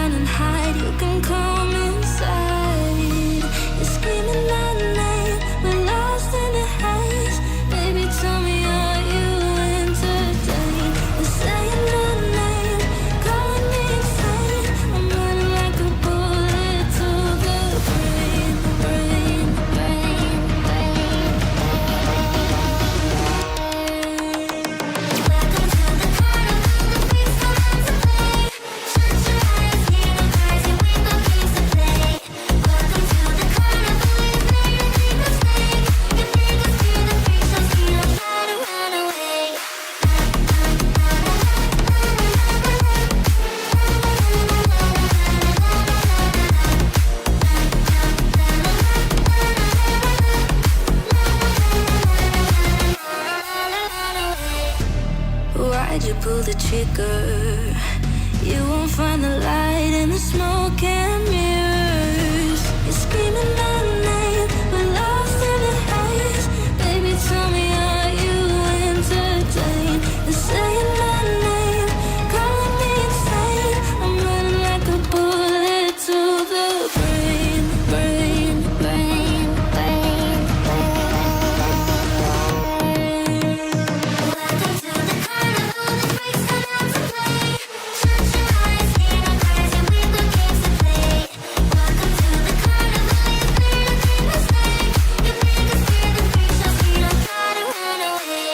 run and hide, you can come inside. You're screaming out a name, we're lost in the haze. Baby, tell me, are you entertained? You're saying my name, calling me insane. I'm running like a bullet to the brain, brain, brain, brain. Welcome to the carnival, the freaks come out to play. Shut your eyes, hear the cries, you ain't no games to play. Welcome to the carnival, you made a deep mistake. You make us feel the freaks, so sweet, I'll try to run away. Why'd you pull the trigger? You won't find the light in the smoke and mirrors. You're screaming out a name, we're lost in the haze. Baby, tell me, are you entertained? You're saying my name, calling me insane. I'm running like a bullet to the brain, brain, brain, brain, brain. Welcome to the carnival, the freaks come out to play. Shut your eyes, hear the cries, you ain't no games to play. Welcome to the carnival, you made a deep mistake. You make us feel the freaks, so sweet, I'll try to run away.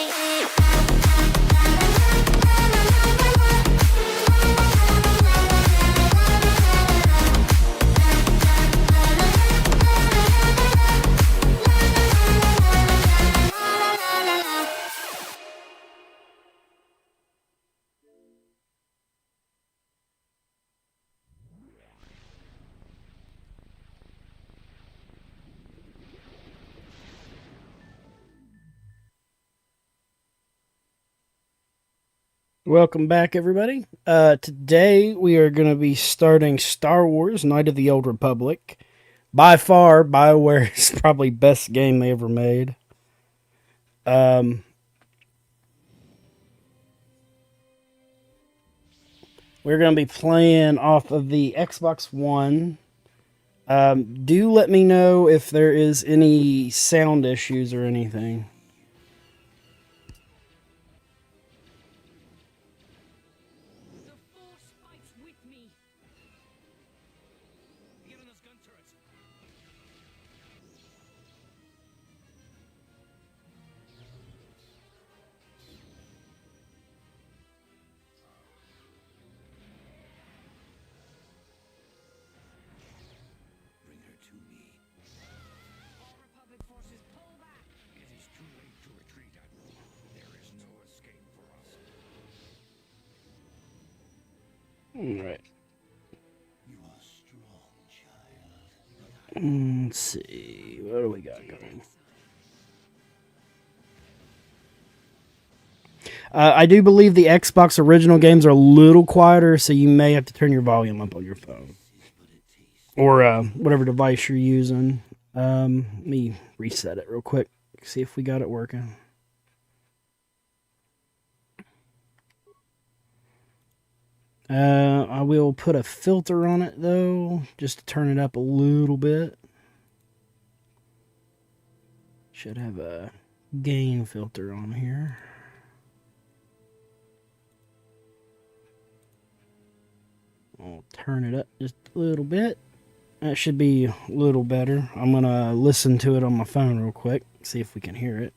Welcome back, everybody. Today we are going to be starting Star Wars: Knight of the Old Republic. By far, BioWare's probably best game they ever made. We're going to be playing off of the Xbox One. Do let me know if there is any sound issues or anything. The Force fights with me. Get on those gun turrets. Bring her to me. All Republic forces pull back. It is too late to retreat. There is no escape for us. Alright. You are strong, child. Let's see. What do we got going? I do believe the Xbox original games are a little quieter, so you may have to turn your volume up on your phone. Or whatever device you're using. Let me reset it real quick. See if we got it working. I will put a filter on it, though, just to turn it up a little bit. Should have a gain filter on here. I'll turn it up just a little bit. That should be a little better. I'm going to listen to it on my phone real quick, see if we can hear it.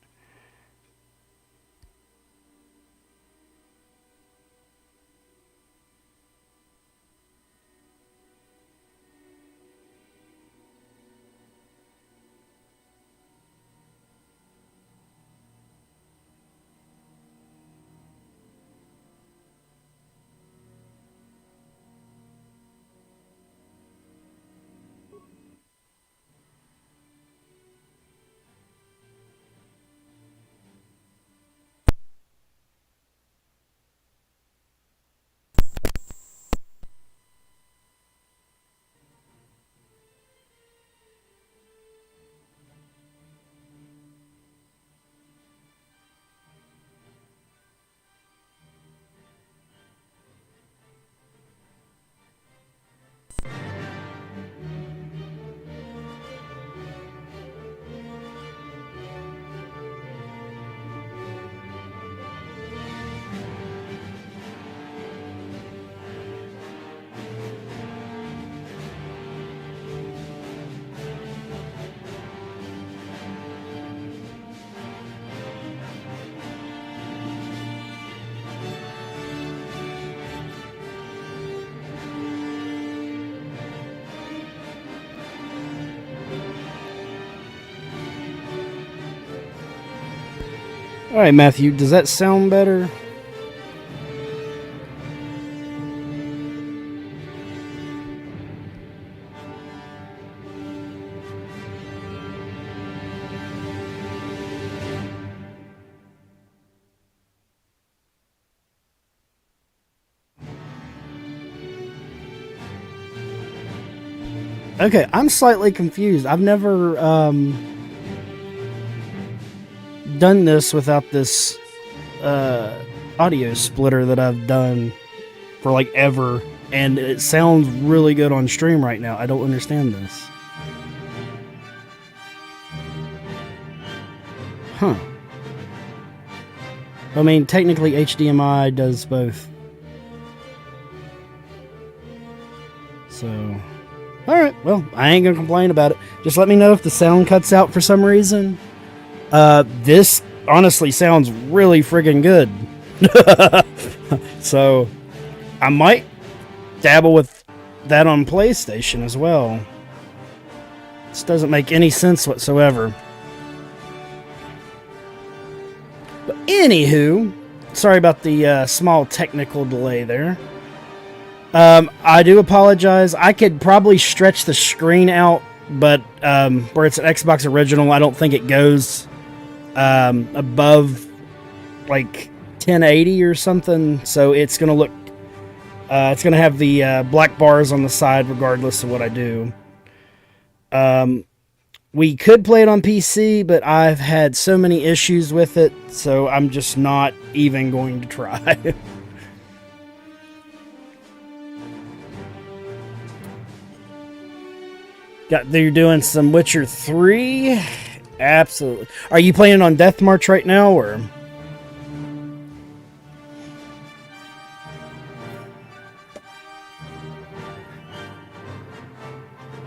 All right, Matthew, does that sound better? Okay, I'm slightly confused. I've never done this without this audio splitter that I've done for like ever, and it sounds really good on stream right now. I don't understand this. Huh. I mean, technically HDMI does both. So... Alright, well, I ain't gonna complain about it. Just let me know if the sound cuts out for some reason. This honestly sounds really friggin' good. So, I might dabble with that on PlayStation as well. This doesn't make any sense whatsoever. But anywho, sorry about the small technical delay there. I do apologize. I could probably stretch the screen out, but where it's an Xbox original, I don't think it goes above like 1080 or something. So it's gonna look, it's gonna have the black bars on the side regardless of what I do. We could play it on PC, but I've had so many issues with it, so I'm just not even going to try. You're doing some Witcher 3? Absolutely. Are you playing on Death March right now, or?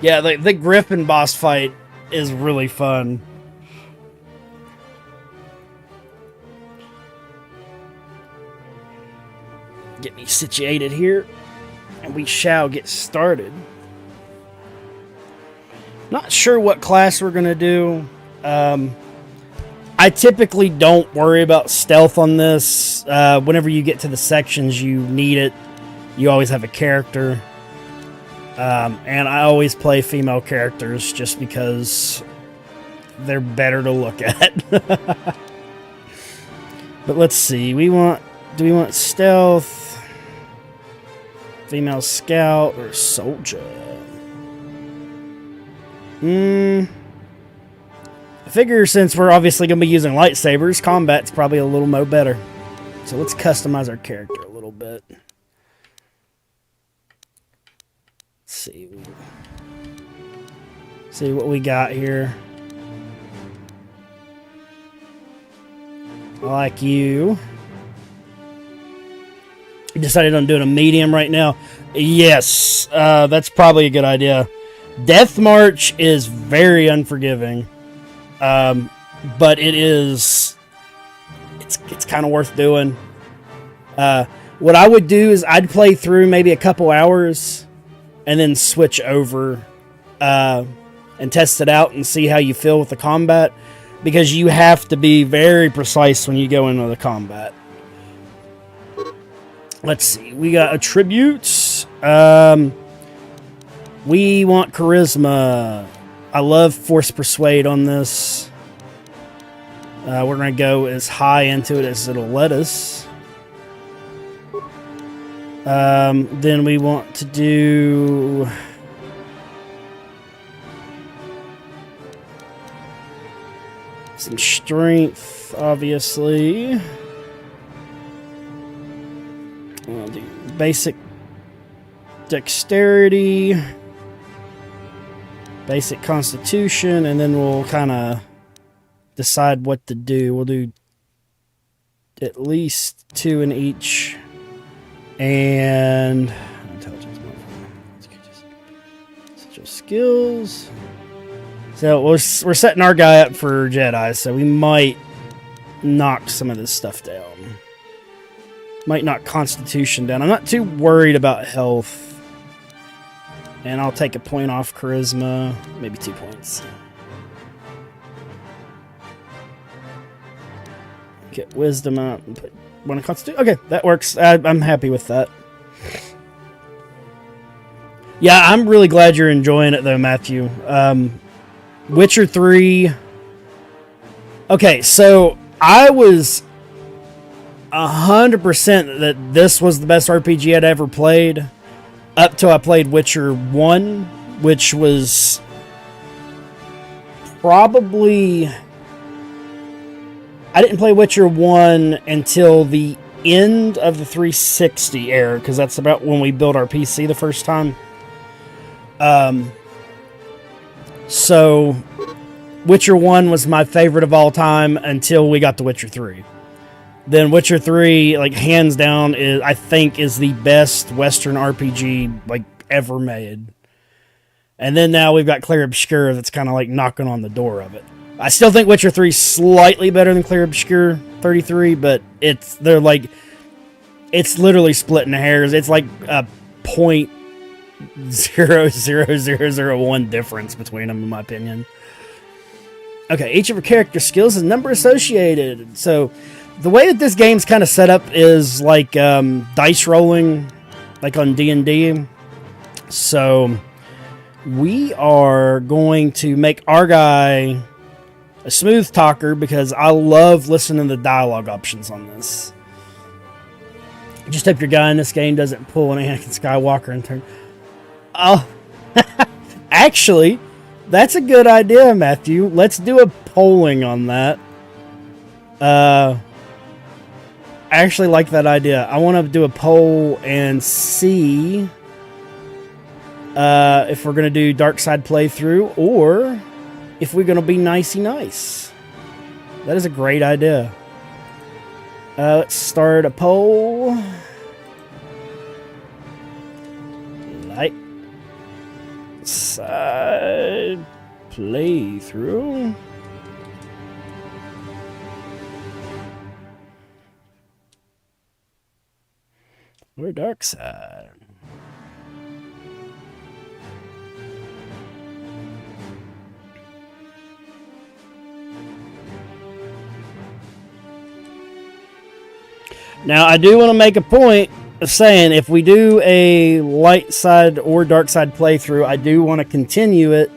Yeah, the Griffin boss fight is really fun. Get me situated here, and we shall get started. Not sure what class we're going to do. I typically don't worry about stealth on this. Whenever you get to the sections you need it, you always have a character. And I always play female characters just because they're better to look at. But let's see. Do we want stealth, female scout, or soldier? I figure since we're obviously going to be using lightsabers, combat's probably a little mo better. So let's customize our character a little bit. Let's see what we got here. I like you. You decided on doing a medium right now? Yes, that's probably a good idea. Death March is very unforgiving, but it's kind of worth doing. What I would do is I'd play through maybe a couple hours and then switch over and test it out and see how you feel with the combat, because you have to be very precise when you go into the combat. Let's see, we got attributes. We want charisma. I love force persuade on this. We're going to go as high into it as it'll let us. Then we want to do... some strength, obviously. We'll do basic dexterity, basic constitution, and then we'll kind of decide what to do. We'll do at least 2 in each. And intelligence, social skills. So we're setting our guy up for Jedi, so we might knock some of this stuff down. Might knock Constitution down. I'm not too worried about health. And I'll take a point off Charisma. Maybe 2 points. Get wisdom out and put one in constitution. Okay, that works. I'm happy with that. Yeah, I'm really glad you're enjoying it though, Matthew. Witcher 3. Okay, so I was 100% that this was the best RPG I'd ever played up till I played Witcher 1, which was probably... I didn't play Witcher 1 until the end of the 360 era, because that's about when we built our PC the first time. So Witcher 1 was my favorite of all time until we got to Witcher 3. Then Witcher 3, like, hands down, I think is the best Western RPG, like, ever made. And then now we've got Clair Obscur that's kind of, like, knocking on the door of it. I still think Witcher 3 is slightly better than Clair Obscur 33, but it's literally splitting hairs. It's like a 0.00001 difference between them, in my opinion. Okay, each of your character skills is number associated. So the way that this game's kind of set up is like dice rolling, like on D&D. So we are going to make our guy a smooth talker because I love listening to the dialogue options on this. Just hope your guy in this game doesn't pull an Anakin Skywalker and turn... Oh, actually, that's a good idea, Matthew. Let's do a polling on that. I actually like that idea. I want to do a poll and see if we're going to do dark side playthrough or if we're going to be nicey nice. That is a great idea. Let's start a poll. Light side playthrough. Or dark side. Now, I do want to make a point of saying if we do a light side or dark side playthrough, I do want to continue it.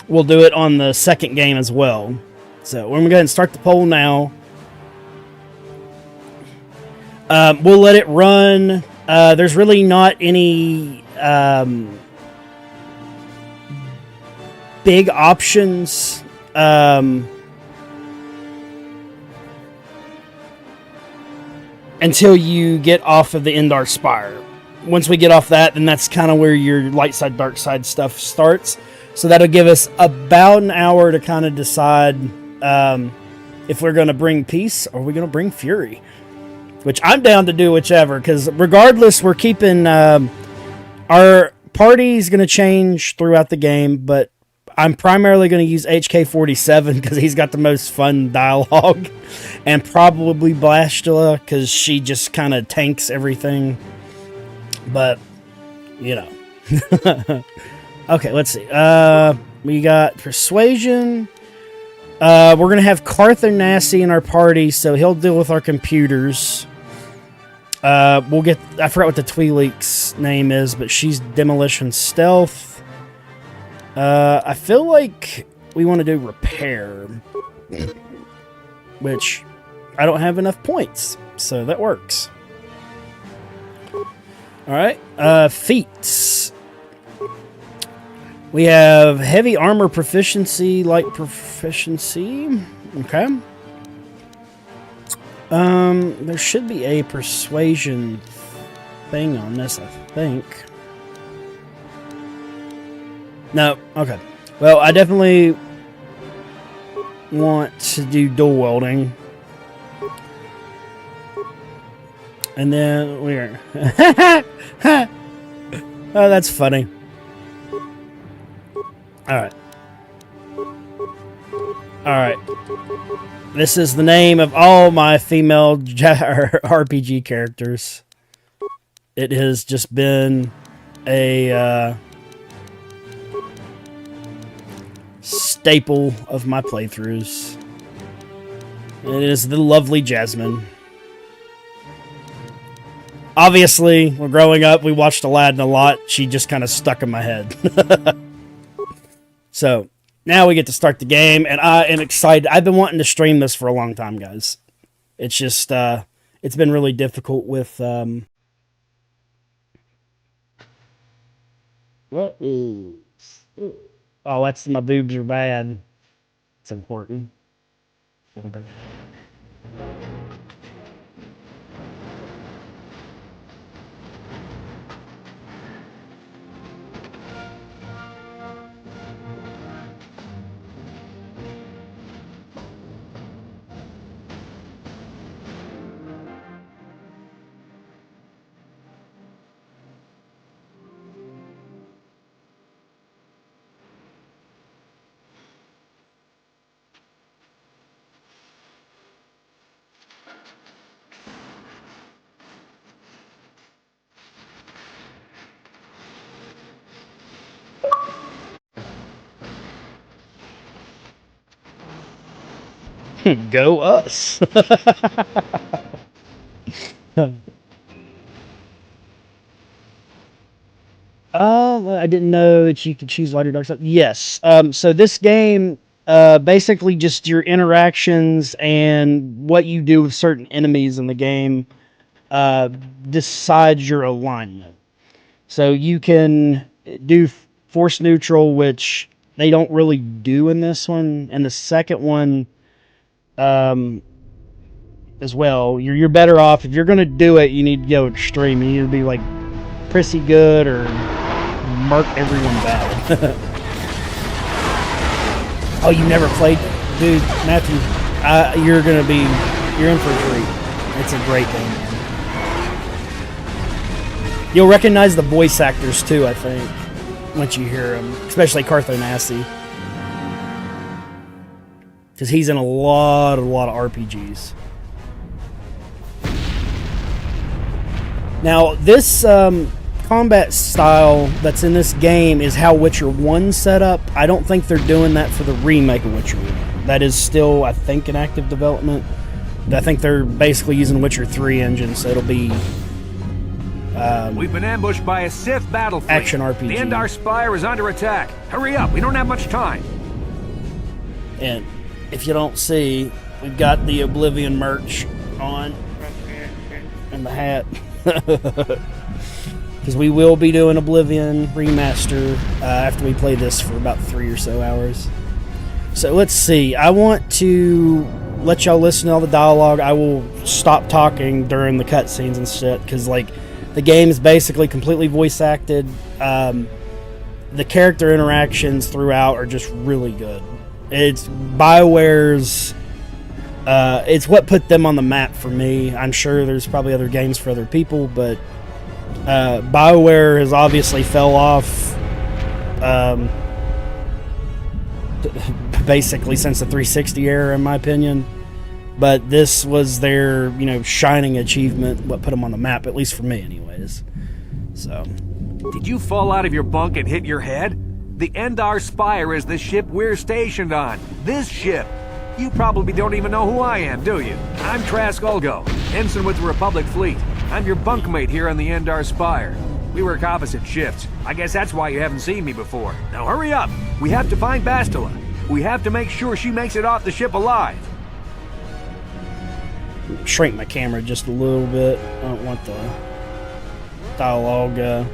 We'll do it on the second game as well. So we're going to go ahead and start the poll now. We'll let it run. There's really not any big options. Until you get off of the Endar Spire. Once we get off that, then that's kind of where your light side, dark side stuff starts. So that'll give us about an hour to kind of decide if we're going to bring peace or we're going to bring fury. Which I'm down to do whichever, because regardless, we're keeping... our party's going to change throughout the game, but I'm primarily going to use HK-47 because he's got the most fun dialogue. And probably Blastula because she just kind of tanks everything. But, you know. Okay, let's see. We got Persuasion. We're going to have Carther Nasty in our party, so he'll deal with our computers. We'll get... I forgot what the Twi'lek's name is, but she's Demolition Stealth. I feel like we want to do Repair. Which I don't have enough points, so that works. Alright, feats. We have heavy armor proficiency, light proficiency. Okay. There should be a persuasion thing on this, I think. No, okay. Well, I definitely want to do dual wielding. And then we're... Oh, that's funny. Alright. Alright. This is the name of all my female RPG characters. It has just been a staple of my playthroughs. It is the lovely Jasmine. Obviously, when growing up, we watched Aladdin a lot. She just kind of stuck in my head. So, now we get to start the game, and I am excited. I've been wanting to stream this for a long time, guys. It's just, it's been really difficult with, What is... Oh, that's my boobs are bad. It's important. Go us. I didn't know that you could choose light or dark side. Yes. So this game, basically just your interactions and what you do with certain enemies in the game, decides your alignment. So you can do force neutral, which they don't really do in this one. And the second one, as well, you're better off if you're gonna do it. You need to go extreme. You need to be like prissy good or mark everyone bad. Oh, you never played, dude, Matthew? You're in for a treat. It's a great game, man. You'll recognize the voice actors too, I think, once you hear them, especially Carthonasi. Because he's in a lot of RPGs. Now, this combat style that's in this game is how Witcher 1 set up. I don't think they're doing that for the remake of Witcher 1. That is still, I think, in active development. I think they're basically using Witcher 3 engine, so it'll be... We've been ambushed by a Sith battle fleet. Action RPG. The Endar Spire is under attack. Hurry up, we don't have much time. And if you don't see, we've got the Oblivion merch on and the hat. Because we will be doing Oblivion Remaster after we play this for about 3 or so hours. So let's see. I want to let y'all listen to all the dialogue. I will stop talking during the cutscenes and shit because, like, the game is basically completely voice acted. The character interactions throughout are just really good. It's BioWare's... it's what put them on the map for me. I'm sure there's probably other games for other people, but BioWare has obviously fell off basically since the 360 era, in my opinion. But this was their, shining achievement, what put them on the map, at least for me anyways. So... Did you fall out of your bunk and hit your head? The Endar Spire is the ship we're stationed on. This ship. You probably don't even know who I am, do you? I'm Trask Ulgo, ensign with the Republic Fleet. I'm your bunkmate here on the Endar Spire. We work opposite shifts. I guess that's why you haven't seen me before. Now hurry up. We have to find Bastila. We have to make sure she makes it off the ship alive. Shrink my camera just a little bit. I don't want the dialogue.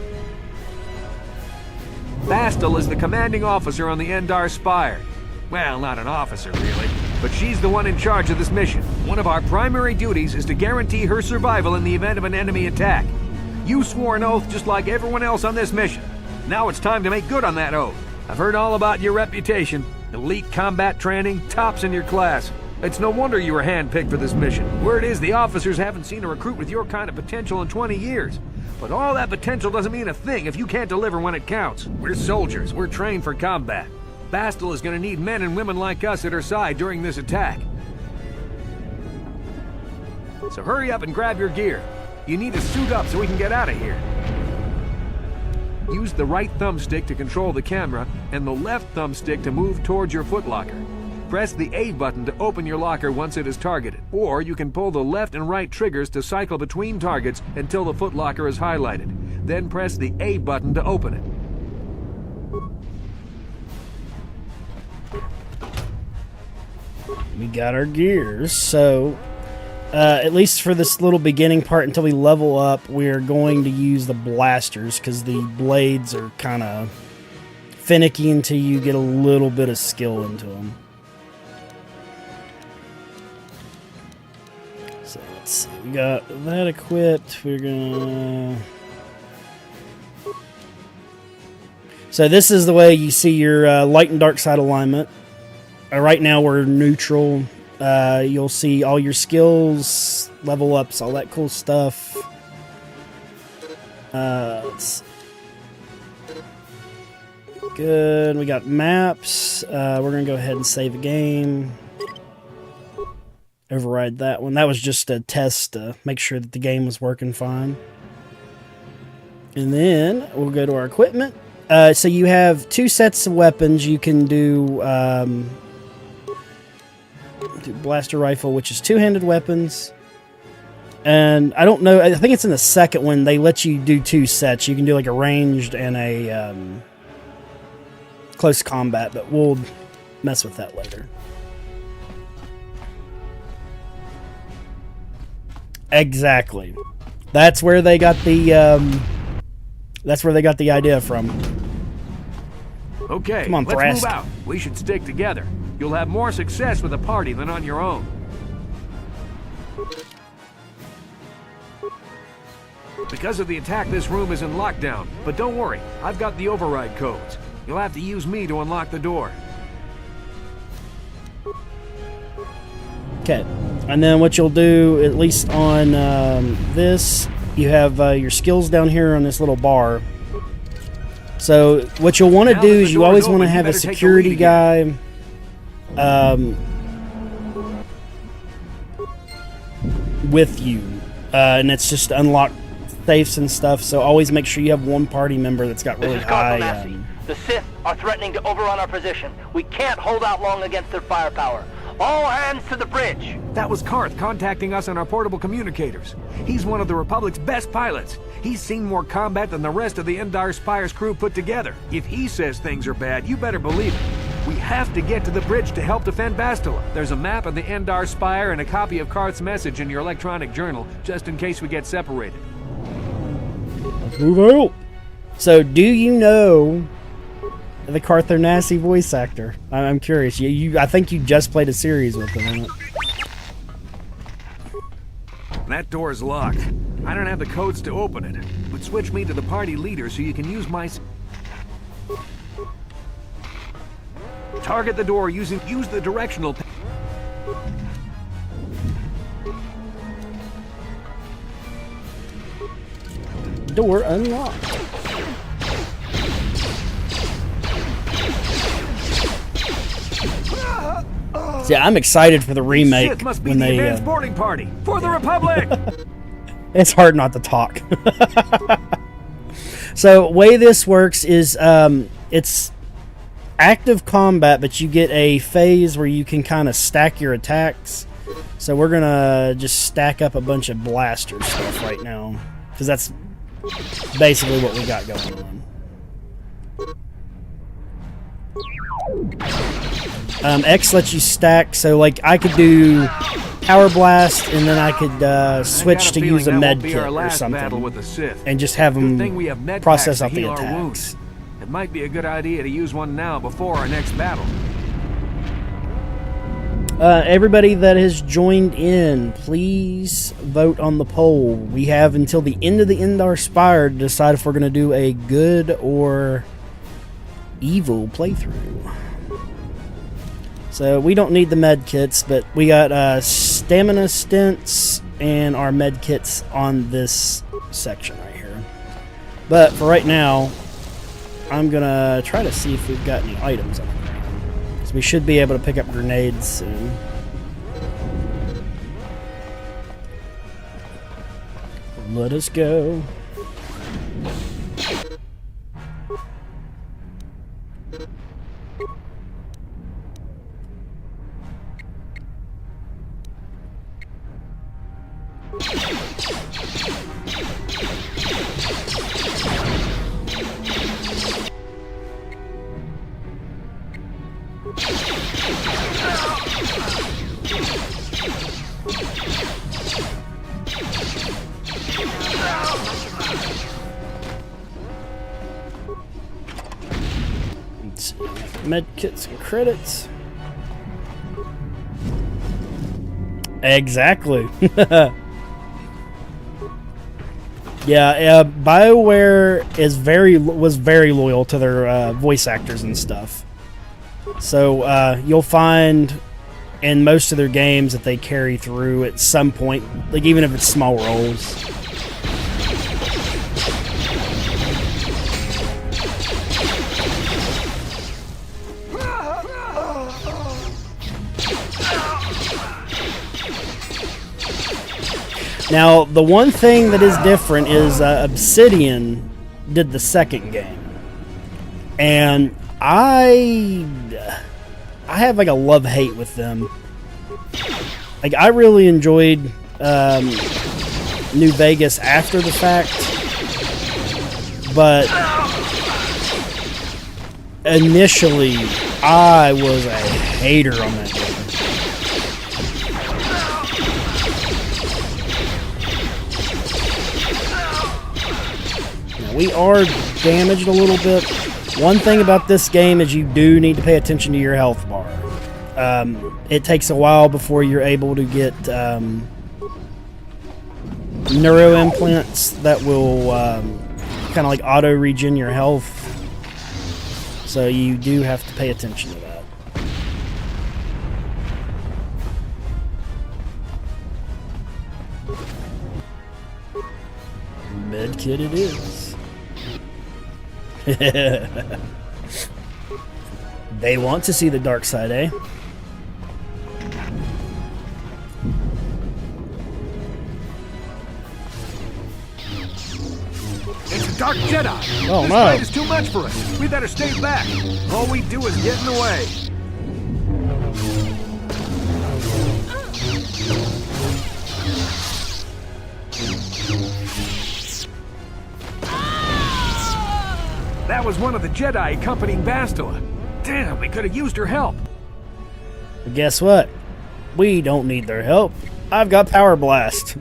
Bastila is the commanding officer on the Endar Spire. Well, not an officer, really, but she's the one in charge of this mission. One of our primary duties is to guarantee her survival in the event of an enemy attack. You swore an oath just like everyone else on this mission. Now it's time to make good on that oath. I've heard all about your reputation. Elite combat training, tops in your class. It's no wonder you were handpicked for this mission. Word is the officers haven't seen a recruit with your kind of potential in 20 years. But all that potential doesn't mean a thing if you can't deliver when it counts. We're soldiers. We're trained for combat. Bastila is gonna need men and women like us at her side during this attack. So hurry up and grab your gear. You need to suit up so we can get out of here. Use the right thumbstick to control the camera and the left thumbstick to move towards your footlocker. Press the A button to open your locker once it is targeted, or you can pull the left and right triggers to cycle between targets until the footlocker is highlighted. Then press the A button to open it. We got our gears, so at least for this little beginning part until we level up, we're going to use the blasters because the blades are kind of finicky until you get a little bit of skill into them. So let's see, we got that equipped. We're gonna... So this is the way you see your light and dark side alignment. Right now we're neutral. You'll see all your skills, level ups, all that cool stuff. Let's see. Good. We got maps. We're going to go ahead and save a game. Override that one. That was just a test to make sure that the game was working fine. And then we'll go to our equipment. So you have 2 sets of weapons. You can do blaster rifle, which is 2-handed weapons. And I don't know, I think it's in the second one they let you do 2 sets. You can do like a ranged and a close combat, but we'll mess with that later. Exactly. That's where they got the idea from. Okay, come on, let's Thrask. move out. We should stick together. You'll have more success with a party than on your own. Because of the attack, this room is in lockdown. But don't worry, I've got the override codes. You'll have to use me to unlock the door. Okay, and then what you'll do, at least on this, you have your skills down here on this little bar. So what you'll want to do is you always want to have a security guy with you, and it's just to unlock safes and stuff. So always make sure you have one party member that's got really high. The Sith are threatening to overrun our position. We can't hold out long against their firepower. All hands to the bridge! That was Karth contacting us on our portable communicators. He's one of the Republic's best pilots. He's seen more combat than the rest of the Endar Spire's crew put together. If he says things are bad, you better believe it. We have to get to the bridge to help defend Bastila. There's a map of the Endar Spire and a copy of Karth's message in your electronic journal, just in case we get separated. Let's move out! So, do you know the Karth Nasty voice actor? I'm curious. I think you just played a series with him, isn't it? That door's locked. I don't have the codes to open it. But switch me to the party leader so you can use my... Target the door use the directional... Door unlocked. See, I'm excited for the remake. Sith must be when the they advanced boarding party for the Republic. It's hard not to talk. So, way this works is it's active combat, but you get a phase where you can kind of stack your attacks. So we're gonna just stack up a bunch of blaster stuff right now, because that's basically what we got going on. X lets you stack, so like I could do Power Blast, and then I could switch to use a med kit or something, and just have them process out the attacks. It might be a good idea to use one now before our next battle. Everybody that has joined in, please vote on the poll. We have until the end of the Endar Spire to decide if we're going to do a good or evil playthrough. So we don't need the med kits, but we got stamina stints and our med kits on this section right here. But for right now, I'm going to try to see if we've got any items on the ground. So we should be able to pick up grenades soon. Let us go. Medkits and credits. Exactly. Yeah, BioWare was very loyal to their voice actors and stuff. So you'll find in most of their games that they carry through at some point, like even if it's small roles. Now, the one thing that is different is Obsidian did the second game. And I have like a love-hate with them. Like, I really enjoyed New Vegas after the fact. But initially, I was a hater on that game. We are damaged a little bit. One thing about this game is you do need to pay attention to your health bar. It takes a while before you're able to get neuro implants that will kind of like auto regen your health. So you do have to pay attention to that. Medkit it is. They want to see the dark side, eh? It's a dark Jedi. Oh, this no. fight is too much for us. We better stay back. All we do is get in the way. That was one of the Jedi accompanying Bastila. Damn, we could have used her help. But guess what? We don't need their help. I've got Power Blast.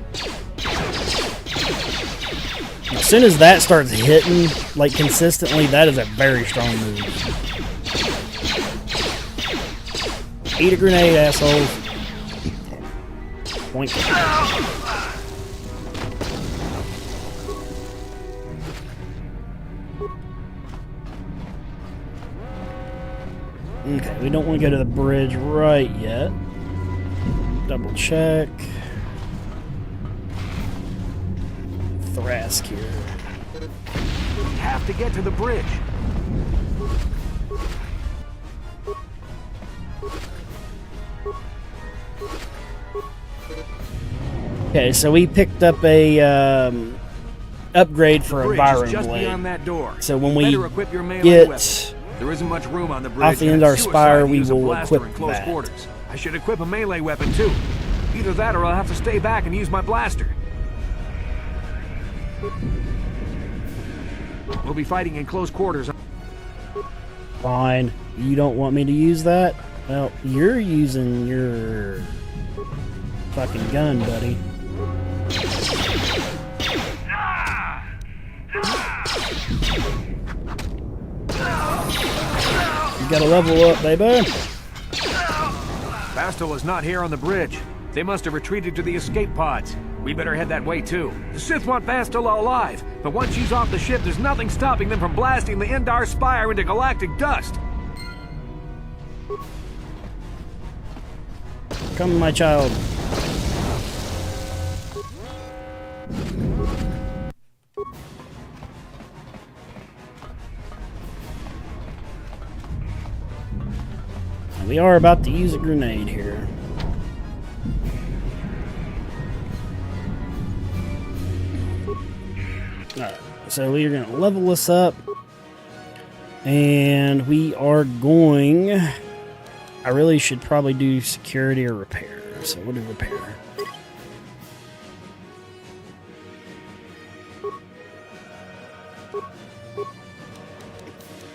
As soon as that starts hitting, like, consistently, that is a very strong move. Eat a grenade, asshole. Point. Okay, we don't want to go to the bridge right yet. Double check. Thrask here. We have to get to the bridge. Okay, so we picked up a upgrade for a Bridge Byron is just blade. beyond that door. So when we Better equip your melee get weapon. There isn't much room on the bridge. off the and Endar it's Spire, suicide to we use a will blaster equip in close that. quarters. I should equip a melee weapon too. Either that or I'll have to stay back and use my blaster. We'll be fighting in close quarters. Fine. You don't want me to use that? Well, you're using your fucking gun, buddy. You gotta level up, baby. Bastila's not here on the bridge. They must have retreated to the escape pods. We better head that way too. The Sith want Bastila alive, but once she's off the ship, there's nothing stopping them from blasting the Endar Spire into galactic dust. Come, my child. We are about to use a grenade here. Alright, so we are going to level this up. And we are going... I really should probably do security or repair. So we'll do repair.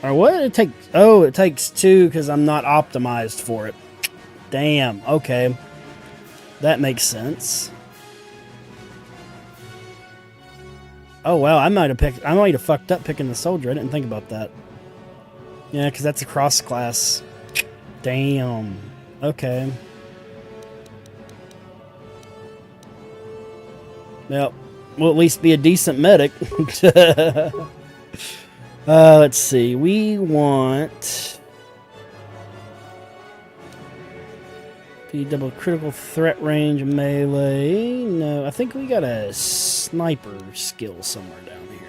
Or what did it take? Oh, it takes 2 because I'm not optimized for it. Damn. Okay. That makes sense. Oh wow, I might have fucked up picking the soldier. I didn't think about that. Yeah, because that's a cross class. Damn. Okay. Well, we'll at least be a decent medic. Let's see. We want the double critical threat range melee. No, I think we got a sniper skill somewhere down here.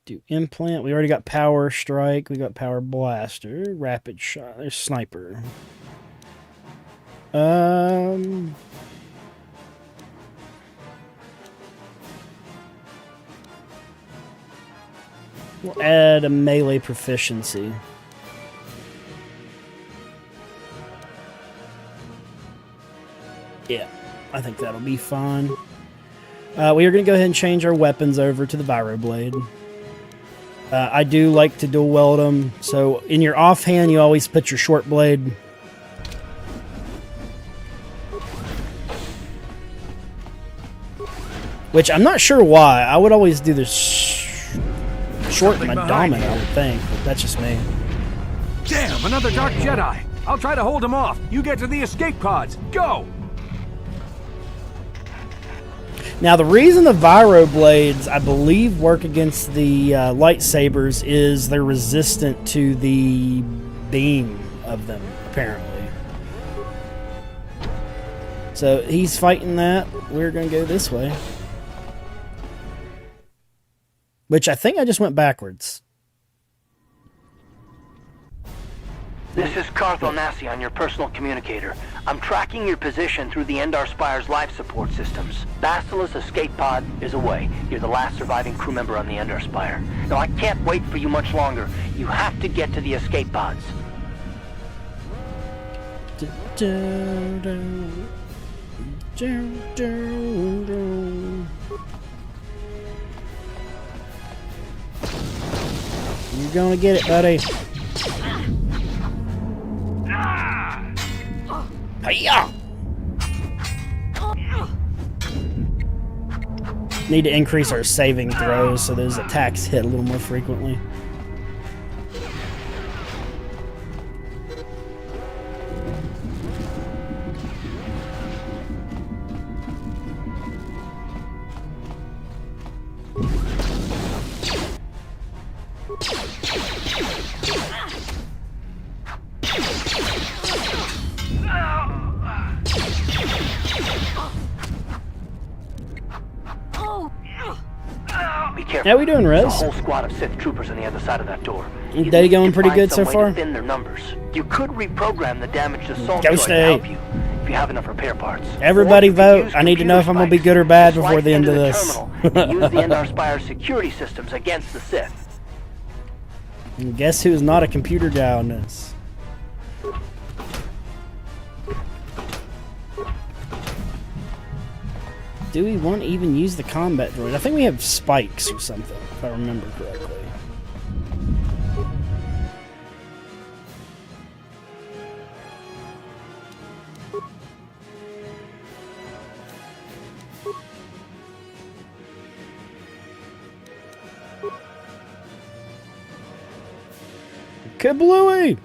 Do implant. We already got power strike. We got power blaster. Rapid shot. There's sniper. We'll add a melee proficiency. Yeah, I think that'll be fine. We are going to go ahead and change our weapons over to the Vibroblade. I do like to dual weld them, so in your offhand you always put your short blade. Which I'm not sure why. I would always do the short in my dominant, I would think, but that's just me. Damn, another Dark Jedi! I'll try to hold him off. You get to the escape pods. Go! Now, the reason the Vibroblades, I believe, work against the lightsabers is they're resistant to the beam of them, apparently. So, he's fighting that. We're going to go this way. Which I think I just went backwards. This is Carthel Nassi on your personal communicator. I'm tracking your position through the Endar Spire's life support systems. Basilisk escape pod is away. You're the last surviving crew member on the Endar Spire. Now I can't wait for you much longer. You have to get to the escape pods. You're gonna get it, buddy. Hiya! Need to increase our saving throws so those attacks hit a little more frequently. How we doing, Rez? There's a whole squad of Sith troopers on the other side of that door. They going pretty good so far? Thin their numbers. You could reprogram the damaged assault Go droid stay. to help you if you have enough repair parts. Everybody Or vote. I need to know if I'm gonna be good or bad before the end of this. Use the Endar Spire's security systems against the Sith. And guess who's not a computer guy on this? Do we want to even use the combat droid? I think we have spikes or something, if I remember correctly. Kablooey!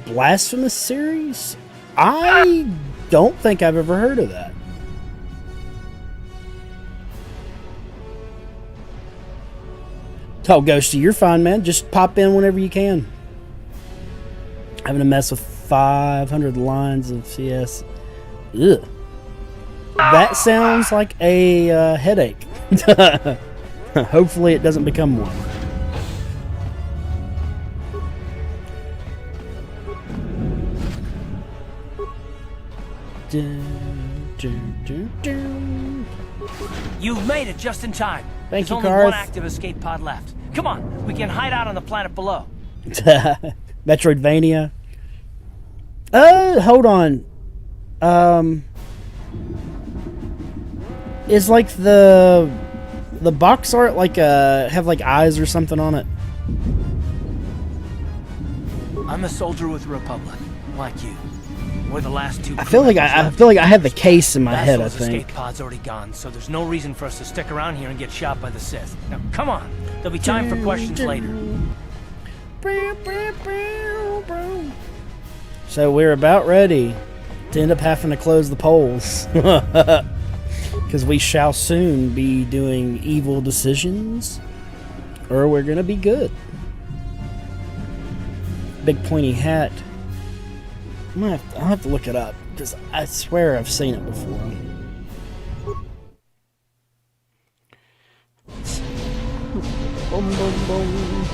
Blasphemous series? I don't think I've ever heard of that. Oh, Ghosty, you're fine, man. Just pop in whenever you can. Having to mess with 500 lines of CS. Ugh. That sounds like a headache. Hopefully it doesn't become one. You've made it just in time. Thank you, There's only one Karth. active escape pod left. Come on, we can hide out on the planet below. Metroidvania. Hold on. Is like the box art like have like eyes or something on it? I'm a soldier with the Republic, like you. We're the last two. I feel like I have the case in my head. I Bastille's think. escape pod's already gone, so there's no reason for us to stick around here and get shot by the Sith. Now, come on. There'll be time for questions later. So we're about ready to end up having to close the polls. Because we shall soon be doing evil decisions, or we're going to be good. Big pointy hat. I'll have to look it up, because I swear I've seen it before. Boom, boom, boom.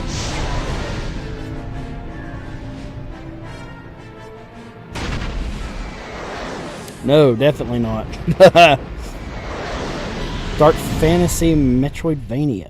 No, definitely not. Dark Fantasy Metroidvania.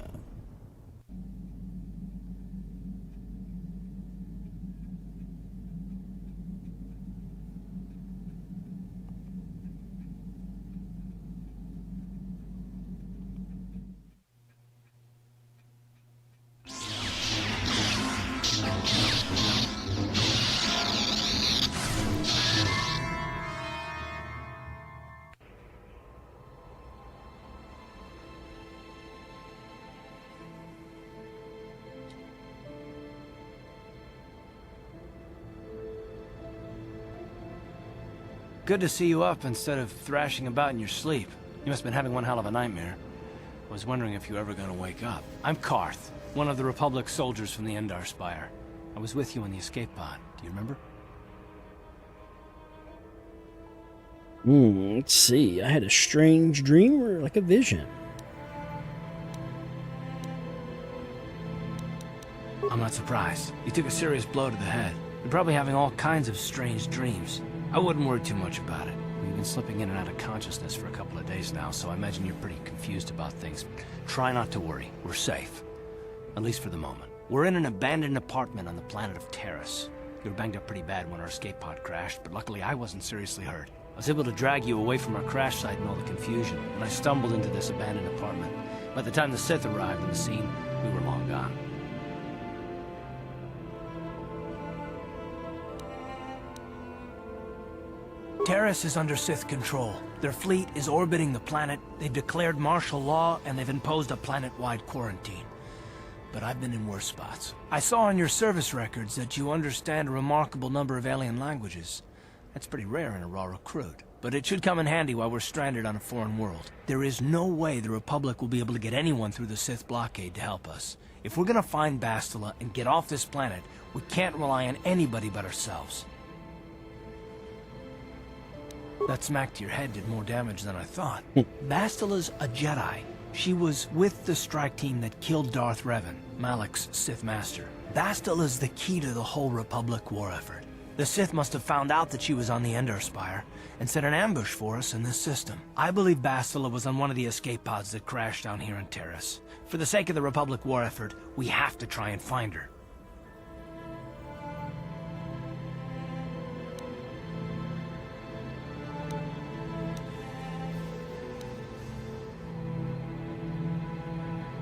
Good to see you up instead of thrashing about in your sleep. You must have been having one hell of a nightmare. I was wondering if you were ever going to wake up. I'm Karth, one of the Republic soldiers from the Endar Spire. I was with you in the escape pod. Do you remember? Let's see. I had a strange dream or like a vision. I'm not surprised. You took a serious blow to the head. You're probably having all kinds of strange dreams. I wouldn't worry too much about it. We've been slipping in and out of consciousness for a couple of days now, so I imagine you're pretty confused about things. Try not to worry. We're safe. At least for the moment. We're in an abandoned apartment on the planet of Taris. You were banged up pretty bad when our escape pod crashed, but luckily I wasn't seriously hurt. I was able to drag you away from our crash site and all the confusion, and I stumbled into this abandoned apartment. By the time the Sith arrived on the scene, we were long gone. Taris is under Sith control. Their fleet is orbiting the planet, they've declared martial law, and they've imposed a planet-wide quarantine. But I've been in worse spots. I saw on your service records that you understand a remarkable number of alien languages. That's pretty rare in a raw recruit. But it should come in handy while we're stranded on a foreign world. There is no way the Republic will be able to get anyone through the Sith blockade to help us. If we're gonna find Bastila and get off this planet, we can't rely on anybody but ourselves. That smack to your head did more damage than I thought. Bastila's a Jedi. She was with the strike team that killed Darth Revan, Malak's Sith master. Bastila's the key to the whole Republic war effort. The Sith must have found out that she was on the Endar Spire and set an ambush for us in this system. I believe Bastila was on one of the escape pods that crashed down here in Taris. For the sake of the Republic war effort, we have to try and find her.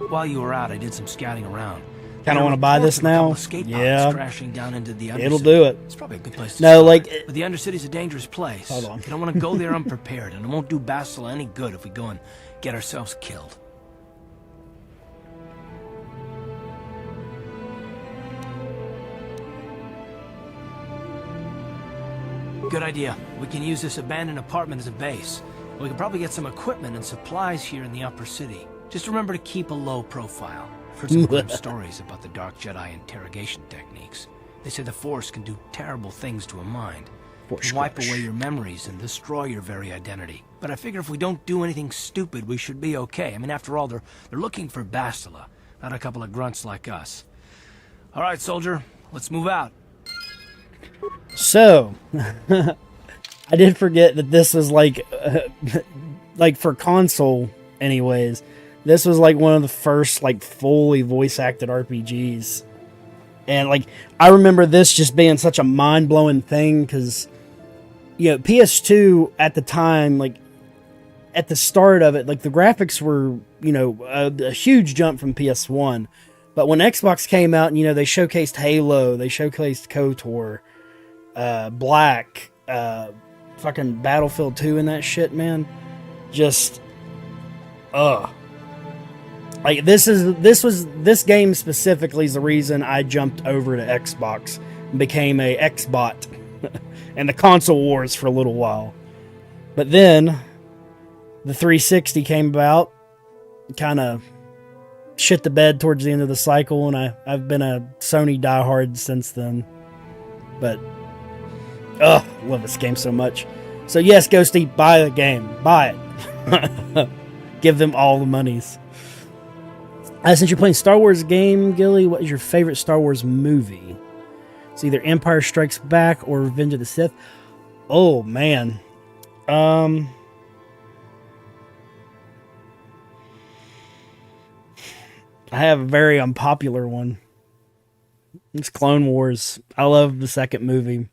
While you were out, I did some scouting around. Kind of want to buy this now. Yeah, crashing down into the it'll do it. It's probably a good place to No, start. like But the Undercity's a dangerous place. Hold on. You don't want to go there unprepared, and it won't do Bastila any good if we go and get ourselves killed. Good idea. We can use this abandoned apartment as a base. We can probably get some equipment and supplies here in the upper city. Just remember to keep a low profile. I've heard some grim stories about the Dark Jedi interrogation techniques. They say the Force can do terrible things to a mind. can wipe away your memories and destroy your very identity. But I figure if we don't do anything stupid, we should be okay. I mean, after all, they're looking for Bastila, not a couple of grunts like us. All right, soldier, let's move out. So, I did forget that this was like for console, anyways. This was like one of the first like fully voice acted RPGs, and like I remember this just being such a mind blowing thing because, you know, PS2 at the time, like at the start of it, like the graphics were, you know, a huge jump from PS1. But when Xbox came out, and you know, they showcased Halo, they showcased KOTOR, Black, fucking Battlefield 2 and that shit, man. Just, like this game specifically is the reason I jumped over to Xbox and became a Xbot and the console wars for a little while. But then the 360 came about, kind of shit the bed towards the end of the cycle, and I've been a Sony diehard since then. But love this game so much. So yes, Ghosty, buy the game. Buy it. Give them all the monies. Since you're playing Star Wars game, Gilly, what is your favorite Star Wars movie? It's either Empire Strikes Back or Revenge of the Sith. Oh man. I have a very unpopular one. It's Clone Wars. I love the second movie.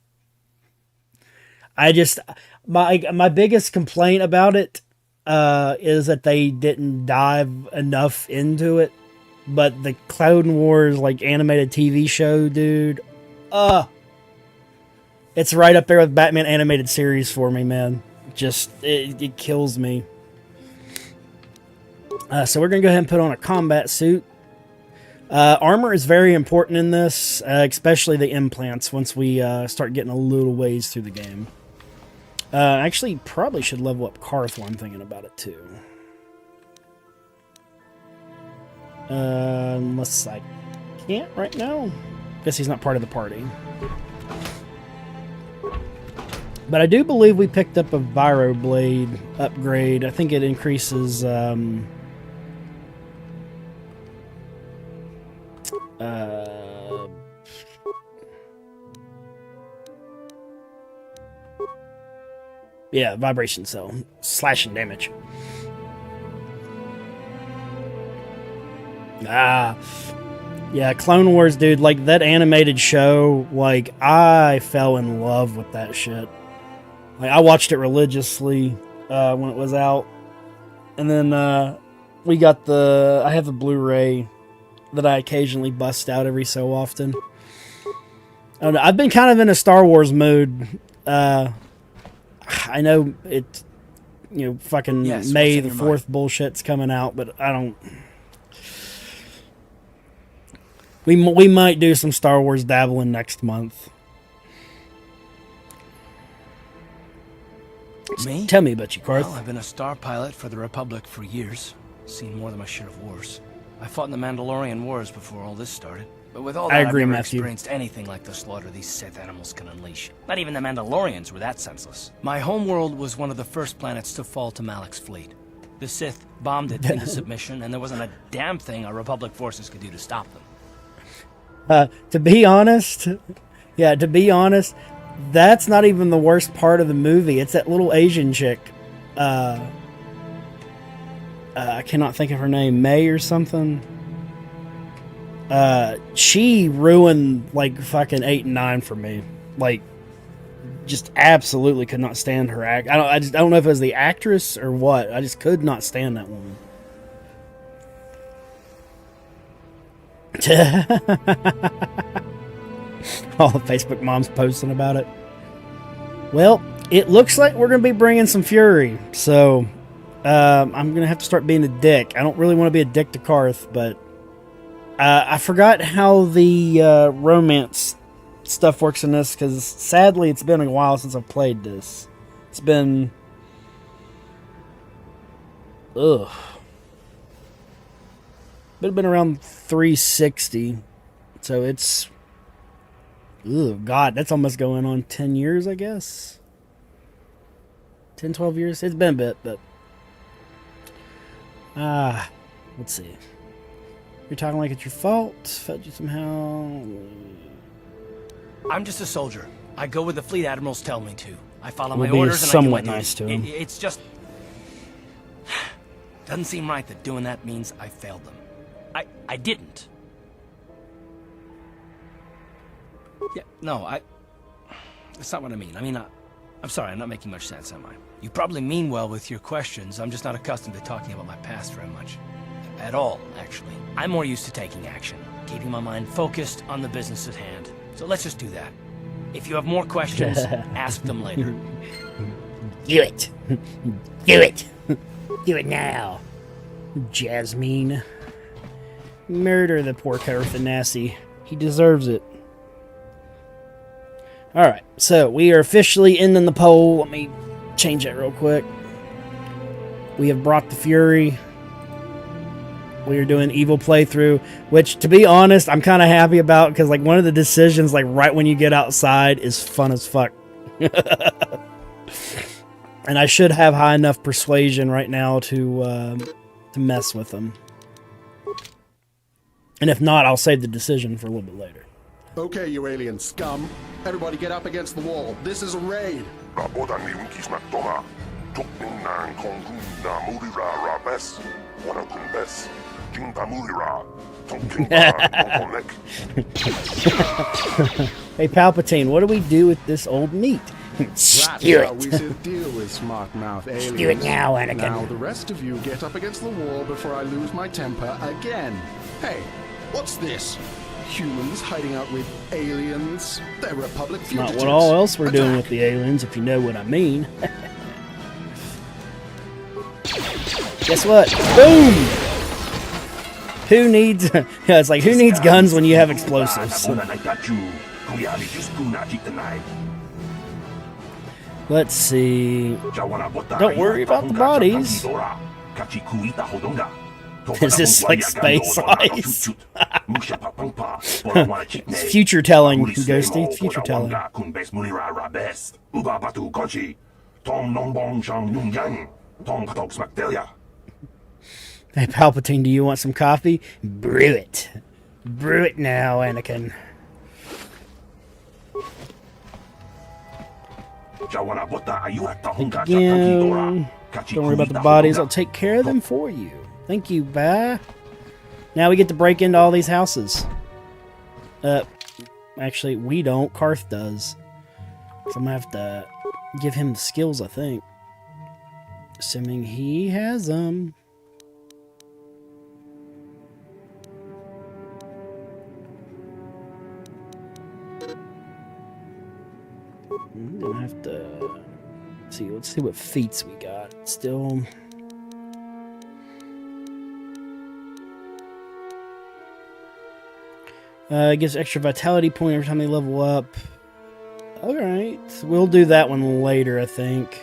I just, my biggest complaint about it is that they didn't dive enough into it. But the Clone Wars like animated TV show, dude, it's right up there with Batman animated series for me, man. Just it kills me. So we're gonna go ahead and put on a combat suit. Armor is very important in this, especially the implants. Once we start getting a little ways through the game. Actually, probably should level up Karth while I'm thinking about it too. Unless I can't right now. Guess he's not part of the party. But I do believe we picked up a Viro Blade upgrade. I think it increases yeah, vibration cell. Slashing damage. Yeah, Clone Wars, dude, like that animated show, like I fell in love with that shit. Like I watched it religiously when it was out. And then we got I have the Blu-ray that I occasionally bust out every so often. I don't know, I've been kind of in a Star Wars mood. I know it, you know, fucking May the 4th bullshit's coming out, but I don't. We might do some Star Wars dabbling next month. Me? Tell me about you, Karth. Well, I've been a star pilot for the Republic for years. Seen more than my share of wars. I fought in the Mandalorian Wars before all this started. But with all that, I agree, I've never Matthew. experienced anything like the slaughter these Sith animals can unleash. Not even the Mandalorians were that senseless. My homeworld was one of the first planets to fall to Malak's fleet. The Sith bombed it into submission, and there wasn't a damn thing our Republic forces could do to stop them. To be honest, that's not even the worst part of the movie. It's that little Asian chick. I cannot think of her name. May or something. She ruined like fucking 8 and 9 for me. Like, just absolutely could not stand her act. I don't know if it was the actress or what. I just could not stand that woman. All the Facebook moms posting about it. Well, it looks like we're going to be bringing some fury. So, I'm going to have to start being a dick. I don't really want to be a dick to Karth, but I forgot how the romance stuff works in this, because sadly it's been a while since I've played this. It's been... Ugh. But it's been around 360. So it's... Oh, God, that's almost going on 10 years, I guess. 10, 12 years? It's been a bit, but... let's see. You're talking like it's your fault. Felt you somehow... I'm just a soldier. I go where the fleet admirals tell me to. I follow We'll my be orders and I do somewhat my nice duty. to him. It's just... Doesn't seem right that doing that means I failed them. I didn't. Yeah, no, that's not what I mean. I mean, I'm sorry, I'm not making much sense, am I? You probably mean well with your questions. I'm just not accustomed to talking about my past very much. At all, actually. I'm more used to taking action, keeping my mind focused on the business at hand. So let's just do that. If you have more questions, ask them later. Do it. Do it. Do it now. Jasmine. Murder the poor Karthanasi. He deserves it. Alright, so we are officially ending the poll. Let me change that real quick. We have brought the Fury. We are doing evil playthrough, which, to be honest, I'm kind of happy about, because like one of the decisions, like right when you get outside, is fun as fuck. And I should have high enough persuasion right now to mess with them. And if not, I'll save the decision for a little bit later. Okay, you alien scum. Everybody get up against the wall. This is a raid. Hey, Palpatine, what do we do with this old meat? That's Stew how we it. should deal with smart mouth aliens. Do it now, Anakin. Now the rest of you get up against the wall before I lose my temper again. Hey, what's this? Humans hiding out with aliens? They're Republic Not fugitives. what all else we're doing Attack. with the aliens, if you know what I mean. Guess what? Boom! Who needs... yeah, it's like, who needs guns when you have explosives? Let's see... Don't worry about the bodies. Is this like space ice? It's future telling, Ghosty. It's future telling. Hey, Palpatine, do you want some coffee? Brew it. Brew it now, Anakin. Again. Don't worry about the bodies. I'll take care of them for you. Thank you, bye. Now we get to break into all these houses. Actually, we don't. Karth does. So I'm gonna have to give him the skills, I think. Assuming he has them. I'm gonna have to see. Let's see what feats we got. Still. Gives extra vitality point every time they level up. Alright, we'll do that one later, I think.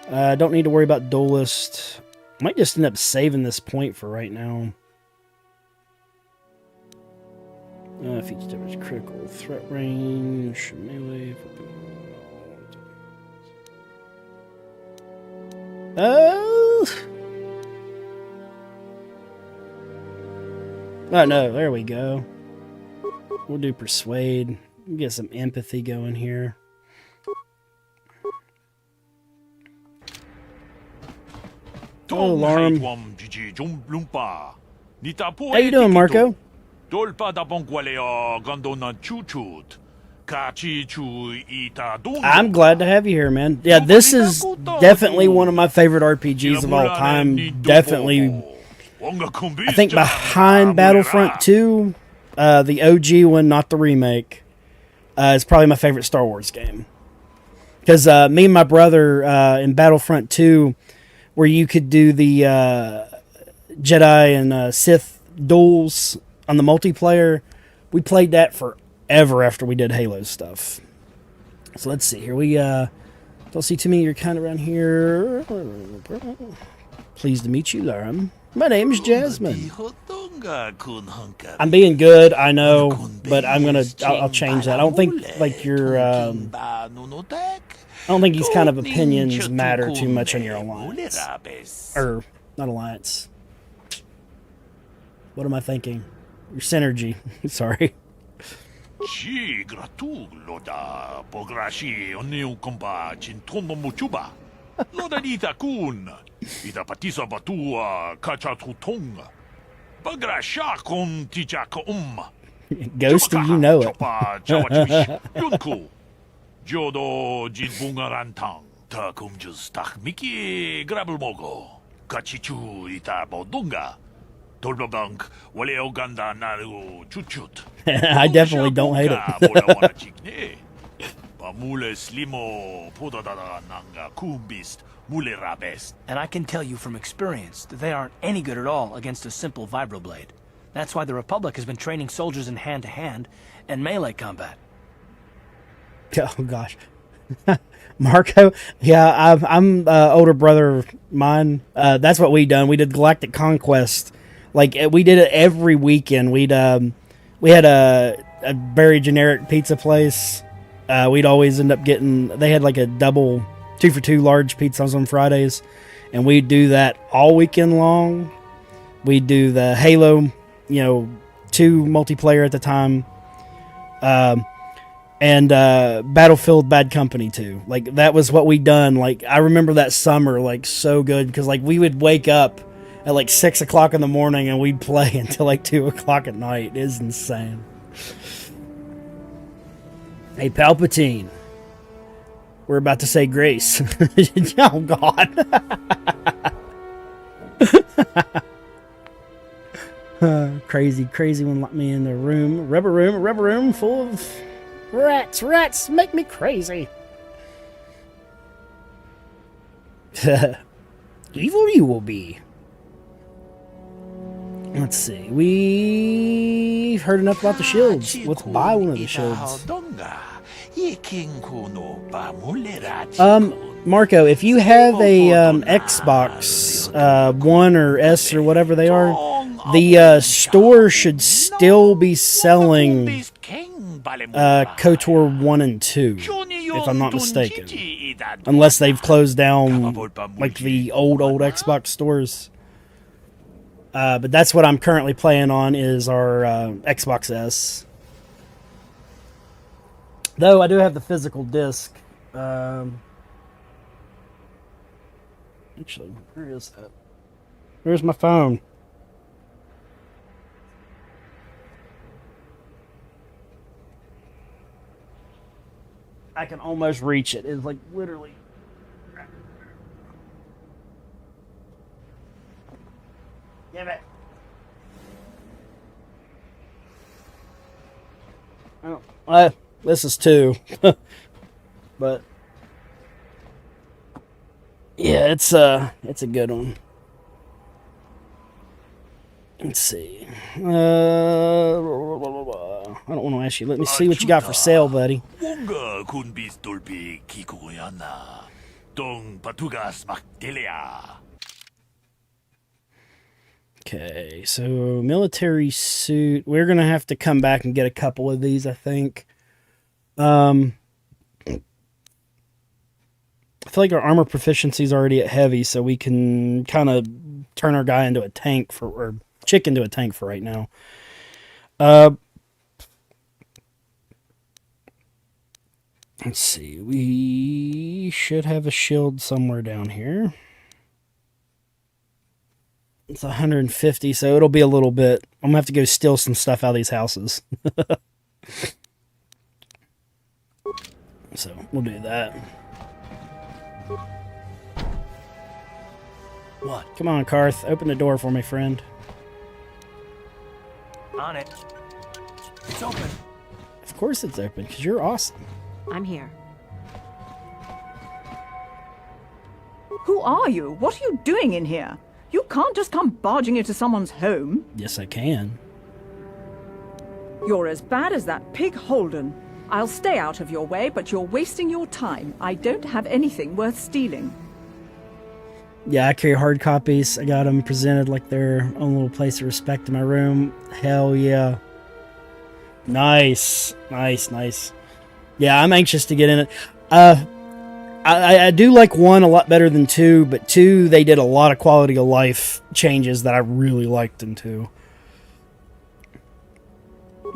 Don't need to worry about Duelist. Might just end up saving this point for right now. Feature damage, critical threat range, melee. Oh no, there we go. We'll do persuade. Get some empathy going here. Oh, alarm. How you doing, Marco? I'm glad to have you here, man. Yeah, this is definitely one of my favorite RPGs of all time. Definitely, I think behind Battlefront 2, the OG one, not the remake, is probably my favorite Star Wars game. Because me and my brother in Battlefront 2, where you could do the Jedi and Sith duels on the multiplayer, we played that forever after we did Halo stuff. So let's see here. We don't see too many of your kind around here. Pleased to meet you, Laram. My name's Jasmine. I'm being good, I know, but I'll change that. I don't think like your I don't think these kind of opinions matter too much on your alliance. Or not alliance. What am I thinking? Your synergy. Sorry. Ghosty, you know it. Jodo jidbungarantang ta kumjus tak miki grabelmogo kachichu ita bodunga tolbabank wale oganda naru chuchut. I definitely don't hate it. Pamule slimo podadada nanga kumbist mule rabest. And I can tell you from experience that they aren't any good at all against a simple vibroblade. That's why the Republic has been training soldiers in hand-to-hand and melee combat. Oh gosh. Marco, yeah, I'm older brother of mine. That's what we done. We did Galactic Conquest. Like we did it every weekend. We had a very generic pizza place. We'd always end up getting. They had like a double 2-for-2 large pizzas on Fridays, and we'd do that all weekend long. We'd do the Halo, 2 multiplayer at the time. And Battlefield Bad Company 2. Like, that was what we done. Like, I remember that summer, like, so good. Because, like, we would wake up at, like, 6 o'clock in the morning and we'd play until, like, 2 o'clock at night. It is insane. Hey, Palpatine. We're about to say grace. Oh, God. Crazy one locked me in the room. Rubber room full of... Rats make me crazy. Evil you will be. Let's see. We've heard enough about the shields. Let's buy one of the shields. Marco, if you have a Xbox One or S or whatever they are, the store should still be selling KOTOR 1 and 2, if I'm not mistaken. Unless they've closed down like the old Xbox stores. But that's what I'm currently playing on is our Xbox S. Though I do have the physical disc. Actually, where is that? Where's my phone? I can almost reach it. It's like literally. Give it. Oh, this is 2, but yeah, it's a good one. Let's see. I don't want to ask you. Let me see what you got for sale, buddy. Okay, so military suit. We're gonna have to come back and get a couple of these, I think. I feel like our armor proficiency is already at heavy, so we can kind of turn our guy into a tank or chick into a tank for right now. Let's see. We should have a shield somewhere down here. It's 150, so it'll be a little bit. I'm gonna have to go steal some stuff out of these houses. So we'll do that. What? Come on, Karth. Open the door for me, friend. On it. It's open. Of course it's open, because you're awesome. I'm here. Who are you? What are you doing in here? You can't just come barging into someone's home. Yes, I can. You're as bad as that pig Holden. I'll stay out of your way, but you're wasting your time. I don't have anything worth stealing. Yeah, I carry hard copies. I got them presented like their own little place of respect in my room. Hell yeah. Nice. Nice. Yeah, I'm anxious to get in it. I do like 1 a lot better than 2, but 2, they did a lot of quality of life changes that I really liked in 2.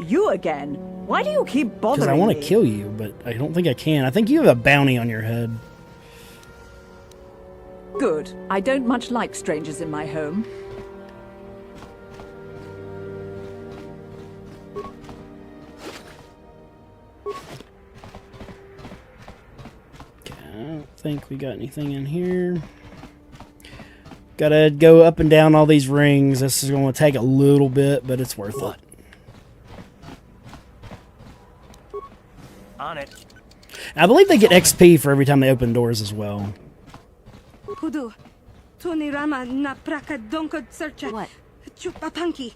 You again? Why do you keep bothering me? Because I want to kill you, but I don't think I can. I think you have a bounty on your head. Good. I don't much like strangers in my home. Okay, I don't think we got anything in here. Gotta go up and down all these rings. This is going to take a little bit, but it's worth it. On it. I believe they get XP for every time they open doors as well. Kudu, Tunirama na praka donko searcha. What? Chupapanki.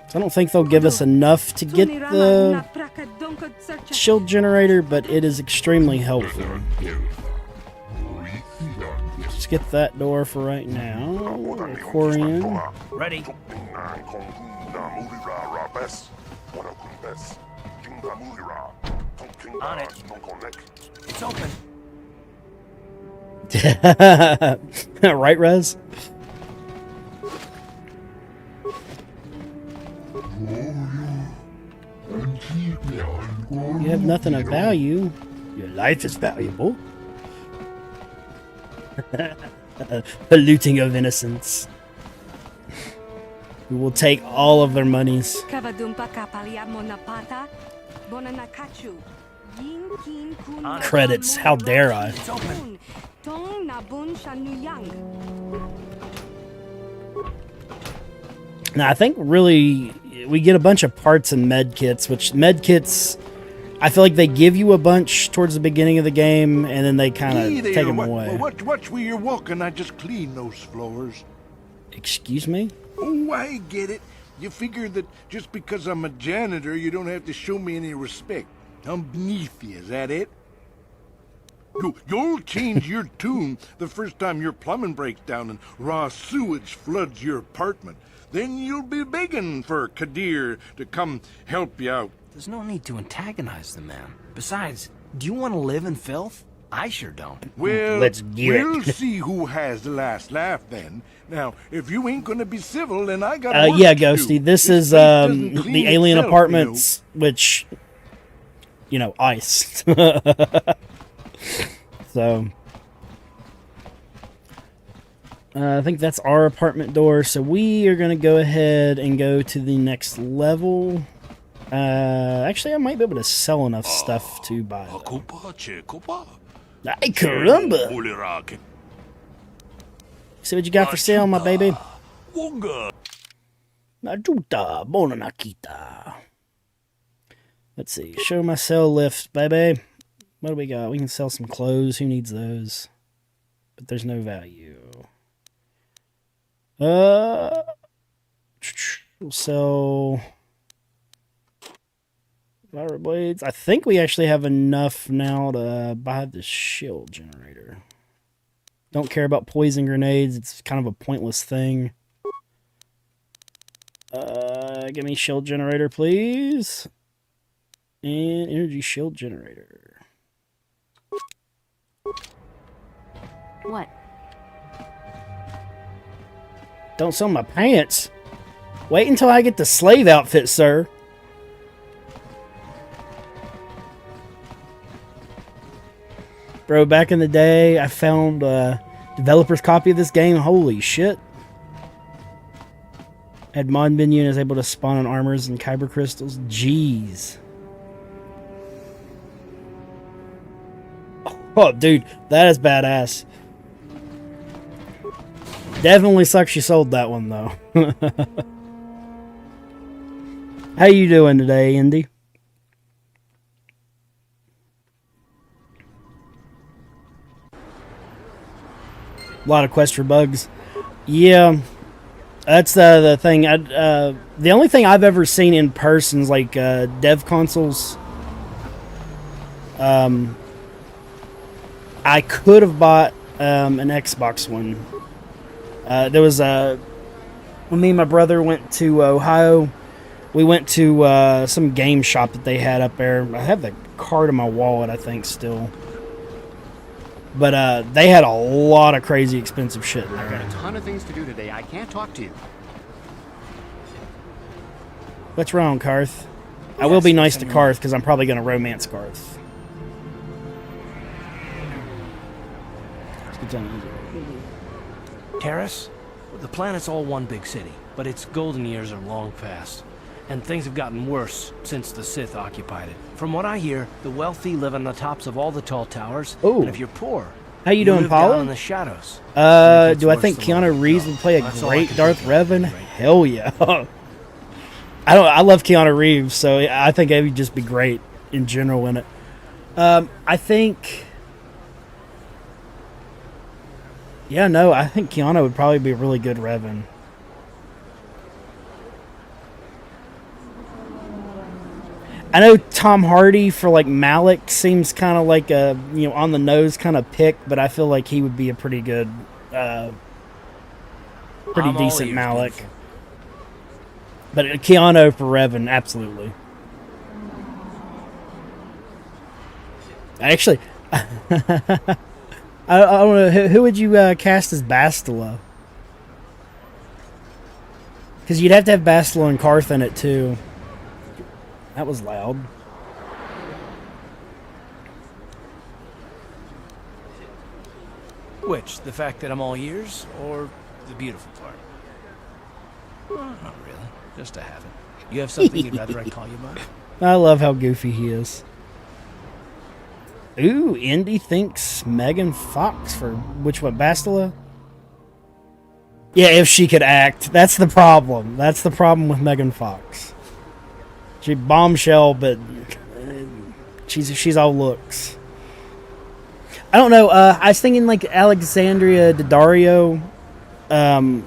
So I don't think they'll give us enough to get the shield generator, but it is extremely helpful. Let's get that door for right now. Quarian. Ready. On it. It's open. Right, Rez? You have nothing of value. Your life is valuable. The looting of innocence. We will take all of their monies. Credits, how dare I? Now, I think really we get a bunch of parts and med kits, which med kits, I feel like they give you a bunch towards the beginning of the game, and then they kind of take them away. Watch where you're walking. I just cleaned those floors. Excuse me? Oh, I get it. You figure that just because I'm a janitor, you don't have to show me any respect. I'm beneath you, is that it? You'll change your tune the first time your plumbing breaks down and raw sewage floods your apartment. Then you'll be begging for Kadir to come help you out. There's no need to antagonize the man. Besides, do you want to live in filth? I sure don't. Well, Let's get we'll it. see who has the last laugh then. Now, if you ain't gonna be civil, then I got work Yeah, to Ghosty, do. this is place doesn't clean the alien itself, apartments, which, you know, ice. So, I think that's our apartment door, so we are going to go ahead and go to the next level. Actually, I might be able to sell enough stuff to buy them. Ay, caramba! See what you got for sale, my baby? Najuta, bonanakita. Let's see. Show my sell list, baby. What do we got? We can sell some clothes. Who needs those? But there's no value. We'll sell fire blades. I think we actually have enough now to buy the shield generator. Don't care about poison grenades. It's kind of a pointless thing. Give me shield generator, please. And energy shield generator. What? Don't sell my pants. Wait until I get the slave outfit, sir. Bro, back in the day, I found a developer's copy of this game. Holy shit. Had mod menu and is able to spawn on armors and kyber crystals. Jeez. Oh, dude, that is badass. Definitely sucks you sold that one, though. How you doing today, Indy? A lot of quests for bugs. Yeah, that's the thing. The only thing I've ever seen in person is like dev consoles. I could have bought an Xbox one. There was when me and my brother went to Ohio, we went to some game shop that they had up there. I have the card in my wallet, I think, still. But they had a lot of crazy expensive shit in I've got there. a ton of things to do today. I can't talk to you. What's wrong, Karth? I will be nice to Karth because I'm probably going to romance Karth. Taris? The planet's all one big city, but its golden years are long past. And things have gotten worse since the Sith occupied it. From what I hear, the wealthy live on the tops of all the tall towers, Ooh. and if you're poor, How you doing, live down Paula? in the shadows. Do I think Keanu Reeves would play a That's all I great can Darth think of. Revan? Hell yeah. I love Keanu Reeves, so I think it would just be great in general in it. I think Keanu would probably be a really good Revan. I know Tom Hardy for like Malak seems kind of like a on the nose kind of pick, but I feel like he would be a pretty good, pretty I'm all decent ears, Malak. beautiful. But Keanu for Revan, absolutely. Actually, I don't know who would you cast as Bastila? Because you'd have to have Bastila and Karth in it too. That was loud. Which? The fact that I'm all ears, or the beautiful part? Not really. Just a habit. You have something you'd rather I call you by? I love how goofy he is. Ooh, Indy thinks Megan Fox for which one? Bastila? Yeah, if she could act. That's the problem. That's the problem with Megan Fox. She bombshell, but she's all looks. I don't know. I was thinking like Alexandria Daddario. I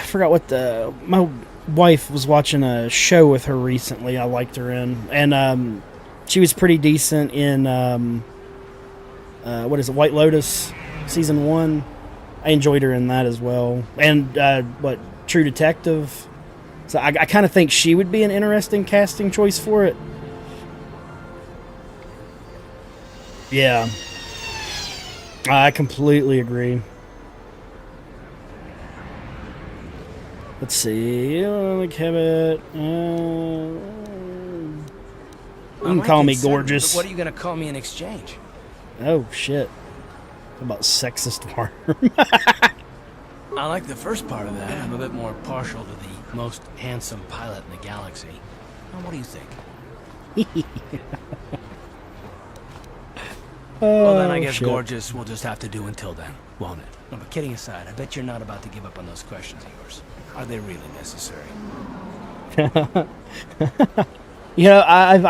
forgot what my wife was watching a show with her recently. I liked her in, and she was pretty decent in what is it, White Lotus season 1. I enjoyed her in that as well, and True Detective. So I kind of think she would be an interesting casting choice for it. Yeah. I completely agree. Let's see. You can call me gorgeous. What are you going to call me in exchange? Oh, shit. How about sexist worm? I like the first part of that. I'm a bit more partial to the most handsome pilot in the galaxy. Now, what do you think? Well, then I guess shit. gorgeous will just have to do until then, won't it? No, but kidding aside, I bet you're not about to give up on those questions of yours. Are they really necessary? I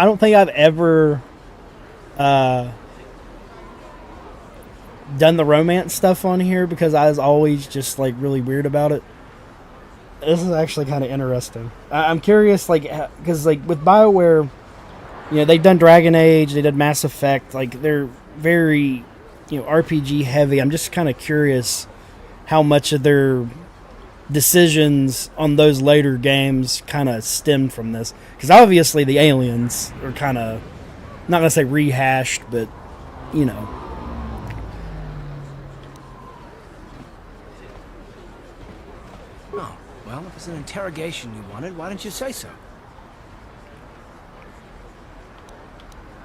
don't think I've ever done the romance stuff on here because I was always just like really weird about it. This is actually kind of interesting. I'm curious, like, because like with BioWare, they've done Dragon Age, they did Mass Effect, like they're very, RPG heavy. I'm just kind of curious how much of their decisions on those later games kind of stemmed from this. Because obviously the aliens are kind of, not going to say rehashed, but, Oh, well, if it's an interrogation you wanted, why didn't you say so?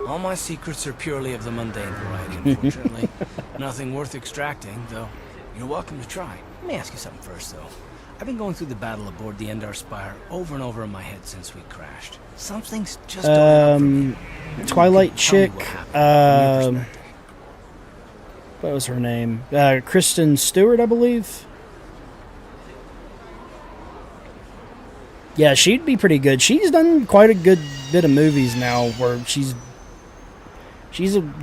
All my secrets are purely of the mundane variety, unfortunately. Nothing worth extracting, though you're welcome to try. Let me ask you something first, though. I've been going through the battle aboard the Endar Spire over and over in my head since we crashed. Something's just Twilight chick, what what was her name? Kristen Stewart, I believe. Yeah, she'd be pretty good. She's done quite a good bit of movies now where she's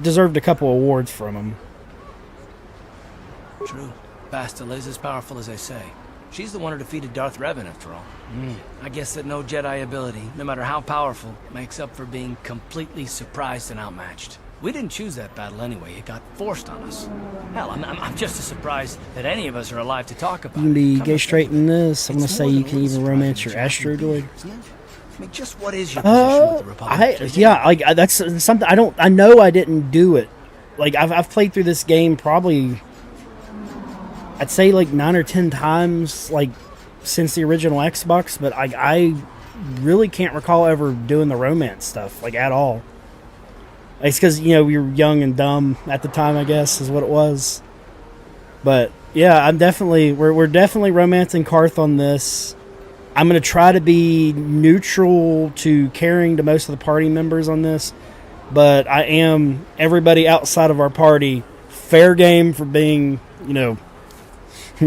deserved a couple awards from them. True. Bastila is as powerful as they say. She's the one who defeated Darth Revan, after all. I guess that no Jedi ability, no matter how powerful, makes up for being completely surprised and outmatched. We didn't choose that battle anyway. It got forced on us. Hell, I'm just as surprised that any of us are alive to talk about You can be it. gay straight in this. I'm gonna It's say more you than can a even little romance your surprising astro droid. isn't it? I mean, just what is your position with the Republic? Yeah, like that's something I know I didn't do it. Like I've played through this game probably, I'd say like 9 or 10 times, like since the original Xbox. But I really can't recall ever doing the romance stuff like at all. It's because we were young and dumb at the time, I guess, is what it was. But yeah, we're definitely romancing Karth on this. I'm gonna try to be neutral to caring to most of the party members on this, but I am everybody outside of our party fair game for being,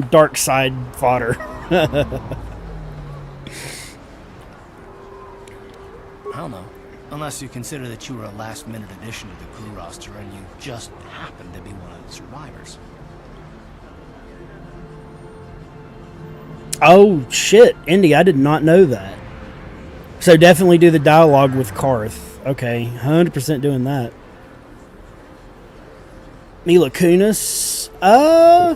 dark side fodder. I don't know. Unless you consider that you were a last-minute addition to the crew roster and you just happened to be one of the survivors. Oh, shit. Indy, I did not know that. So definitely do the dialogue with Karth. Okay, 100% doing that. Mila Kunis? I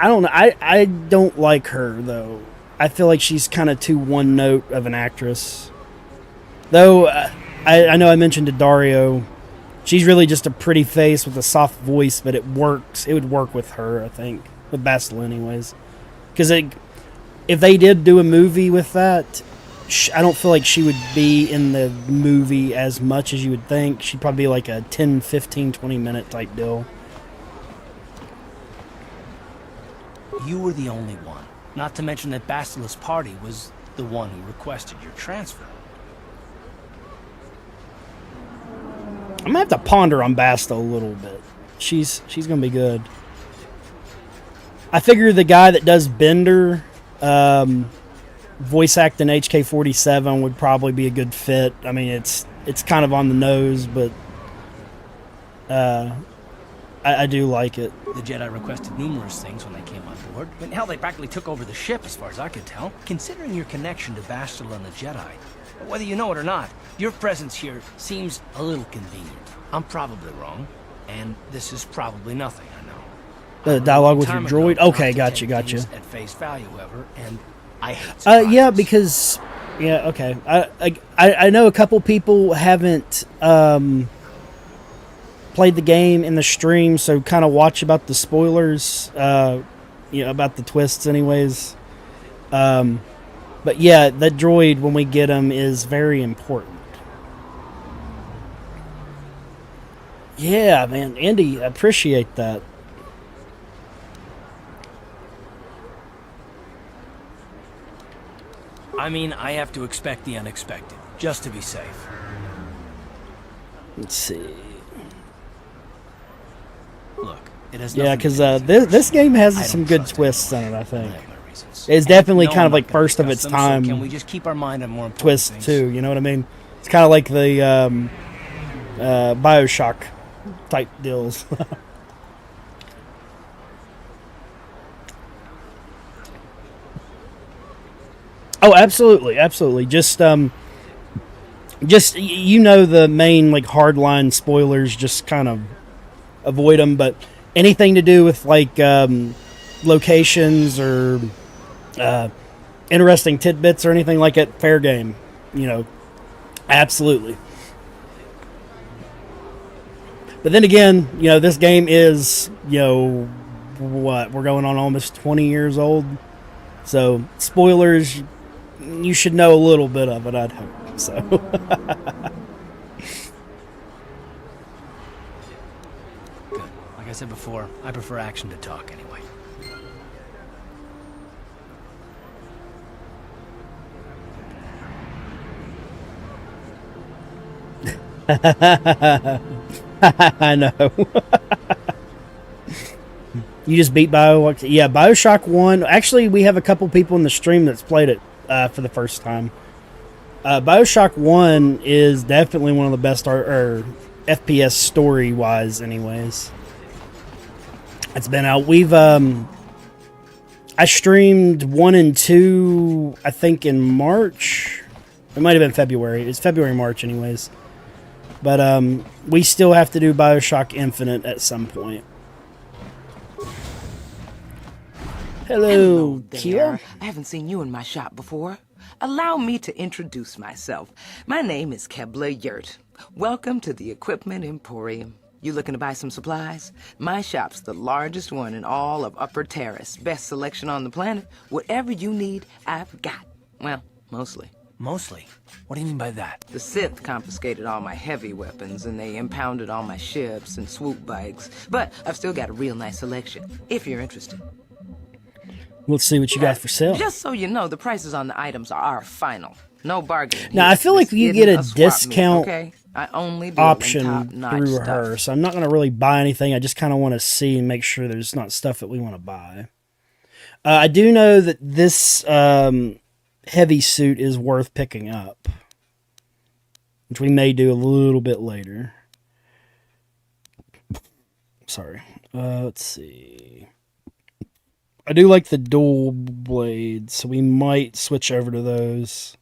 don't know. I don't like her, though. I feel like she's kind of too one-note of an actress. Though, I know I mentioned to Dario, she's really just a pretty face with a soft voice, but it works. It would work with her, I think. With Bastila, anyways. Because if they did do a movie with that, I don't feel like she would be in the movie as much as you would think. She'd probably be like a 10, 15, 20-minute type deal. You were the only one. Not to mention that Bastila's party was the one who requested your transfer. I'm gonna have to ponder on Basta a little bit. She's gonna be good. I figure the guy that does Bender, voice acting HK-47 would probably be a good fit. I mean, it's kind of on the nose, but I do like it. The Jedi requested numerous things when they came on board. I mean, hell, they practically took over the ship, as far as I could tell. Considering your connection to Bastila and the Jedi, whether you know it or not, your presence here seems a little convenient. I'm probably wrong, and this is probably nothing, I know. The dialogue with your Time ago, droid? not Okay, to gotcha, take gotcha. things At face value, however, and I hate surprises. Yeah, because... Yeah, okay. I know a couple people haven't played the game in the stream, so kind of watch about the spoilers, about the twists anyways. But yeah, that droid, when we get him, is very important. Yeah, man. Andy, I appreciate that. I mean, I have to expect the unexpected, just to be safe. Let's see. Look, it has Yeah, nothing because to do with this game has I some don't good trust twists in anyone. it, I think. I have my reasons. It's And definitely no, kind I'm of like not gonna first of discuss its them, so time can we just keep our mind on more important twists, things? too, you know what I mean? It's kind of like the BioShock type deals. Oh, absolutely, absolutely. Just the main like hardline spoilers. Just kind of avoid them. But anything to do with like locations or interesting tidbits or anything like it, fair game. Absolutely. But then again, this game is what we're going on almost 20 years old. So spoilers. You should know a little bit of it, I'd hope. So, Good. Like I said before, I prefer action to talk anyway. I know. You just beat BioShock? Yeah, BioShock 1. Actually, we have a couple people in the stream that's played it for the first time. BioShock 1 is definitely one of the best FPS story-wise anyways. It's been out. We've I streamed 1 and 2, I think in March. It might have been February. It's February, March anyways. But we still have to do BioShock Infinite at some point. Hello, there. I haven't seen you in my shop before. Allow me to introduce myself. My name is Kebla Yurt. Welcome to the Equipment Emporium. You looking to buy some supplies? My shop's the largest one in all of Upper Taris. Best selection on the planet. Whatever you need, I've got. Well, mostly. Mostly? What do you mean by that? The Sith confiscated all my heavy weapons, and they impounded all my ships and swoop bikes. But I've still got a real nice selection, if you're interested. Let's see what you got for sale. Just so you know, the prices on the items are final. No bargaining. Now, I feel like you get a discount okay? I only option through her, so I'm not going to really buy anything. I just kind of want to see and make sure there's not stuff that we want to buy. I do know that this heavy suit is worth picking up, which we may do a little bit later. Sorry. Let's see. I do like the dual blades, so we might switch over to those.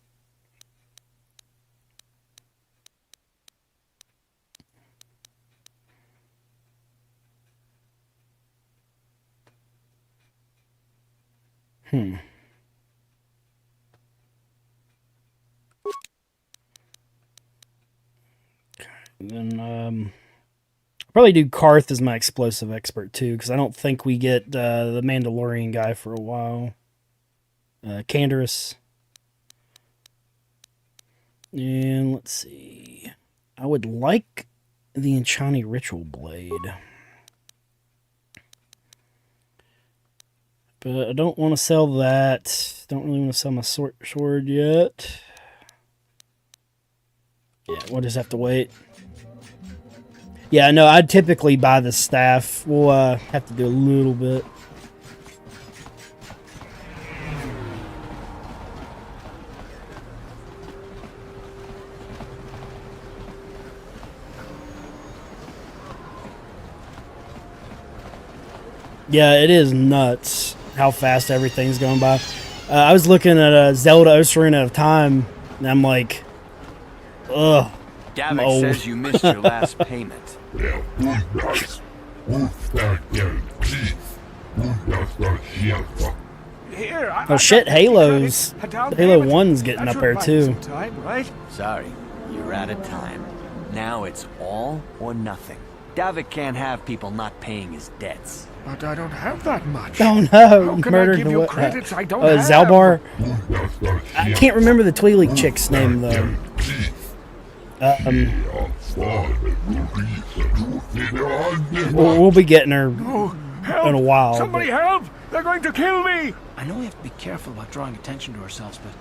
Okay, then probably do Karth as my explosive expert too, because I don't think we get the Mandalorian guy for a while. Canderous. And let's see. I would like the Enchani Ritual Blade. But I don't want to sell that. Don't really want to sell my sword yet. Yeah, we'll just have to wait. Yeah, no, I'd typically buy the staff. We'll have to do a little bit. Yeah, it is nuts how fast everything's going by. I was looking at Zelda Ocarina of Time, and I'm like, ugh. Davik says you missed your last payment. Oh shit, Halo 1's getting up there too. Sorry, you're out of time. Now it's all or nothing. Davik can't have people not paying his debts. But I don't have that much. Oh no! How can Murdered I give you credits I don't have? Zalbar. I can't remember the Twi'lek chick's name though. We'll be getting her in a while. Somebody help! They're going to kill me! I know we have to be careful about drawing attention to ourselves, but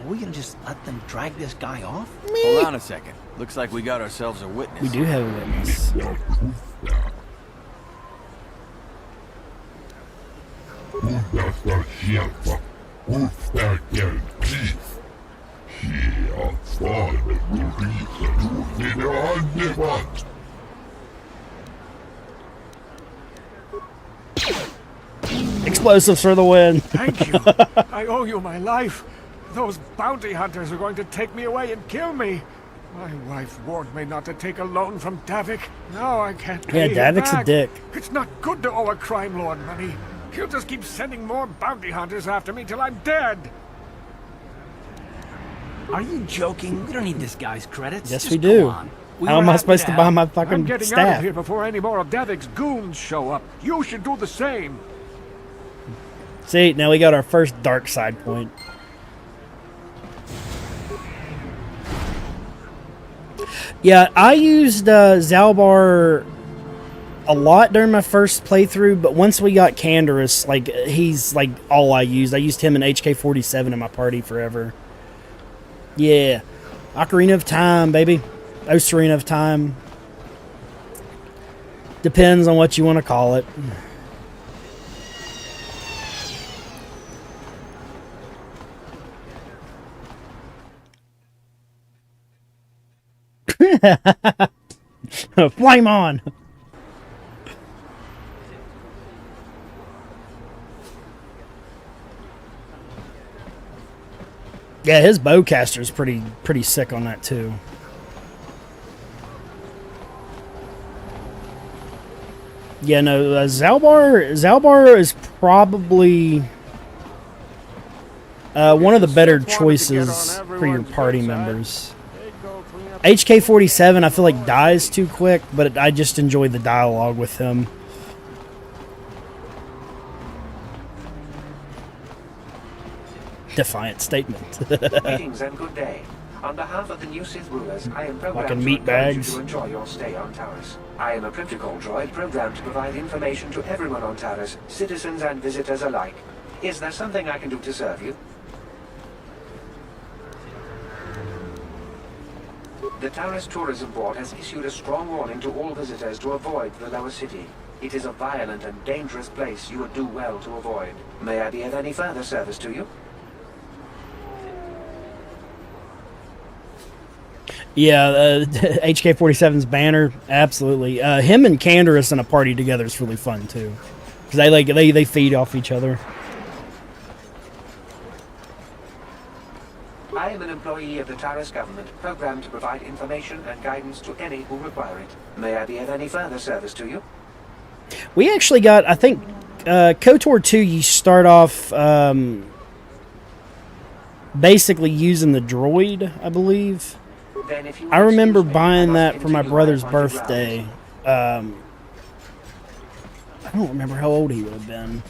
are we gonna just let them drag this guy off? Hold on a second. Looks like we got ourselves a witness. We do have a witness. Explosives for the win. Thank you. I owe you my life. Those bounty hunters are going to take me away and kill me. My wife warned me not to take a loan from Davik. Now I can't pay him Davik's back. a dick. It's not good to owe a crime lord money. He'll just keep sending more bounty hunters after me till I'm dead. Are you joking? We don't need this guy's credits. Yes, Just we do. go on. How am I supposed to buy my I'm fucking getting out of staff? here before any more of Davik's goons show up. You should do the same. See, now we got our first dark side point. Yeah, I used Zalbar a lot during my first playthrough, but once we got Canderous, like, he's like all I used. I used him in HK-47 in my party forever. Yeah. Ocarina of Time, baby. Ocarina of Time. Depends on what you want to call it. Flame on! Yeah, his bowcaster's pretty sick on that too. Yeah, no, Zalbar is probably one of the better choices for your party members. HK-47 I feel like dies too quick, but I just enjoy the dialogue with him. Defiant statement. Greetings and good day. On behalf of the new Sith rulers, I am programmed Fucking to meat encourage you bags. to enjoy your stay on Taris. I am a protocol droid programmed to provide information to everyone on Taris, citizens and visitors alike. Is there something I can do to serve you? The Taris Tourism Board has issued a strong warning to all visitors to avoid the lower city. It is a violent and dangerous place you would do well to avoid. May I be of any further service to you? Yeah, HK-47's banner, absolutely. Him and Canderous in a party together is really fun too, because they feed off each other. I am an employee of the Taris government, programmed to provide information and guidance to any who require it. May I be of any further service to you? We actually got, I think, KOTOR 2, you start off basically using the droid, I believe. Then if you I remember excuse me, buying I that must for my continue brother's on your birthday. I don't remember how old he would have been.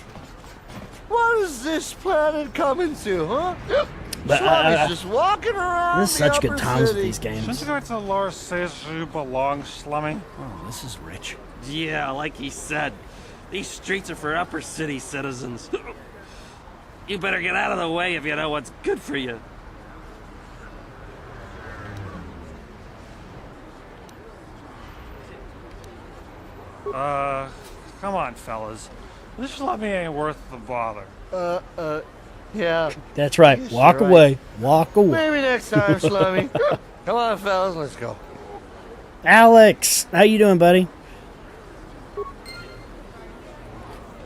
What is this planet coming to, huh? But Sloppy's just walking around there's the such good upper times city. with these games. Shouldn't you know to Lord says you belong, Slummy? Oh, this is rich. Yeah, like he said, these streets are for upper city citizens. You better get out of the way if you know what's good for you. Come on, fellas. This Slummy ain't worth the bother. Yeah. That's right. Yes, Walk you're away. right. Walk away. Maybe next time, Slummy. Come on, fellas, let's go. Alex, how you doing, buddy?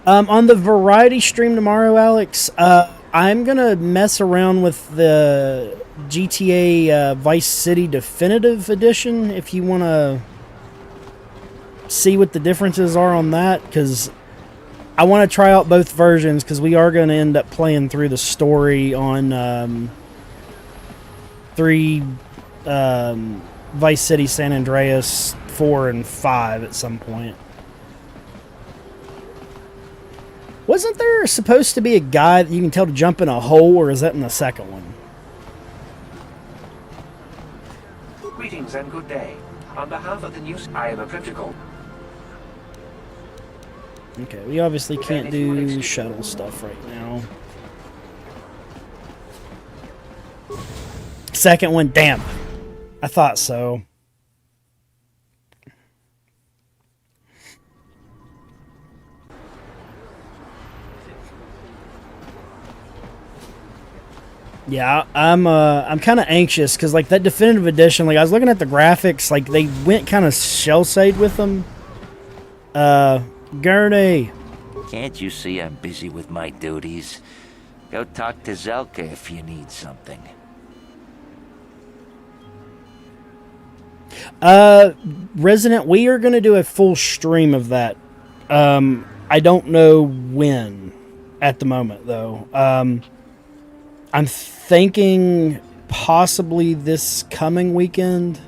On the variety stream tomorrow, Alex, I'm gonna mess around with the GTA Vice City Definitive Edition. If you want to see what the differences are on that, because I want to try out both versions, because we are going to end up playing through the story on 3 Vice City San Andreas 4 and 5 at some point. Wasn't there supposed to be a guy that you can tell to jump in a hole, or is that in the second one? Greetings and good day. On behalf of the news, I am a protocol. Okay, we obviously can't do shuttle stuff right now. Second one, damn. I thought so. Yeah, I'm kind of anxious because like that definitive edition, like I was looking at the graphics, like they went kind of shell-sade with them. Gurney. Can't you see I'm busy with my duties? Go talk to Zelka if you need something. Resident, we are going to do a full stream of that. I don't know when at the moment, though. I'm thinking possibly this coming weekend.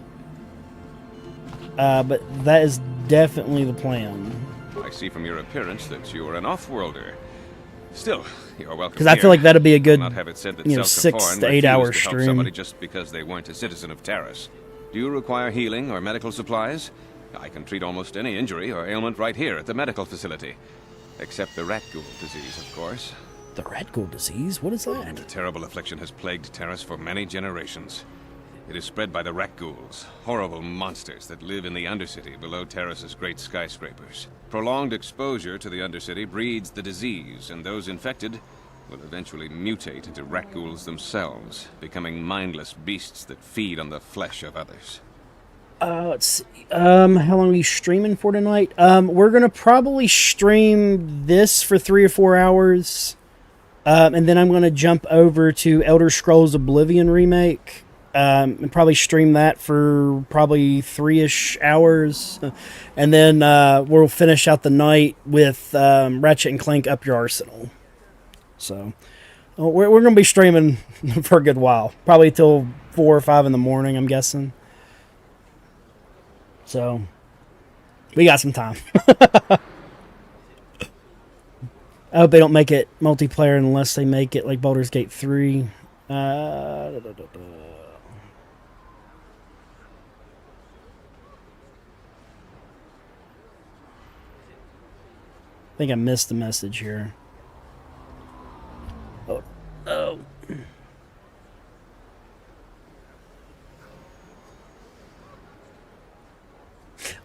But that is definitely the plan. I see from your appearance that you are an off-worlder. Still, you're welcome. Because I feel like that'd be a good, Not have it said that 6 to 8 hour refused to help stream. somebody just because they weren't a citizen of Taris. Do you require healing or medical supplies? I can treat almost any injury or ailment right here at the medical facility. Except the rat ghoul disease, of course. The rat ghoul disease? What is that? A terrible affliction has plagued Taris for many generations. It is spread by the rat ghouls, horrible monsters that live in the Undercity below Taris's great skyscrapers. Prolonged exposure to the Undercity breeds the disease, and those infected will eventually mutate into rat ghouls themselves, becoming mindless beasts that feed on the flesh of others. Let's see. How long are we streaming for tonight? We're gonna probably stream this for 3 or 4 hours. And then I'm going to jump over to Elder Scrolls Oblivion Remake. And probably stream that for probably 3-ish hours. And then we'll finish out the night with Ratchet and Clank Up Your Arsenal. So we're going to be streaming for a good while. Probably till 4 or 5 in the morning, I'm guessing. So we got some time. I hope they don't make it multiplayer unless they make it like Baldur's Gate 3. I think I missed the message here. Oh.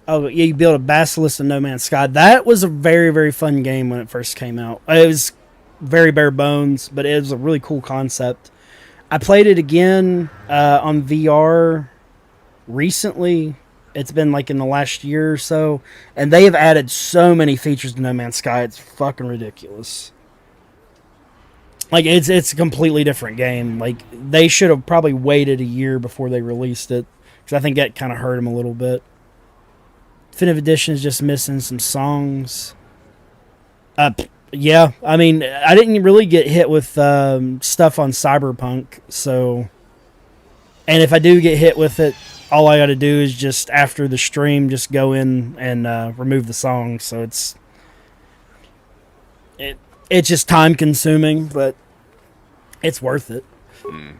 Oh, yeah, you build a basilisk in No Man's Sky. That was a very, very fun game when it first came out. It was very bare bones, but it was a really cool concept. I played it again on VR recently. It's been like in the last year or so, and they have added so many features to No Man's Sky. It's fucking ridiculous. Like, it's a completely different game. Like, they should have probably waited a year before they released it, because I think that kind of hurt them a little bit. Definitive Edition is just missing some songs. Yeah, I mean, I didn't really get hit with stuff on Cyberpunk, so... And if I do get hit with it, all I gotta do is just, after the stream, just go in and remove the songs, so it's just time-consuming, but it's worth it.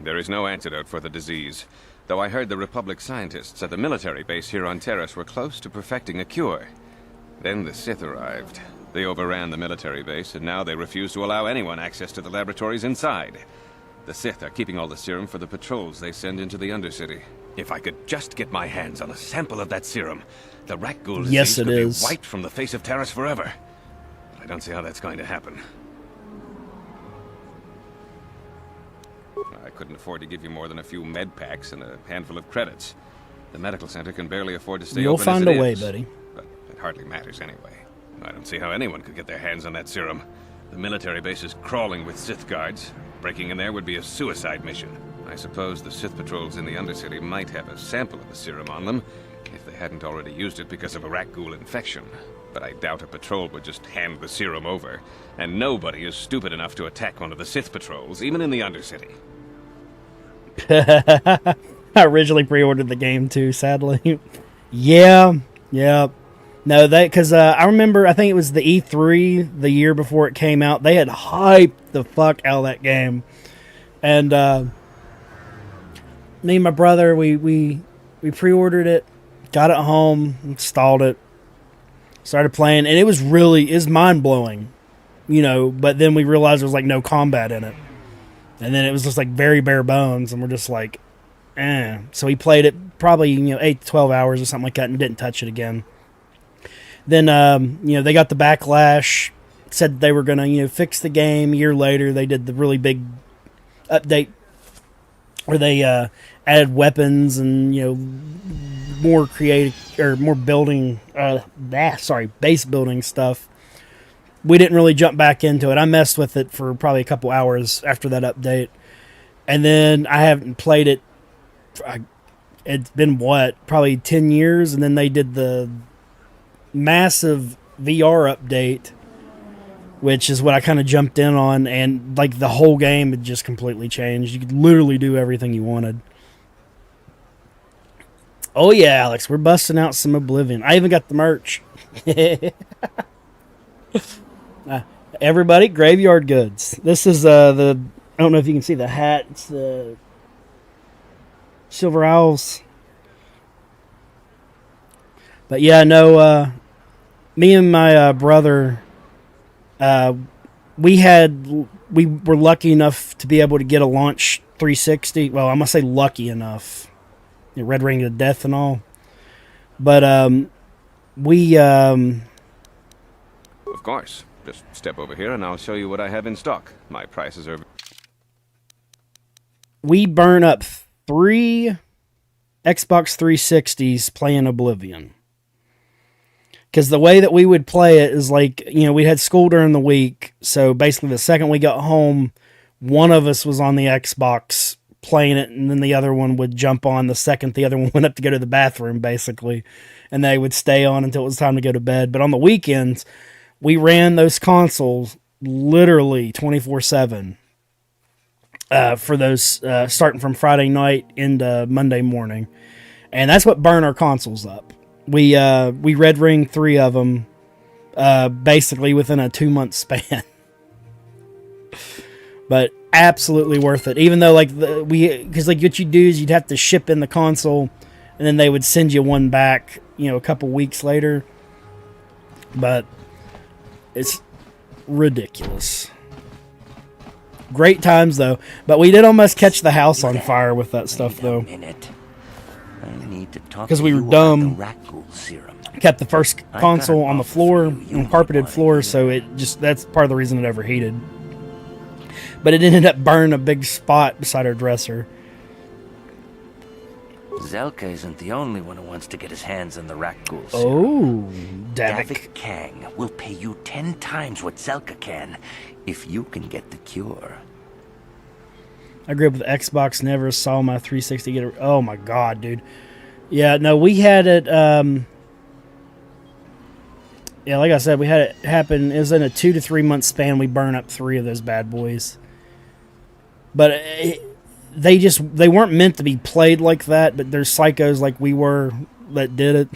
There is no antidote for the disease. Though I heard the Republic scientists at the military base here on Taris were close to perfecting a cure. Then the Sith arrived. They overran the military base, and now they refuse to allow anyone access to the laboratories inside. The Sith are keeping all the serum for the patrols they send into the Undercity. If I could just get my hands on a sample of that serum, the rat ghoul disease could be wiped from the face of Taris forever. But I don't see how that's going to happen. I couldn't afford to give you more than a few med packs and a handful of credits. The medical center can barely afford to stay You'll open find as it a way, is. buddy. But it hardly matters anyway. I don't see how anyone could get their hands on that serum. The military base is crawling with Sith guards. Breaking in there would be a suicide mission. I suppose the Sith patrols in the Undercity might have a sample of the serum on them, if they hadn't already used it because of a rat ghoul infection. But I doubt a patrol would just hand the serum over. And nobody is stupid enough to attack one of the Sith patrols, even in the Undercity. I originally pre-ordered the game too, sadly. Yeah. No, because I remember, I think it was the E3 the year before it came out. They had hyped the fuck out of that game. And me and my brother, we pre-ordered it, got it home, installed it, started playing, and it was mind-blowing, but then we realized there was like no combat in it. And then it was just like very bare bones, and we're just like, eh. So we played it probably 8 to 12 hours or something like that, and didn't touch it again. Then they got the backlash, said they were gonna fix the game. A year later, they did the really big update where they added weapons and more creative or more building base building stuff. We didn't really jump back into it. I messed with it for probably a couple hours after that update. And then I haven't played it. It's been, probably 10 years. And then they did the massive VR update, which is what I kind of jumped in on. And like the whole game had just completely changed. You could literally do everything you wanted. Oh yeah, Alex, we're busting out some Oblivion. I even got the merch. Everybody, Graveyard Goods. This is I don't know if you can see the hat. It's the Silver Owls. But yeah, no, me and my brother, we were lucky enough to be able to get a launch 360. Well, I'm going to say lucky enough. Red Ring of Death and all. But we... Of course. Just step over here and I'll show you what I have in stock. My prices are... We burn up 3 Xbox 360s playing Oblivion. Because the way that we would play it is like, you know, we had school during the week. So basically the second we got home, one of us was on the Xbox playing it, and then the other one would jump on the second the other one went up to go to the bathroom, basically. And they would stay on until it was time to go to bed. But on the weekends, we ran those consoles literally 24/7 for those starting from Friday night into Monday morning. And that's what burned our consoles up. We red ringed 3 of them basically within a 2-month span. But absolutely worth it. Even though because like what you do is you'd have to ship in the console, and then they would send you one back, you know, a couple weeks later. But it's ridiculous. Great times though. But we did almost catch the house on fire with that stuff though. Because we were dumb. Kept the first console on the floor, on carpeted floor, so that's part of the reason it overheated. But it ended up burning a big spot beside our dresser. Zelka isn't the only one who wants to get his hands on the Rakghoul serum. Oh, Davik Kang will pay you 10 times what Zelka can if you can get the cure. I grew up with Xbox, never saw my 360 get oh my god, dude. Yeah, no, we had it yeah, like I said, we had it happen. It was in a 2 to 3 month span. We burned up 3 of those bad boys. But they weren't meant to be played like that, but there's psychos like we were that did it.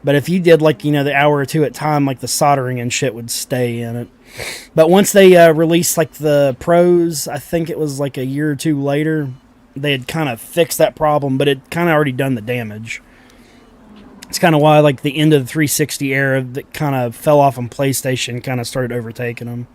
But if you did like, you know, the hour or 2 at time, like the soldering and shit would stay in it. But once they released like the pros, I think it was like a year or 2 later, they had kind of fixed that problem, but it kind of already done the damage. It's kind of why like the end of the 360 era that kind of fell off on PlayStation kind of started overtaking them.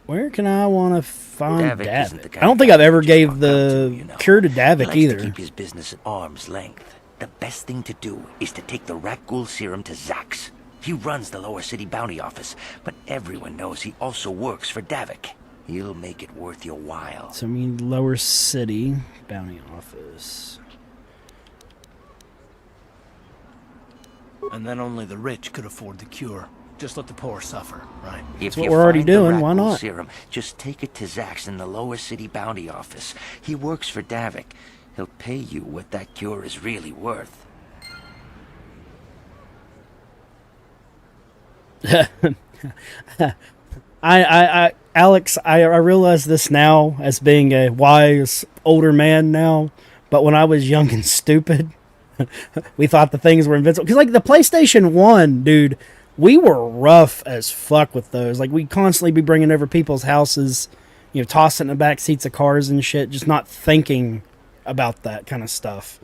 Where can I want to find Davik? I don't think I've ever gave the cure to Davik either. To keep his business at arm's length. The best thing to do is to take the Rakghoul serum to Zax. He runs the Lower City Bounty Office, but everyone knows he also works for Davik. He'll make it worth your while. So I mean Lower City Bounty Office. And then only the rich could afford the cure. Just let the poor suffer, right? If That's what we're already doing, why not? Serum, just take it to Zax in the Lower City Bounty Office. He works for Davik. He'll pay you what that cure is really worth. Alex, I realize this now as being a wise older man now, but when I was young and stupid, we thought the things were invincible. Because like the PlayStation 1, dude, we were rough as fuck with those. Like we'd constantly be bringing over people's houses, you know, tossing in the back seats of cars and shit, just not thinking about that kind of stuff.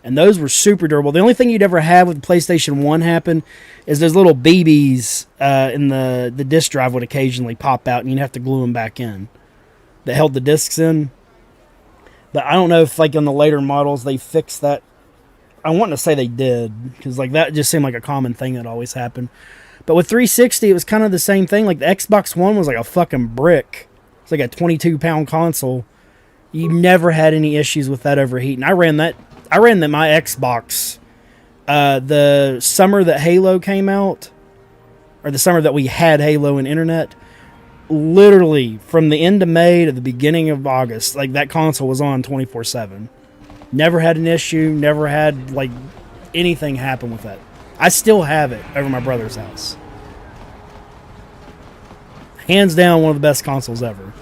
And those were super durable. The only thing you'd ever have with the PlayStation 1 happen is those little BBs in the disc drive would occasionally pop out and you'd have to glue them back in that held the discs in. But I don't know if like on the later models they fixed that. I want to say they did because like that just seemed like a common thing that always happened. But with 360 it was kind of the same thing. Like the Xbox One was like a fucking brick. It's like a 22-pound console. You never had any issues with that overheating. I ran my Xbox the summer that Halo came out, or the summer that we had Halo and internet. Literally from the end of May to the beginning of August, like that console was on 24/7. Never had an issue, never had like anything happen with that. I still have it over my brother's house. Hands down one of the best consoles ever.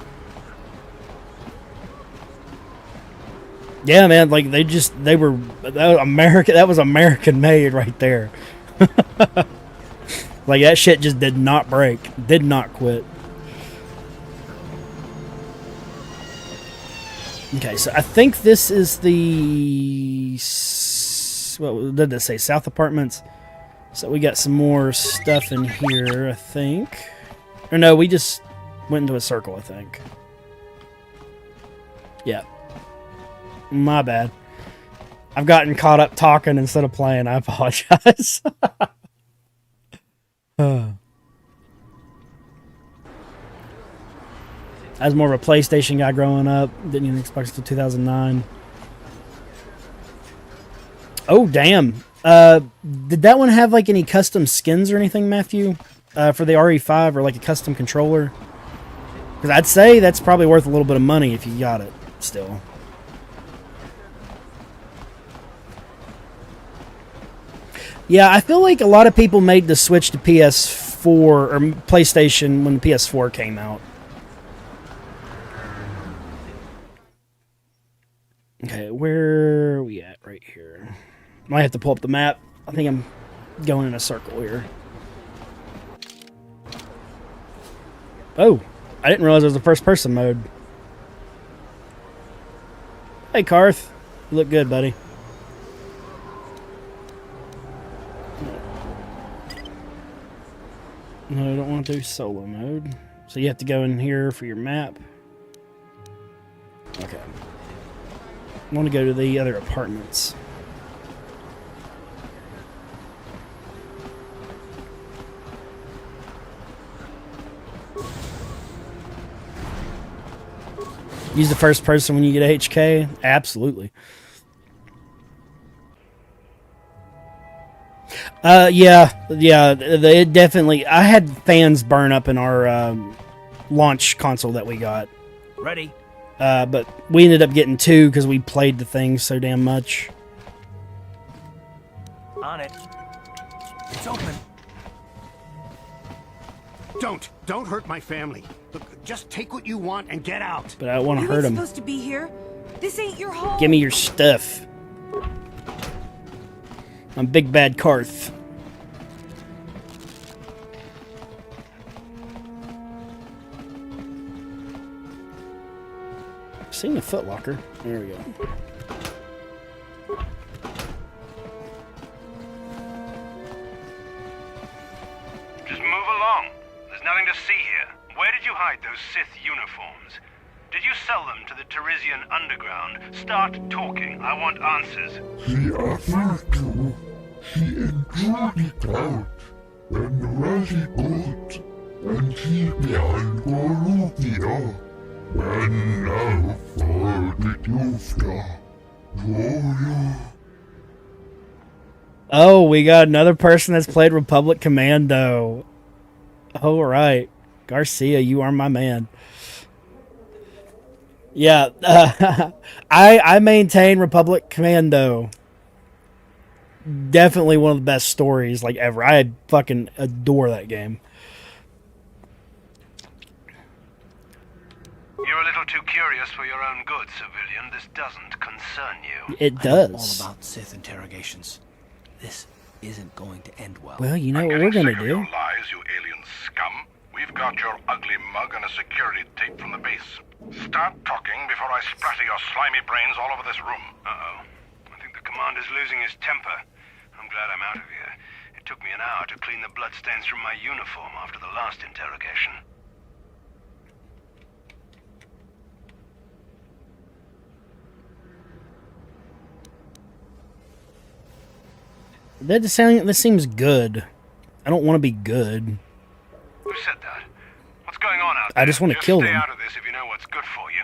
Yeah, man, like that was American made right there. Like that shit just did not break, did not quit. Okay, so I think this is the, what did they say, South Apartments? So we got some more stuff in here, I think. Or no, we just went into a circle, I think. Yeah. My bad. I've gotten caught up talking instead of playing. I apologize. I was more of a PlayStation guy growing up. Didn't even Xbox until 2009. Oh, damn. Did that one have like any custom skins or anything, Matthew? For the RE5 or like a custom controller? Because I'd say that's probably worth a little bit of money if you got it still. Yeah, I feel like a lot of people made the switch to PS4 or PlayStation when the PS4 came out. Okay, where are we at right here? Might have to pull up the map. I think I'm going in a circle here. Oh, I didn't realize it was a first-person mode. Hey, Karth. You look good, buddy. No, I don't want to do solo mode. So you have to go in here for your map. Okay. I want to go to the other apartments. Use the first person when you get HK? Absolutely. Yeah, it definitely... I had fans burn up in our launch console that we got. Ready? But we ended up getting 2 because we played the thing so damn much. On it. It's open. Don't hurt my family. Look, just take what you want and get out. But I don't want to hurt him. Supposed to be here. This ain't your home. Give me your stuff. I'm Big Bad Karth. Seeing a footlocker. There we go. Just move along. There's nothing to see here. Where did you hide those Sith uniforms? Did you sell them to the Tarisian underground? Start talking. I want answers. She offered to. She enjoyed it out. And really good. And she behind Goruvia. And now for the Dufta. Oh, we got another person that's played Republic Commando. All right. Garcia, you are my man. Yeah, I maintain Republic Commando. Definitely one of the best stories like ever. I fucking adore that game. You're a little too curious for your own good, civilian. This doesn't concern you. It does. I'm all about Sith interrogations. This isn't going to end well. Well, you know what we're gonna do. Lies, you alien scum. We've got your ugly mug and a security tape from the base. Start talking before I splatter your slimy brains all over this room. Uh-oh. I think the commander's losing his temper. I'm glad I'm out of here. It took me an hour to clean the bloodstains from my uniform after the last interrogation. That seems good. I don't want to be good. Who said that? What's going on out there? I just want to kill them. Stay out of this if you know what's good for you.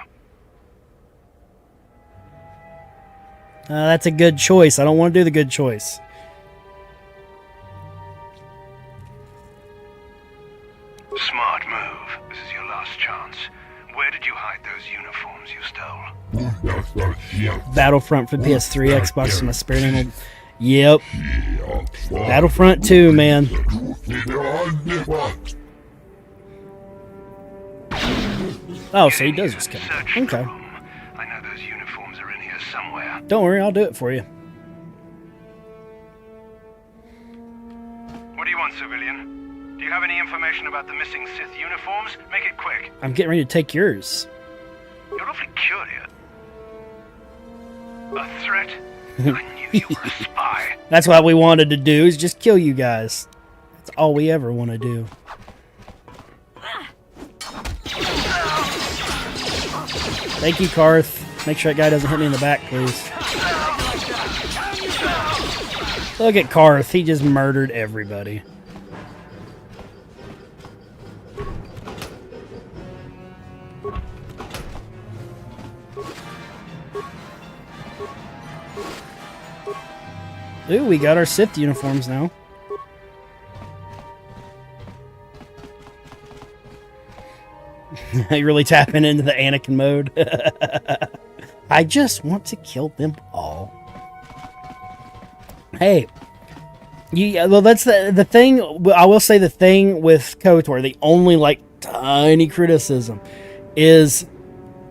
That's a good choice. I don't want to do the good choice. Smart move. This is your last chance. Where did you hide those uniforms you stole? Battlefront for PS3, Xbox, and my spare name. Yep. Battlefront 2, man. Oh, so he does just come. Okay. I know those uniforms are in here somewhere. Don't worry, I'll do it for you. What do you want, civilian? Do you have any information about the missing Sith uniforms? Make it quick. I'm getting ready to take yours. You're awfully curious. A threat? I knew you were a spy. That's what we wanted to do, is just kill you guys. That's all we ever want to do. Thank you, Karth. Make sure that guy doesn't hit me in the back, please. Look at Karth. He just murdered everybody. Ooh, we got our Sith uniforms now. You're really tapping into the Anakin mode. I just want to kill them all. Hey, well, that's the thing. I will say the thing with KOTOR, the only like tiny criticism is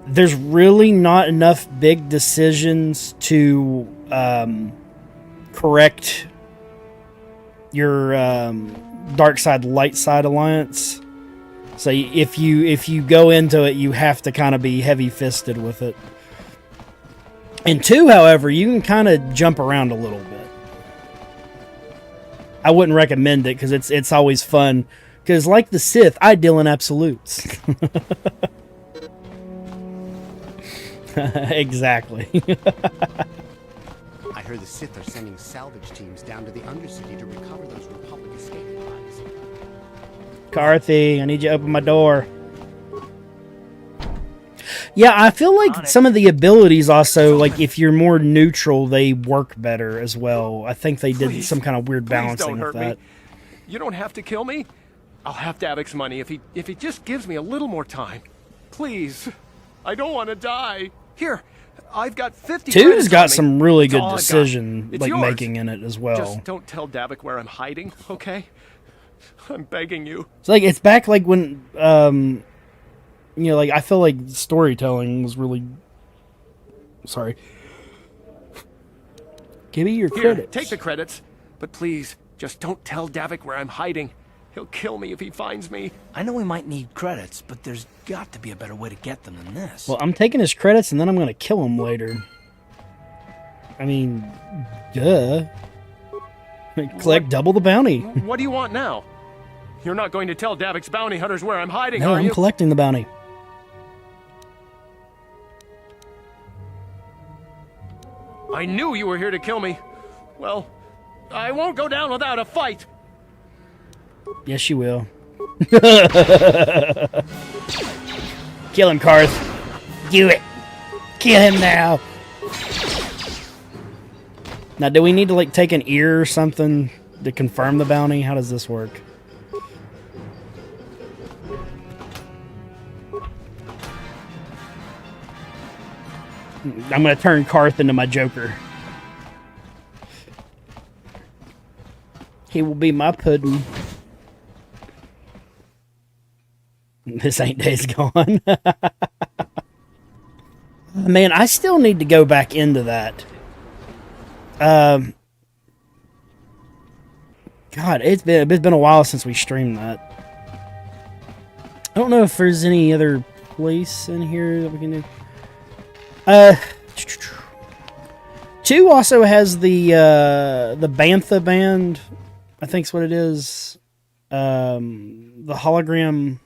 there's really not enough big decisions to correct your dark side light side alliance. So if you go into it, you have to kind of be heavy-fisted with it. And 2, however, you can kind of jump around a little bit. I wouldn't recommend it because it's always fun. Because like the Sith, I deal in absolutes. Exactly. I heard the Sith are sending salvage teams down to the Undercity to recover those Republic escape pods. Carthy, I need you to open my door. Yeah, I feel like some of the abilities also, like if you're more neutral, they work better as well. I think they did some kind of weird balancing with that. Me. You don't have to kill me. I'll have Davik's money if he just gives me a little more time. Please. I don't want to die. Here, I've got 50 2's got on me. some really It's good all I've got. decision It's like yours. making in it as well. Just don't tell Davik where I'm hiding, okay? I'm begging you. It's like it's back like when you know, like I feel like storytelling was really sorry. Give me your Here, credits. take the credits, but please, just don't tell Davik where I'm hiding. He'll kill me if he finds me. I know we might need credits, but there's got to be a better way to get them than this. Well, I'm taking his credits and then I'm going to kill him later. I mean, duh. Collect double the bounty. What do you want now? You're not going to tell Davik's bounty hunters where I'm hiding, No, are I'm you? collecting the bounty. I knew you were here to kill me. Well, I won't go down without a fight. Yes, you will. Kill him, Karth. Do it. Kill him now. Now, do we need to like take an ear or something to confirm the bounty? How does this work? I'm going to turn Karth into my Joker. He will be my pudding. This ain't Days Gone. Man, I still need to go back into that. God, it's been a while since we streamed that. I don't know if there's any other place in here that we can do. 2 also has the Bantha band, I think's what it is. The hologram.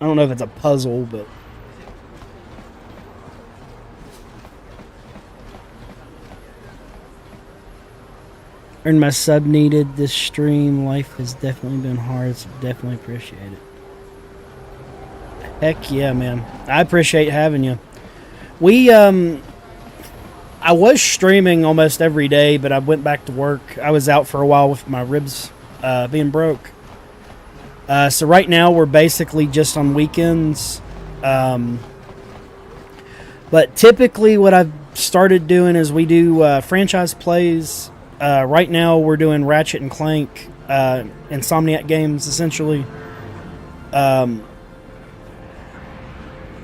I don't know if it's a puzzle, but earned my sub needed this stream. Life has definitely been hard, so definitely appreciate it. Heck yeah, man. I appreciate having you. I was streaming almost every day, but I went back to work. I was out for a while with my ribs being broke. So right now we're basically just on weekends. But typically what I've started doing is we do franchise plays. Right now we're doing Ratchet and Clank, Insomniac games essentially.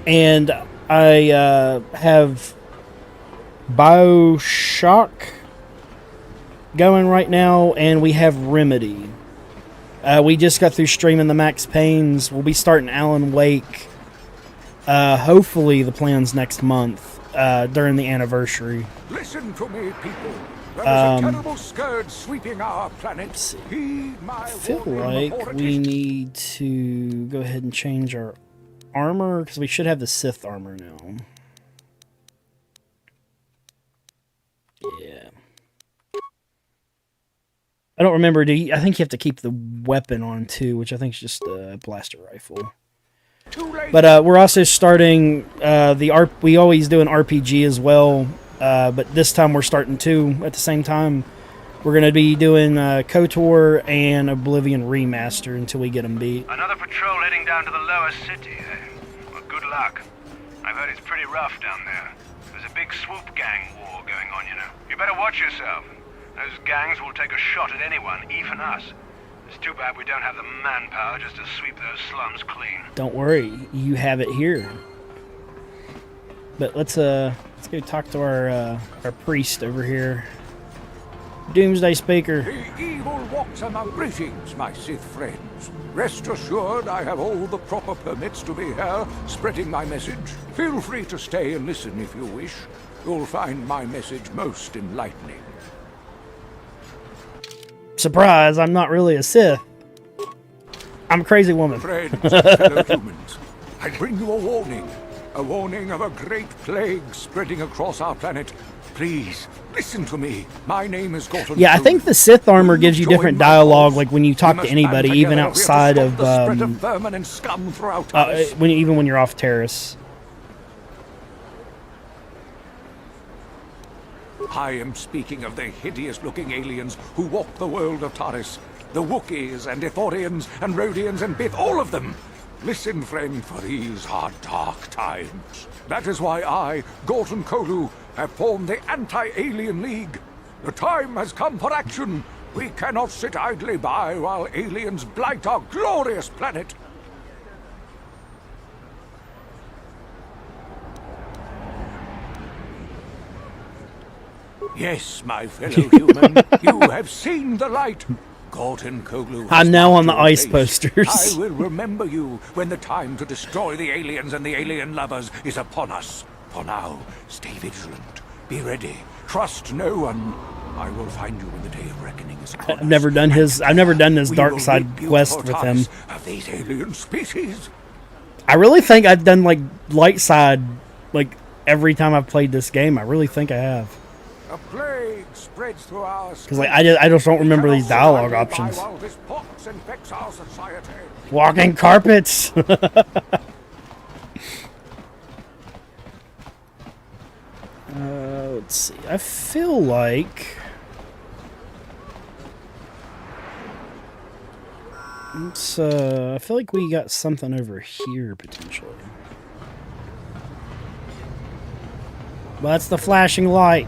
And I have BioShock going right now, and we have Remedy. We just got through streaming the Max Paynes. We'll be starting Alan Wake. Hopefully the plan's next month during the anniversary. Listen to me, people. There is a terrible scourge sweeping our planet. Heed my I feel warning like authorities. we need to go ahead and change our armor, because we should have the Sith armor now. Yeah. I don't remember. I think you have to keep the weapon on too, which I think is just a blaster rifle. But we're also starting we always do an RPG as well. but this time we're starting 2 at the same time. We're going to be doing KOTOR and Oblivion Remaster until we get them beat. Another patrol heading down to the lower city, eh? Well, good luck. I've heard it's pretty rough down there. There's a big swoop gang war going on, you know. You better watch yourself. Those gangs will take a shot at anyone, even us. It's too bad we don't have the manpower just to sweep those slums clean. Don't worry, you have it here. But let's go talk to our priest over here. Doomsday Speaker. The evil walks among greetings, my Sith friends. Rest assured I have all the proper permits to be here, spreading my message. Feel free to stay and listen if you wish. You'll find my message most enlightening. Surprise, I'm not really a Sith. I'm a crazy woman. Friends and fellow humans, I bring you a warning. A warning of a great plague spreading across our planet. Please, listen to me. My name is Gorton. Yeah, I think the Sith armor gives you different dialogue, like when you talk to anybody, even outside of vermin and scum throughout Taris. even when you're off Taris. I am speaking of the hideous-looking aliens who walk the world of Taris. The Wookiees and Ithorians and Rhodians and Bith, all of them. Listen, friend, for these are dark times. That is why I, Gorton Kolu, have formed the Anti-Alien League. The time has come for action. We cannot sit idly by while aliens blight our glorious planet. Yes, my fellow human, you have seen the light. Gorton Kolu. I'm now on the ice posters. I will remember you when the time to destroy the aliens and the alien lovers is upon us. For now, stay vigilant. Be ready. Trust no one. I will find you when the day of reckoning is upon us. I've never done this dark side quest with him. Of these alien species. I really think I've done like light side like every time I've played this game. I really think I have. A plague spreads through our Because like I just don't remember these dialogue options. Walking carpets. Let's see. I feel like I feel like we got something over here potentially. Well, that's the flashing light.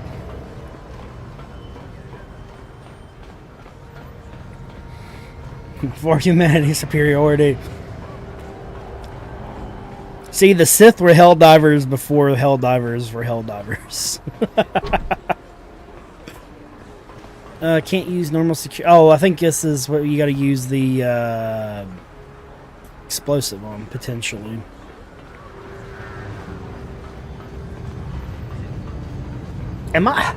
For humanity's superiority. See, the Sith were Helldivers before Helldivers were Helldivers. Can't use normal security. Oh, I think this is what you got to use the explosive on, potentially. Am I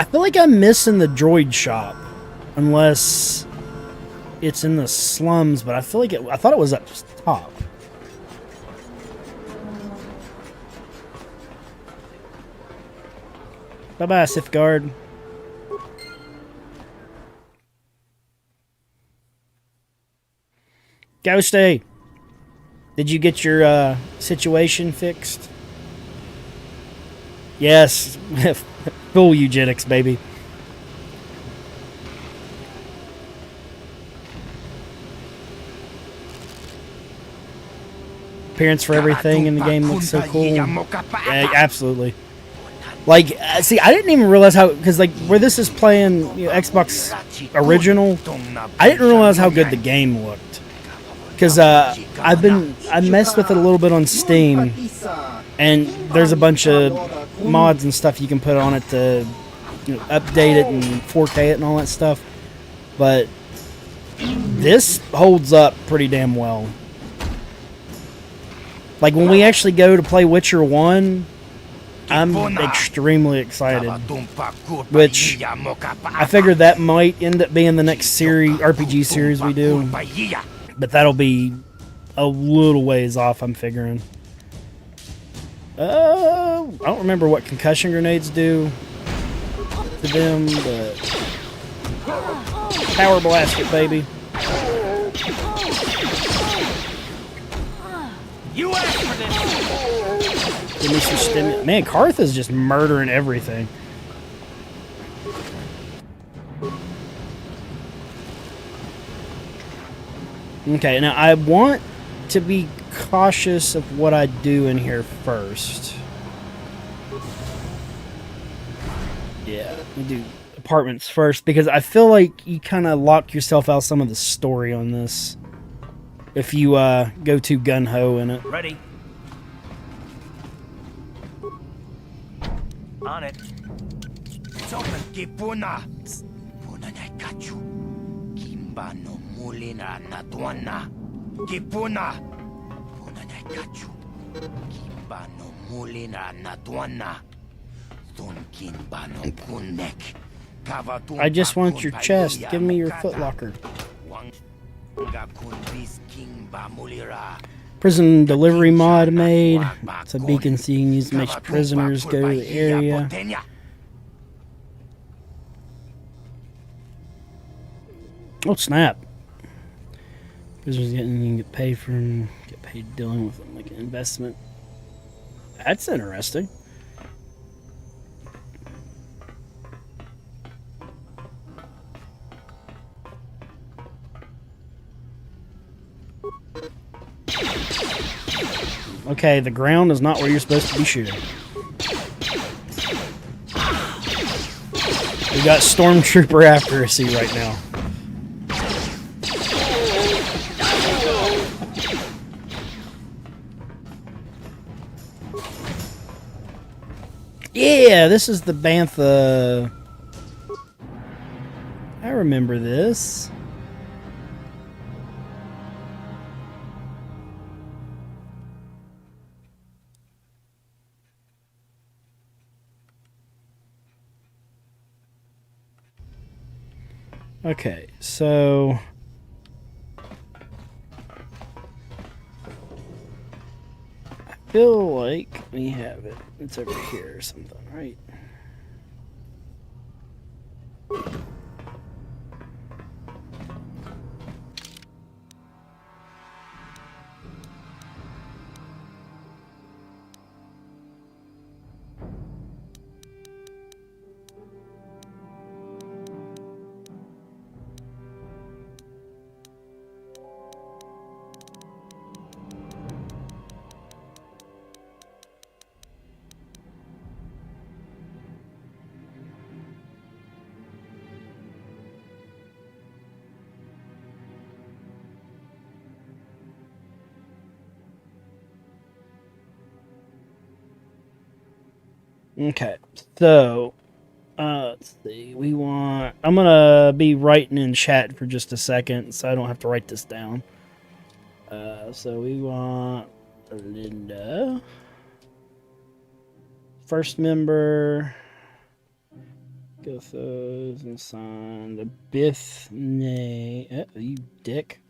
feel like I'm missing the droid shop, unless it's in the slums. But I feel like I thought it was up top. Bye bye, Sith Guard. Ghosty, did you get your situation fixed? Yes. Full eugenics, baby. Appearance for everything in the game looks so cool. Yeah, absolutely. Like, see, I didn't even realize how, because like where this is playing, you know, Xbox original, I didn't realize how good the game looked. Because I messed with it a little bit on Steam, and there's a bunch of mods and stuff you can put on it to, you know, update it and 4K it and all that stuff. But this holds up pretty damn well. Like when we actually go to play Witcher 1, I'm extremely excited. Which I figured that might end up being the next RPG series we do. But that'll be a little ways off, I'm figuring. I don't remember what concussion grenades do to them, but power blast it, baby. You asked for this. Give me some stimulus. Man, Karth is just murdering everything. Okay, now I want to be cautious of what I do in here first. Yeah, we do apartments first because I feel like you kind of lock yourself out some of the story on this if you go too gun-ho in it. Ready. On it. Kipuna. Puna na kachu. Kimba no mulina na tuana. Kipuna. Puna na kachu. Kimba no mulina na tuana. Tunkin ba no kunek. I just want your chest. Give me your footlocker. Prison delivery mod made. It's a beacon so you can use to make prisoners go to the area. Oh snap! Prisoners get paid dealing with them like an investment. That's interesting. Okay, the ground is not where you're supposed to be shooting. We got stormtrooper accuracy right now. Yeah, this is the Bantha. I remember this. Okay, so I feel like we have it. It's over here or something, right? Okay, so let's see. I'm gonna be writing in chat for just a second, so I don't have to write this down. So we want Linda, first member. Go those and sign the Bith name. You dick.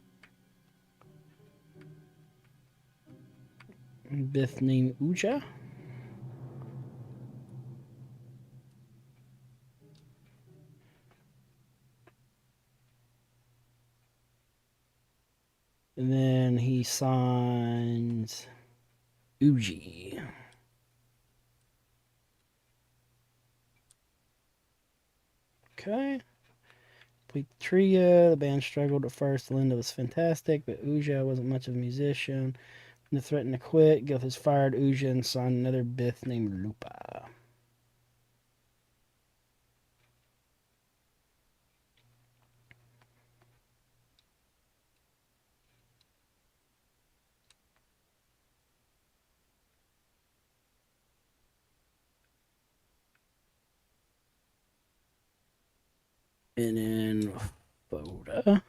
Bith name Uja. And then he signs Uji. Okay. Complete the trio. The band struggled at first. Linda was fantastic, but Uja wasn't much of a musician. Linda threatened to quit. Gilth has fired Uja and signed another Bith named Lupa. And then photo.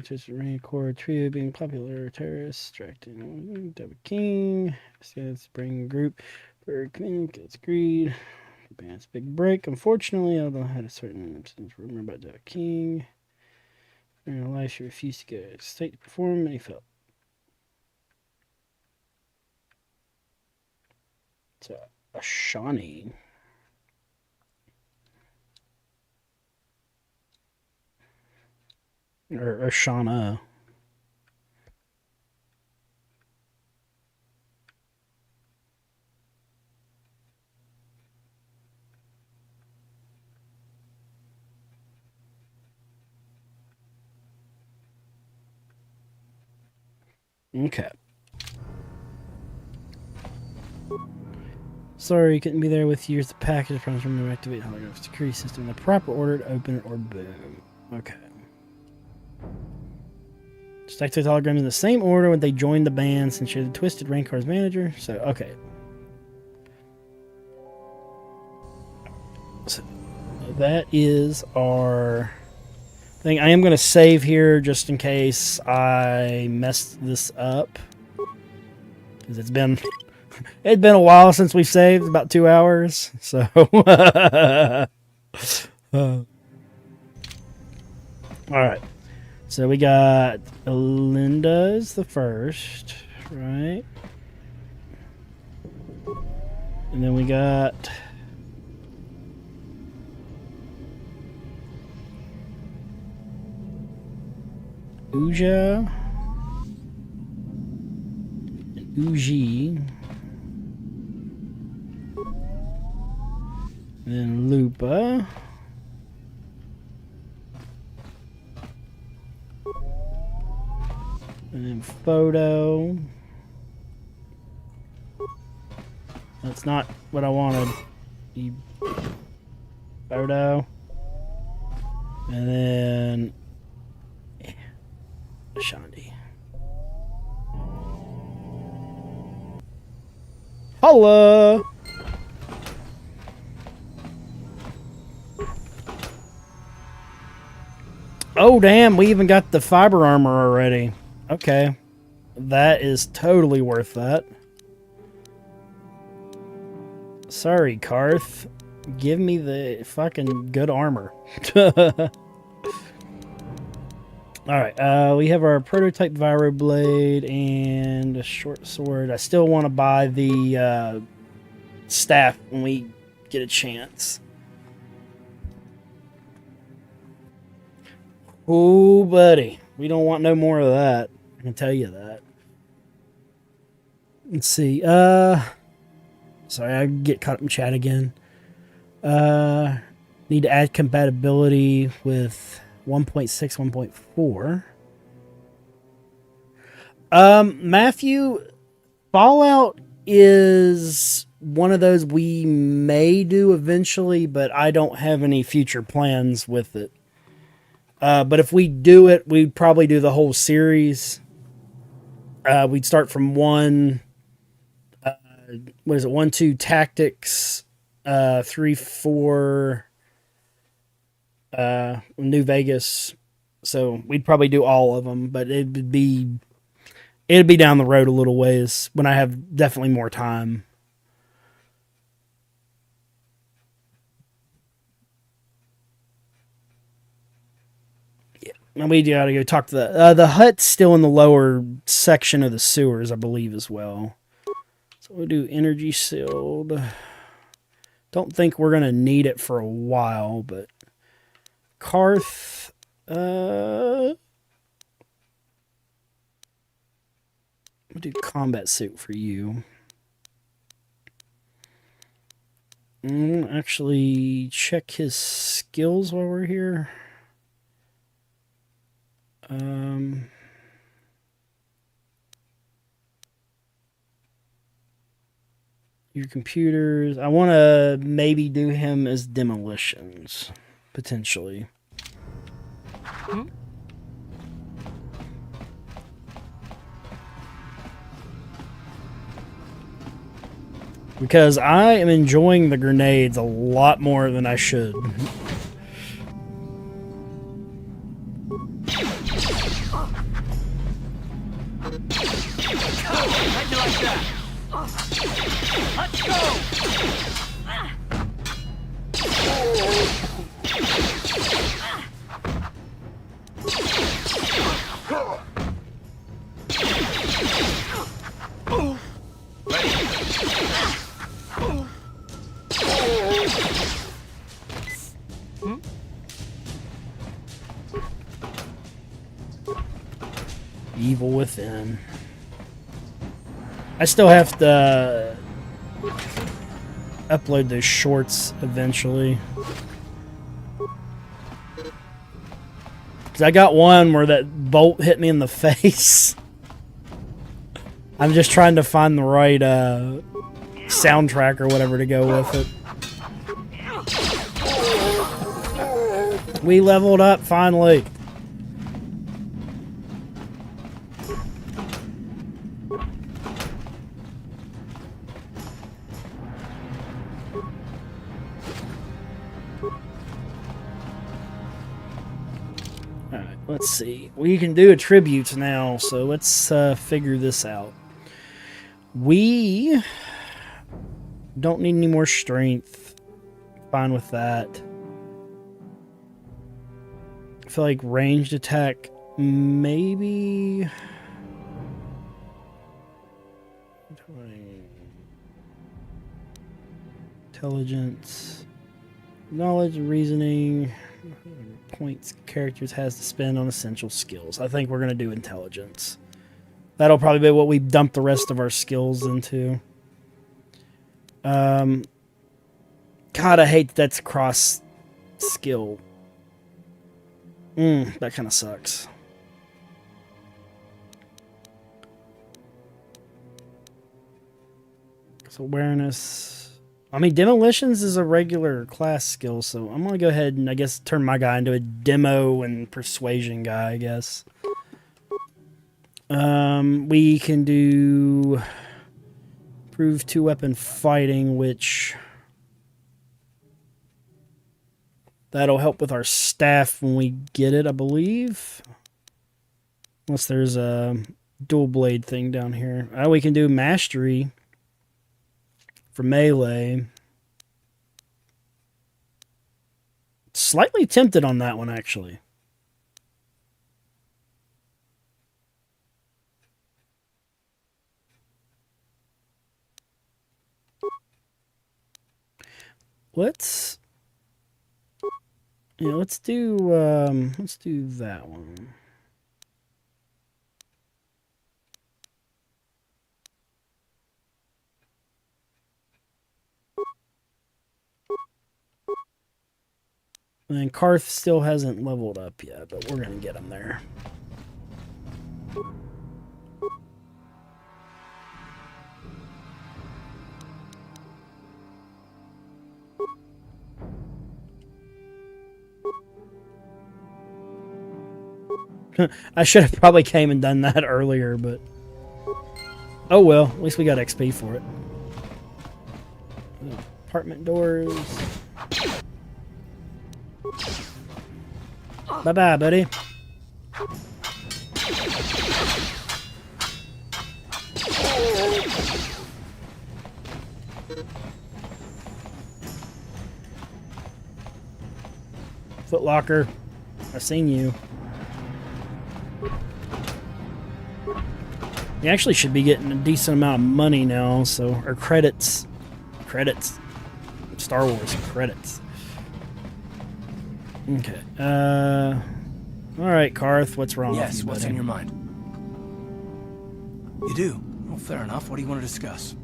Just core trio being popular, terrorists, distracting David King, spring group for gets greed. Band's big break. Unfortunately, although I had a certain rumor about David King. In her life, she refused to go to state to perform, and he felt. So, a Shawnee. Or Shauna. Okay. Sorry, couldn't be there with you. Here's the package. Promise to activate holographic security system in the proper order to open it or boom. Okay. Just activate the holograms in the same order when they joined the band since you're the Twisted Rankar's manager. So, okay. So, that is our thing. I am going to save here just in case I messed this up. Because it's been a while since we've saved, about 2 hours. So, alright. So we got Linda's the first, right? And then we got Uja and Uji. And then Lupa. And then Photo. That's not what I wanted. Photo. And then Shandi. Holla! Oh, damn, we even got the fiber armor already. Okay. That is totally worth that. Sorry, Karth. Give me the fucking good armor. Alright, we have our prototype Viro Blade and a short sword. I still want to buy the staff when we get a chance. Oh, buddy. We don't want no more of that. I can tell you that. Let's see. Sorry, I get caught up in chat again. Need to add compatibility with 1.6, 1.4. Matthew, Fallout is one of those we may do eventually, but I don't have any future plans with it. But if we do it, we'd probably do the whole series. We'd start from 1, 2 tactics, 3, 4, New Vegas. So we'd probably do all of them, but it'd be down the road a little ways when I have definitely more time. And we gotta go talk to the hut's still in the lower section of the sewers, I believe, as well. So we'll do energy sealed. Don't think we're gonna need it for a while, but Karth, we'll do combat suit for you. Actually, check his skills while we're here. Your computers. I want to maybe do him as demolitions, potentially. Because I am enjoying the grenades a lot more than I should. Evil Within. I still have to upload those shorts eventually. Because I got one where that bolt hit me in the face. I'm just trying to find the right soundtrack or whatever to go with it. We leveled up finally. Alright, let's see. We can do attributes now, so let's figure this out. We don't need any more strength. Fine with that. I feel like ranged attack, maybe. Intelligence, knowledge, reasoning, points characters has to spend on essential skills. I think we're going to do intelligence. That'll probably be what we dump the rest of our skills into. God, I hate that's cross skill. That kind of sucks. So awareness. I mean, demolitions is a regular class skill, so I'm going to go ahead and, I guess, turn my guy into a demo and persuasion guy, I guess. We can do improve 2-weapon fighting, which that'll help with our staff when we get it, I believe. Unless there's a dual blade thing down here. We can do mastery for melee. Slightly tempted on that one, actually. Let's do that one. And Karth still hasn't leveled up yet, but we're gonna get him there. I should have probably came and done that earlier, but oh well, at least we got XP for it. Apartment doors. Bye-bye, buddy. Foot Locker, I've seen you. You actually should be getting a decent amount of money now, so, or credits. Credits. Star Wars credits. Okay. Alright, Karth, what's wrong with you, Yes, what's buddy? on your mind? You do? Well, fair enough. What do you want to discuss?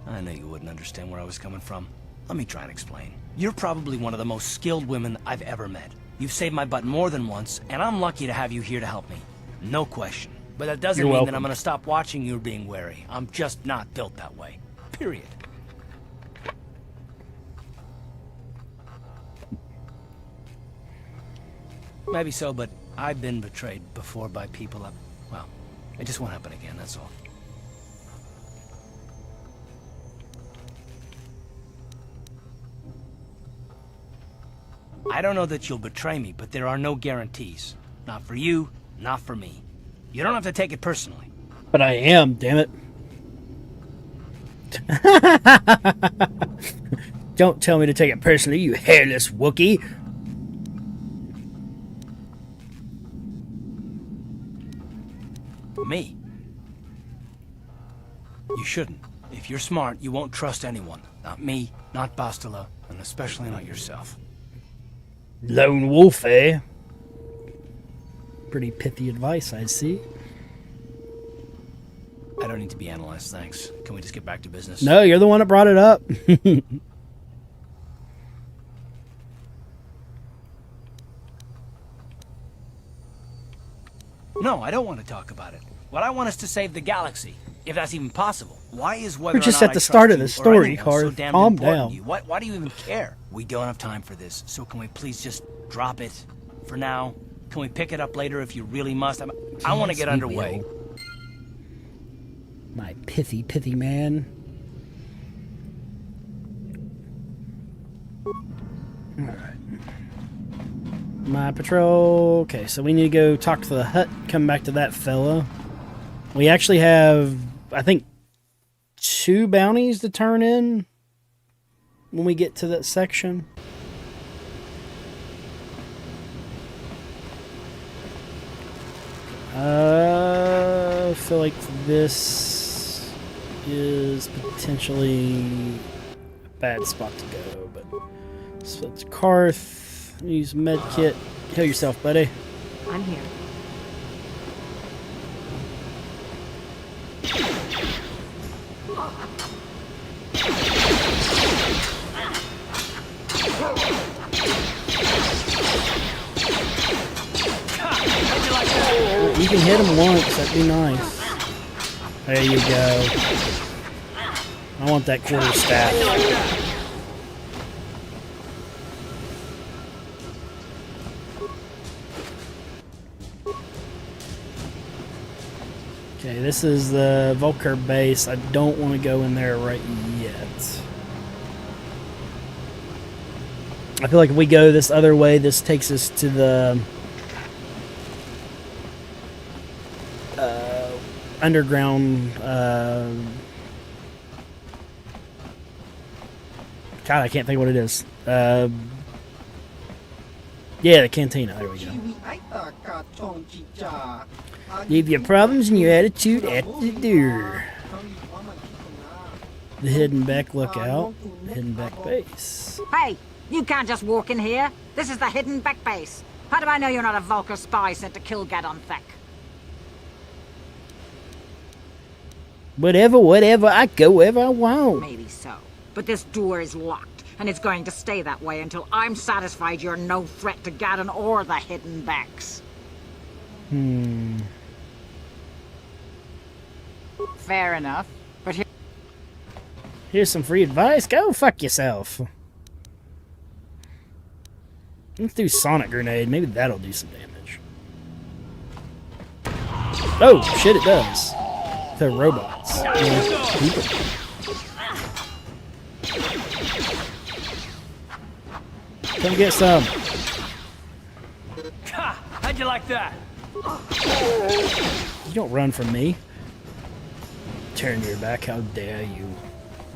I knew you wouldn't understand where I was coming from. Let me try and explain. You're probably one of the most skilled women I've ever met. You've saved my butt more than once, and I'm lucky to have you here to help me. No question. But that doesn't mean that I'm going to stop watching you being wary. I'm just not built that way. Period. Maybe so, but I've been betrayed before by people well, it just won't happen again, that's all. I don't know that you'll betray me, but there are no guarantees. Not for you, not for me. You don't have to take it personally. But I am, damn it. Don't tell me to take it personally, you hairless Wookiee. Me? You shouldn't. If you're smart, you won't trust anyone. Not me, not Bastila, and especially not yourself. Lone wolf, eh? Pretty pithy advice, I see. I don't need to be analyzed, thanks. Can we just get back to business? No, you're the one that brought it up. No, I don't want to talk about it. What I want is to save the galaxy, if that's even possible. Why is whether We're just or not at the I start trust of the you or story, anyone Card. so damn Calm important down. to you? Why do you even care? We don't have time for this, so can we please just drop it for now? Can we pick it up later if you really must? I want to get Sweet underway. wheel. My pithy man. Alright. My patrol. Okay, so we need to go talk to the hut, come back to that fella. We actually have, I think, 2 bounties to turn in when we get to that section. I feel like this is potentially a bad spot to go, but so it's Karth. Use med kit. Heal yourself, buddy. I'm here. You can hit him once, that'd be nice. There you go. I want that quarter staff. Okay, this is the Volker base. I don't want to go in there right yet. I feel like if we go this other way, this takes us to the underground. God, I can't think what it is. Yeah, the cantina. There we go. Leave your problems and your attitude at the door. The hidden back lookout. The hidden back base. Hey, you can't just walk in here. This is the hidden back base. How do I know you're not a Vulcar spy sent to kill Gadon Thek? Whatever. I go wherever I want. Maybe so. But this door is locked, and it's going to stay that way until I'm satisfied you're no threat to Gadon or the hidden backs. Fair enough. But Here's some free advice. Go fuck yourself. Let's do Sonic Grenade. Maybe that'll do some damage. Oh, shit, it does. They're robots. People. Come get some. How'd you like that? You don't run from me. Turn your back, how dare you.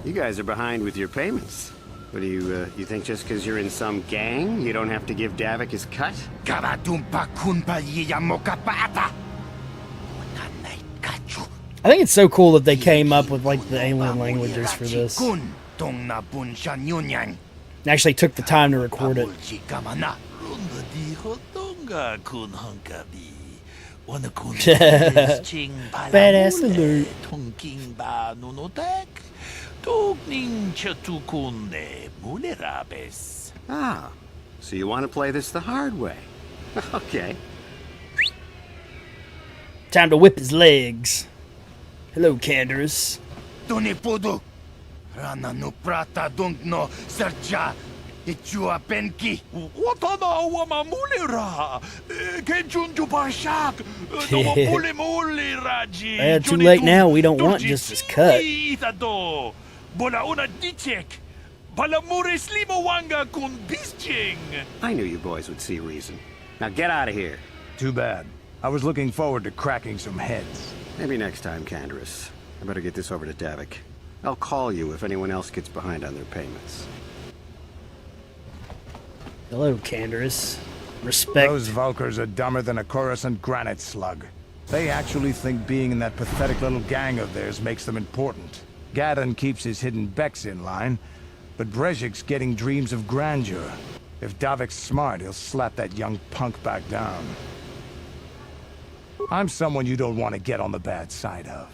You guys are behind with your payments. What do you think just because you're in some gang, you don't have to give Davik his cut? I think it's so cool that they came up with like the alien languages for this. They actually took the time to record it. Badass alert. Ah, so you want to play this the hard way? Okay. Time to whip his legs. Hello, Canderous. Yeah, too late now. We don't want just his cut. I knew you boys would see reason. Now get out of here. Too bad. I was looking forward to cracking some heads. Maybe next time, Canderous. I better get this over to Davik. I'll call you if anyone else gets behind on their payments. Hello, Canderous. Respect. Those Vulkars are dumber than a Coruscant granite slug. They actually think being in that pathetic little gang of theirs makes them important. Gadon keeps his hidden Becks in line, but Brezhik's getting dreams of grandeur. If Davik's smart, he'll slap that young punk back down. I'm someone you don't want to get on the bad side of.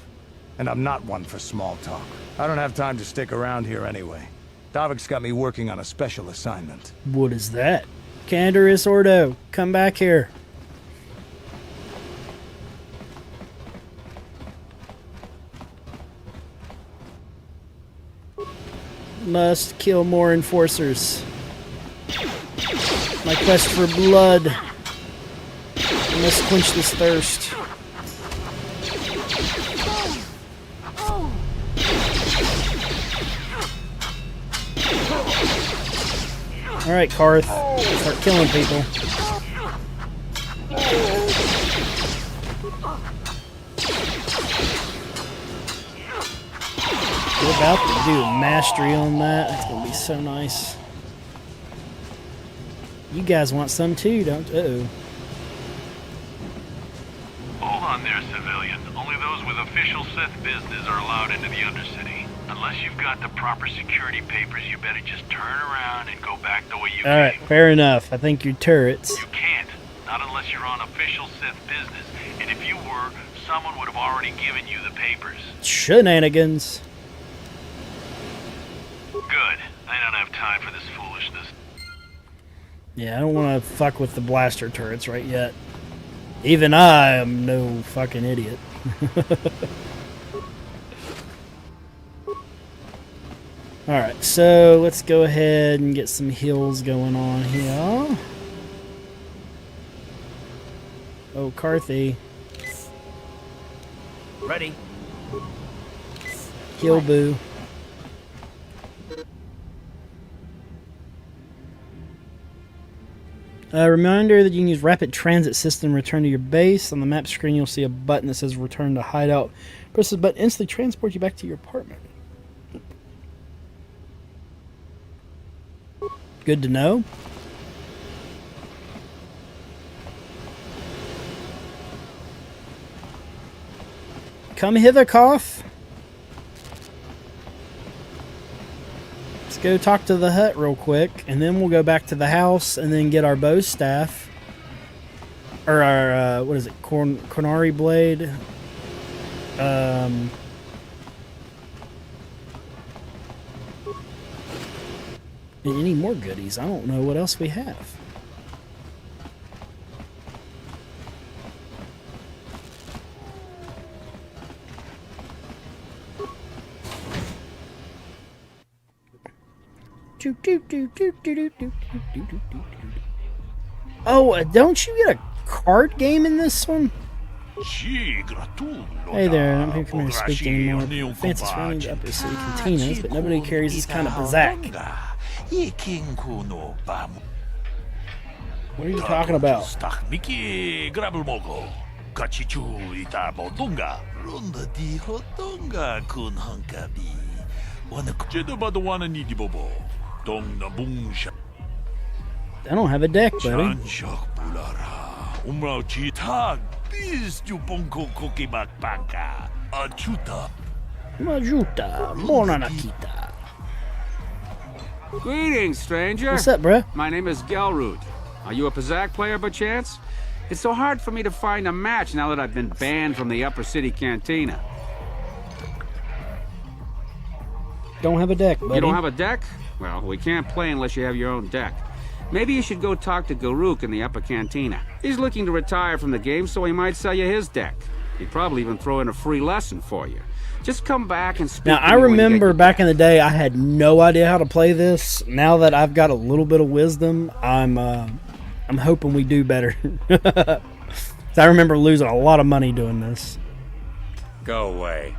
And I'm not one for small talk. I don't have time to stick around here anyway. Davik's got me working on a special assignment. What is that? Canderous Ordo, come back here. must kill more enforcers. My quest for blood. I must quench this thirst. Alright, Karth. Start killing people. We're about to do a mastery on that. That's gonna be so nice. You guys want some too, don't you? Uh-oh. Hold on there, civilian. Only those with official Sith business are allowed into the Undercity. Unless you've got the proper security papers, you better just turn around and go back the way you came. Alright, fair enough. I think you're turrets. You can't. Not unless you're on official Sith business. And if you were, someone would have already given you the papers. Shenanigans. Good. I don't have time for this foolishness. Yeah, I don't want to fuck with the blaster turrets right yet. Even I am no fucking idiot. Alright, so let's go ahead and get some heals going on here. Oh, Carthy. Ready. Heal boo. A reminder that you can use rapid transit system to return to your base. On the map screen, you'll see a button that says return to hideout. Press this button, instantly transport you back to your apartment. Good to know. Come hither, Koth. Let's go talk to the hut real quick, and then we'll go back to the house and then get our bow staff. Or our, what is it, Cornari blade. And any more goodies? I don't know what else we have. Oh, don't you get a card game in this one? Hey there, I'm here coming to speak to any more fancy surrounding the upper city cantinas, but nobody carries this kind of bazak. What are you talking about? I don't have a deck, buddy. Majuta, Monanakita. Greetings, stranger. What's up, bruh? My name is Gelroot. Are you a Pazak player by chance? It's so hard for me to find a match now that I've been banned from the Upper City Cantina. Don't have a deck, buddy. You don't have a deck? Well, we can't play unless you have your own deck. Maybe you should go talk to Garuk in the Upper Cantina. He's looking to retire from the game, so he might sell you his deck. He'd probably even throw in a free lesson for you. Just come back and speak. Now, I remember back in the day, I had no idea how to play this. Now that I've got a little bit of wisdom, I'm hoping we do better. I remember losing a lot of money doing this. Go away.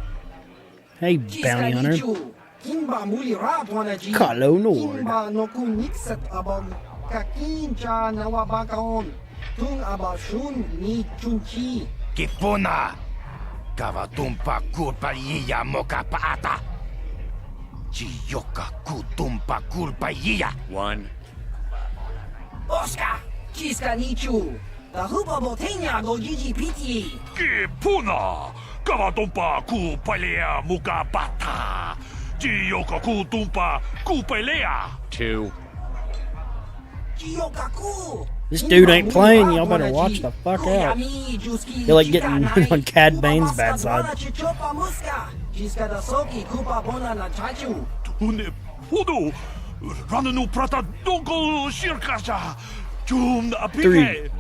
Hey, bounty hunter. Kalo Nord. Kipuna! Kavatumpa kulpa iya moka paata! Chiyoka kutumpa kulpa iya! One. Oscar! Chiska nichu! The hupa botenya go GGPT! Kipuna! Kavatumpa kupalea muka pata! Chiyoka kutumpa kupalea! Two. This dude ain't playing. Y'all better watch the fuck out. You're like getting on Cad Bane's bad side. Three.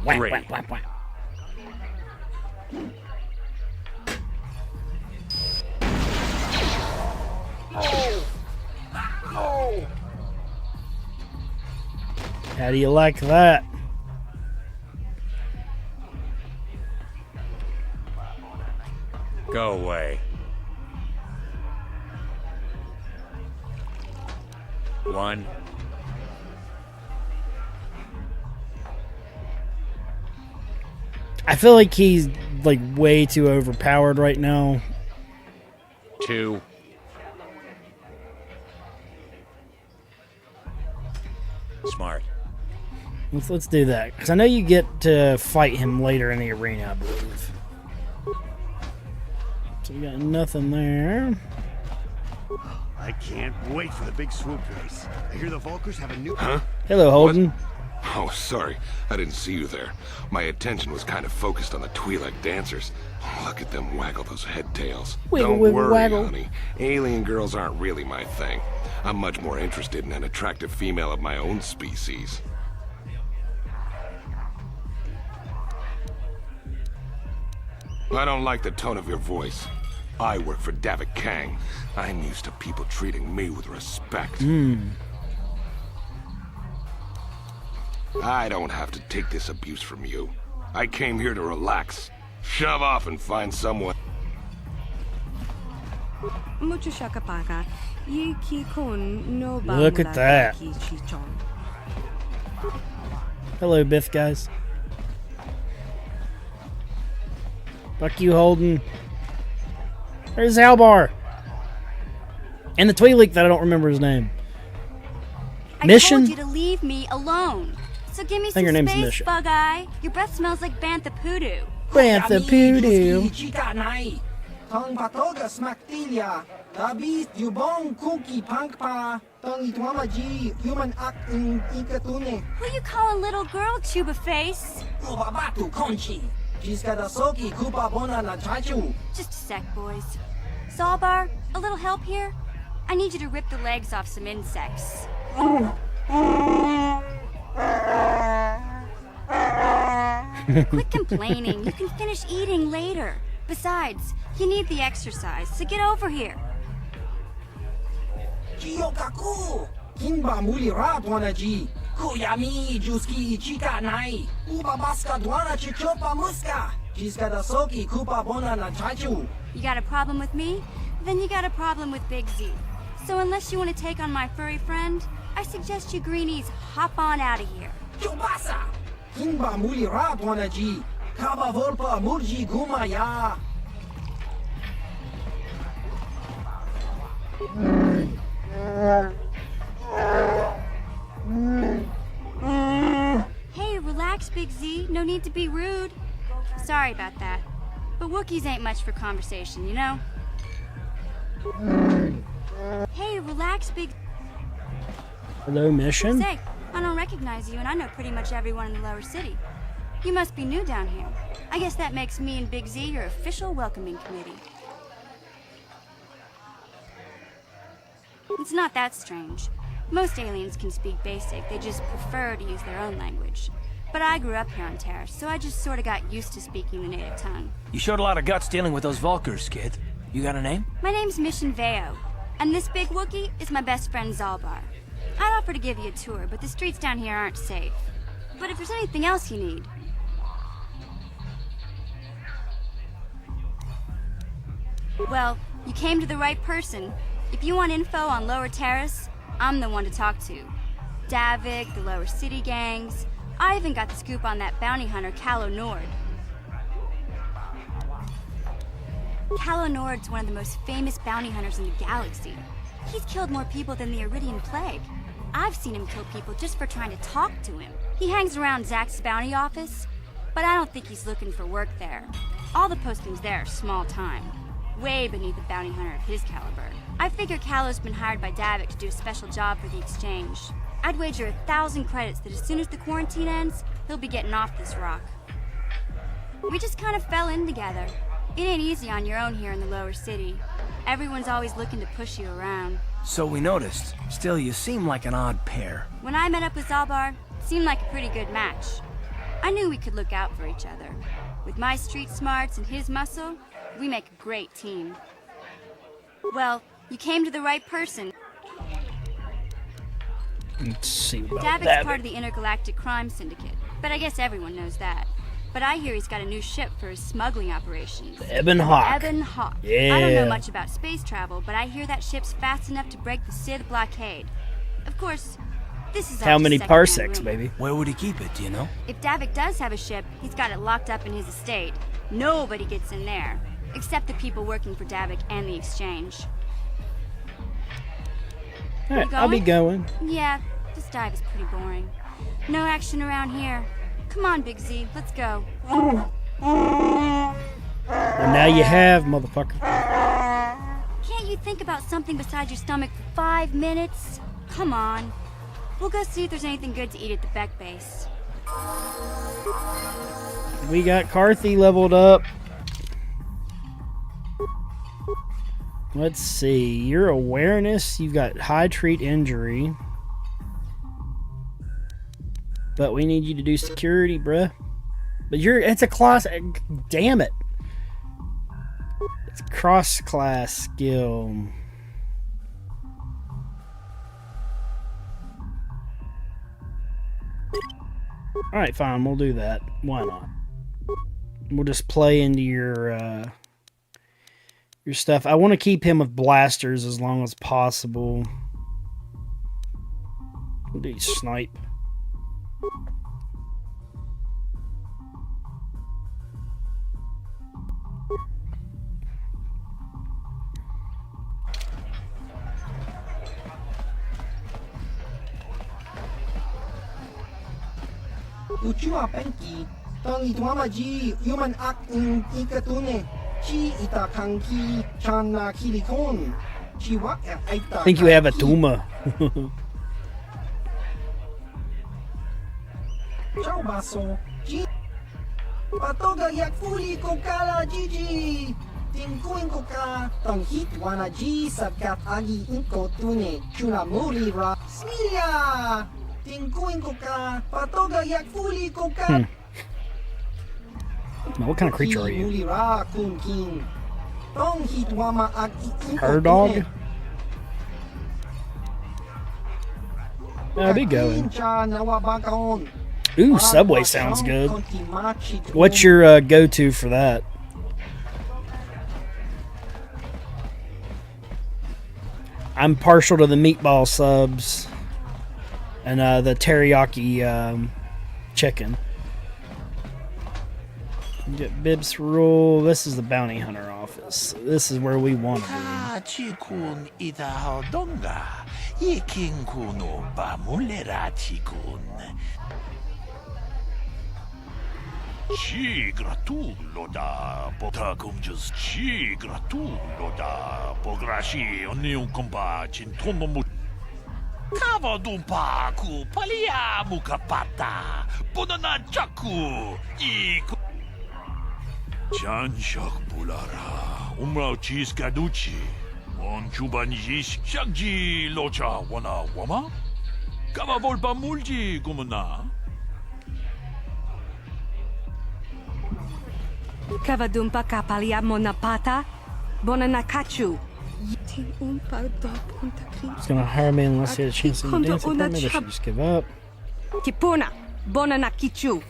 Whack, whack, whack. Oh. How do you like that? Go away. One. I feel like he's like way too overpowered right now. 2. Smart. Let's do that, because I know you get to fight him later in the arena, I believe. So we got nothing there. I can't wait for the big swoop race. I hear the Vulkars have a new... Huh? Hello, Holden. Oh, sorry. I didn't see you there. My attention was kind of focused on the Twi'lek dancers. Look at them waggle those head tails. Wiggle, Don't wiggle, worry, waggle. honey. Alien girls aren't really my thing. I'm much more interested in an attractive female of my own species. I don't like the tone of your voice. I work for Davik Kang. I'm used to people treating me with respect. I don't have to take this abuse from you. I came here to relax. Shove off and find someone. Mucho shakapaga. Look at that. Hello, Biff guys. Fuck you, Holden. There's Albar. And the Twi'lek that I don't remember his name. Mission? I told you to leave me alone. So give me some space, Mission. Bug-Eye. Your breath smells like bantha poodoo. Bantha poodoo. Tong patoga smaktilia. Dabis yubong cookie pankpa. Tong itwamaji human act in ikatune. Who you call a little girl, Chuba Face? Ubabatu conchi. Jiskadasoki kupa bona na chachu. Just a sec, boys. Zalbar, a little help here? I need you to rip the legs off some insects. Quit complaining. You can finish eating later. Besides, you need the exercise, so get over here. Jiyokaku. Kinba muli rat wanaji. Kuyami juski ichika nai. Ubabaska dwana chichopa muska. Jiskadasoki kupa bona na chachu. You got a problem with me? Then you got a problem with Big Z. So unless you want to take on my furry friend, I suggest you greenies hop on out of here. Chubasa! Kinba muli rat wanaji. Kaba volpa murji gumaya. Hey, relax, Big Z. No need to be rude. Sorry about that. But Wookiees ain't much for conversation, you know? Hey, relax, Big... Hello, Mission? Say, I don't recognize you, and I know pretty much everyone in the lower city. You must be new down here. I guess that makes me and Big Z your official welcoming committee. It's not that strange. Most aliens can speak basic, they just prefer to use their own language. But I grew up here on Taris, so I just sort of got used to speaking the native tongue. You showed a lot of guts dealing with those Vulkars, kid. You got a name? My name's Mission Veo, and this big Wookiee is my best friend Zalbar. I'd offer to give you a tour, but the streets down here aren't safe. But if there's anything else you need... Well, you came to the right person. If you want info on Lower Taris, I'm the one to talk to. Davik, the Lower City gangs. I even got the scoop on that bounty hunter, Calo Nord. Calo Nord's one of the most famous bounty hunters in the galaxy. He's killed more people than the Iridian Plague. I've seen him kill people just for trying to talk to him. He hangs around Zack's bounty office, but I don't think he's looking for work there. All the postings there are small time, way beneath a bounty hunter of his caliber. I figure Calo's been hired by Davik to do a special job for the exchange. I'd wager 1,000 credits that as soon as the quarantine ends, he'll be getting off this rock. We just kind of fell in together. It ain't easy on your own here in the lower city. Everyone's always looking to push you around. So we noticed. Still, you seem like an odd pair. When I met up with Zalbar, it seemed like a pretty good match. I knew we could look out for each other. With my street smarts and his muscle, we make a great team. Well, you came to the right person. Let's see about Davik's that. part of the intergalactic crime syndicate, but I guess everyone knows that. But I hear he's got a new ship for his smuggling operations. Ebon Hawk. Ebon Hawk. Yeah. I don't know much about space travel, but I hear that ship's fast enough to break the Sith blockade. Of course, this is all How just many secondhand parsecs, rumor. baby? Where would he keep it, do you know? If Davik does have a ship, he's got it locked up in his estate. Nobody gets in there, except the people working for Davik and the exchange. Alright, You I'll be going. Yeah, this dive is pretty boring. No action around here. Come on, Big Z, let's go. And now you have, motherfucker. Can't you think about something besides your stomach for 5 minutes? Come on. We'll go see if there's anything good to eat at the Beck base. We got Carthy leveled up. Let's see. Your awareness, you've got high treat injury. But we need you to do security, bruh. But it's a class. Damn it. It's a cross class skill. Alright, fine. We'll do that. Why not? We'll just play into your stuff. I want to keep him with blasters as long as possible. We'll do snipe. Uchua penki, tang itwama ji, human act in ikatune, chi itakanki, chana kilikon, chiwa aita. I think you have a Tuma. Ciao baso, ji. Patoga yak fuli kokala jiji. Tingkuin koka, tang hitwana ji sabkat agi inkotune, chuna muri ra. Smilia! Tingkuin koka, patoga yak fuli koka. Now, what kind of creature are you? Her dog? I'll be going. Ooh, Subway sounds good. What's your go-to for that? I'm partial to the meatball subs and the teriyaki chicken. Get Bibs rule. This is the bounty hunter office. This is where we want to be. Chikun itahodonga, ikin kuno bamulera chikun. Chi gratulo da potacumjus, chi gratulo da pograshi, onium compa, chintomo mu. Kava dumpa ku palia mukapata, bonana jaku, iku. Chanshak bulara, umrao chis gaduchi, on chubanjis, shagji locha wana wama? Kava volpa mulji gumana. Kavadumpa kapalia monapata, bonanakachu. He's gonna hire me unless he had a chance in the dance. Maybe I should just give up. Kipuna, bonanakichu.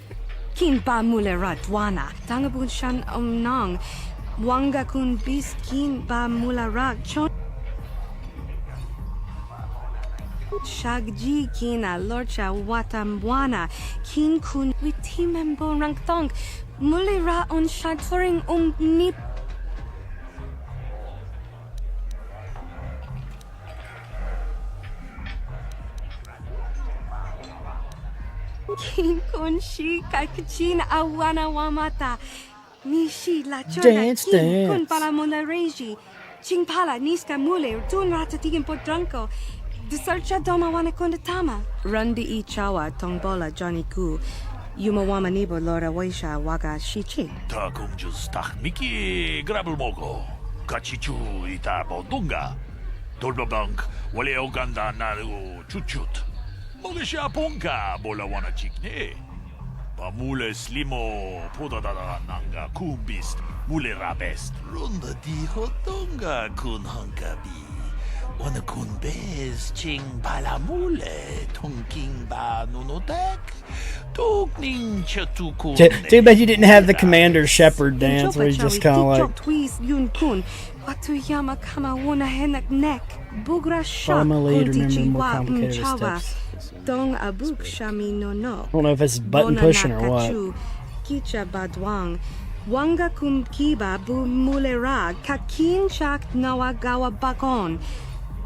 Kinpa mulera dwana. Tangabun shan omnang. Wanga kun bis kin ba mulara chon. Shagji kina lorcha watamwana. Kin kun witimembo rangtong. Mulira on shadforing nip. Kin kun shi kaikachin awana wamata. Nishi la chona Dance, kin kun dance. para monareji. Chingpala niska mule tun ratatikin podranko. Desercha doma wana kondatama. Rundi I chawa tongbola Johnny Ku. Yumawama nibo lora waisha waga shichi. Takumjus tahmiki grabulmogo. Kachichu itabo dunga. Dolbabank wale oganda naru chuchut. Mogesha ponka bola wana chikne. Pamule slimo podadada nanga kumbist. Mule rabest. Runda di hotonga kun hankabi. Onakun bez ching palamule tongking ba nunotek tukning chatukun. Too bad you didn't have the Commander Shepard dance where he's just kind of like. Watuyama kama wuna henak neck. Bugra shak Follow my lead, remember kuntichi more wa complicated mchawa. steps. Dong abuk shami no no. I don't know if it's button pushing or what. Kicha badwang. Wanga kumkiba bu mulera kakin shak nawagawa bakon.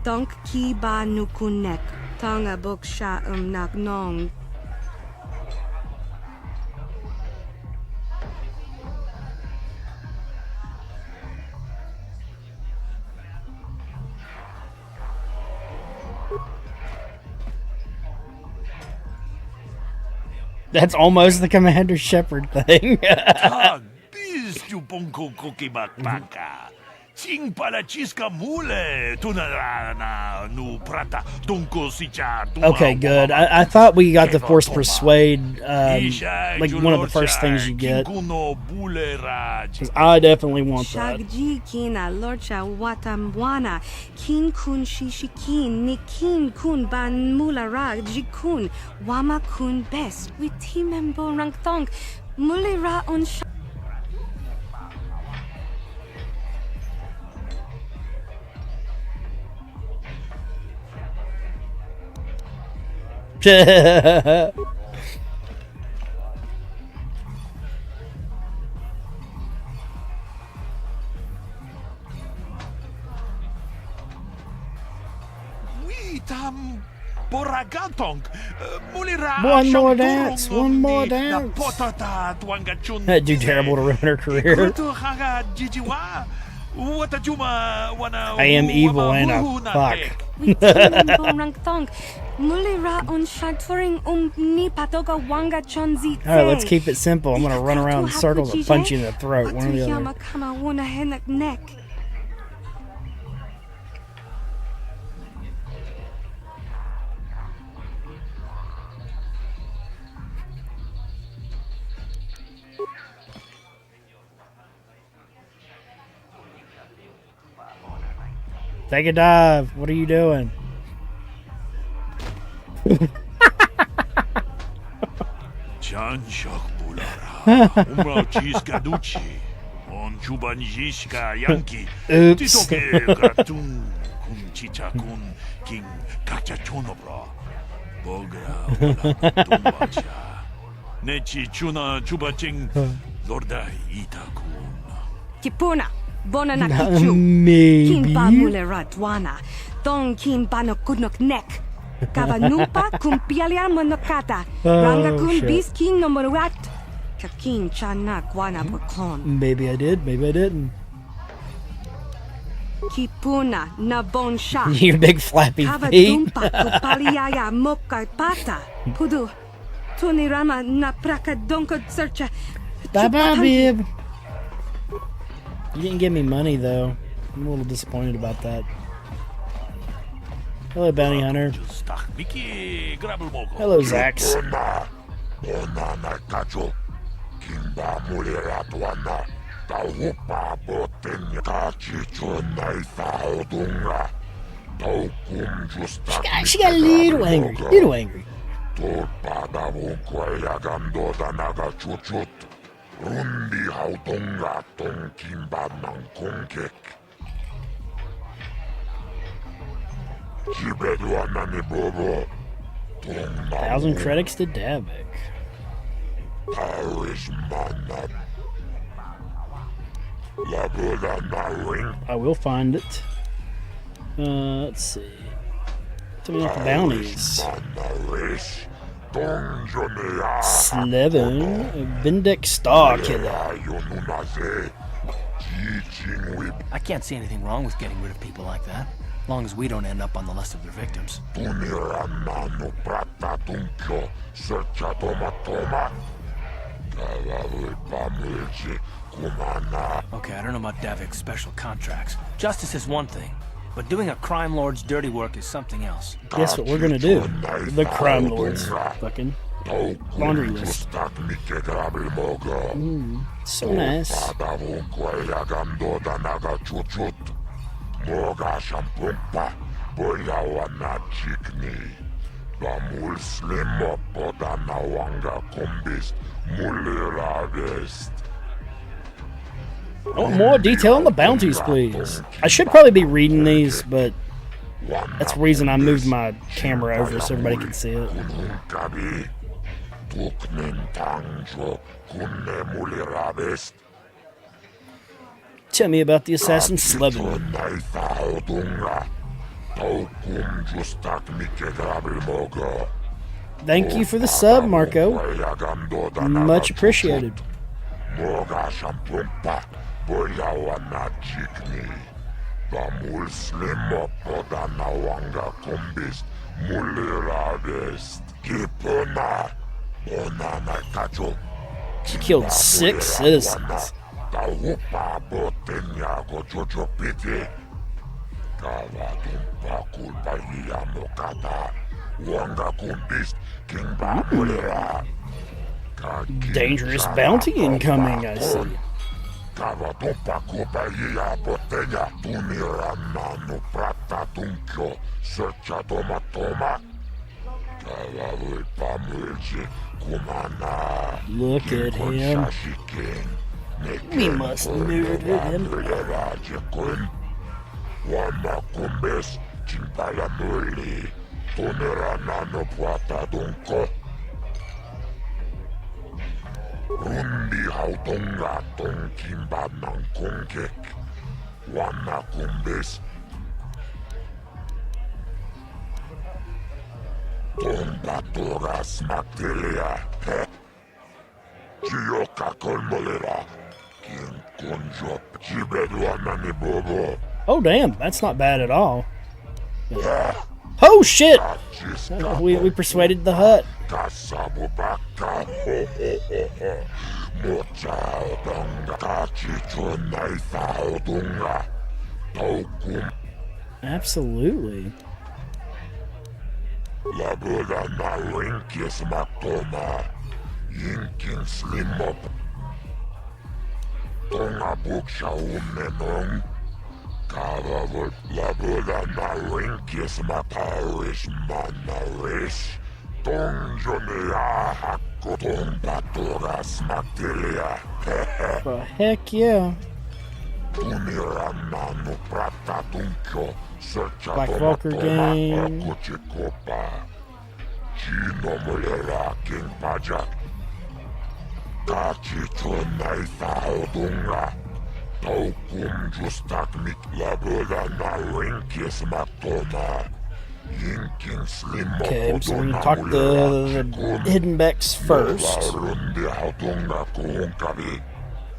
Donk kiba nukunek. Tonga buk sha nak nong. That's almost the Commander Shepard thing. Tag bis tu bonko koki bakbaka. Ching pala chiska mule tunarana nu prata donko sicha. Okay, good. I thought we got the Force Persuade, like one of the first things you get. 'Cause I definitely want that. Shagji kina lorcha watamwana. Kin kun shishikin. Nikin kun ban mulara jikun. Wama kun best. Witimembo rangthong. Mulira on Witam boragatong mulira. One more dance. One more dance. That'd do terrible to ruin her career. I am evil and a fuck. Alright, let's keep it simple. I'm gonna run around in circles and punch you in the throat. One or the other. Take a dive. What are you doing? Chan shok bulara. Umrao chis gaduchi. On chuban jishka yanki. Titoke gratun kun chicha kun king kachachonobra. Bogra tumbacha. Nechi chuna chubaching lorda itakun. Kipuna. Bona nakichu. Maybe. Kimba mulera dwana. Dong kimba no kudnok neck. Kavanupa kumpialia monokata. Ranga kun bis king no moruat. Kakin chana kwana bakon. Maybe I did, maybe I didn't. Kipuna na bon sha. You big flappy feet. Kavadumpa kupaliaya moka pata. Pudu. Tunirama na praka donko searcha. Bye bye, babe. You didn't give me money, though. I'm a little disappointed about that. Hello, Bounty Hunter. Hello, Zax. She got a little angry. Little angry. Rundi hautonga tong kimba nang kongkek. Jibedu anani bobo. 1,000 credits to Davik. Taris manat. Labuda na ring. I will find it. Let's see. Tell me about the bounties. Slevin, Vindic Star Killer. I can't see anything wrong with getting rid of people like that, as long as we don't end up on the list of their victims. Okay, I don't know about Davik's special contracts. Justice is one thing, but doing a crime lord's dirty work is something else. Guess what we're gonna do? The crime lords. Fucking laundry list. So nice. boyawana chikni. Bamul slimo podana wanga kumbis mulirabest. I want more detail on the bounties, please. I should probably be reading these, but that's the reason I moved my camera over so everybody can see it. Tell me about the assassin Slevin. Thank you for the sub, Marco. Much appreciated. She killed 6 citizens. Dangerous bounty incoming, I see. Look at him. We must murder him. Rundi hautonga ton kimba nang kongkek. Wana kumbes. Ton batoras materia. Chiyoka kolmolera. Kin konjop. Chibedwana ni bobo. Oh, damn. That's not bad at all. Oh, shit! We persuaded the hut. Absolutely. Heck yeah. Black Vulcar game. Okay, so we're gonna talk the hidden Becks first.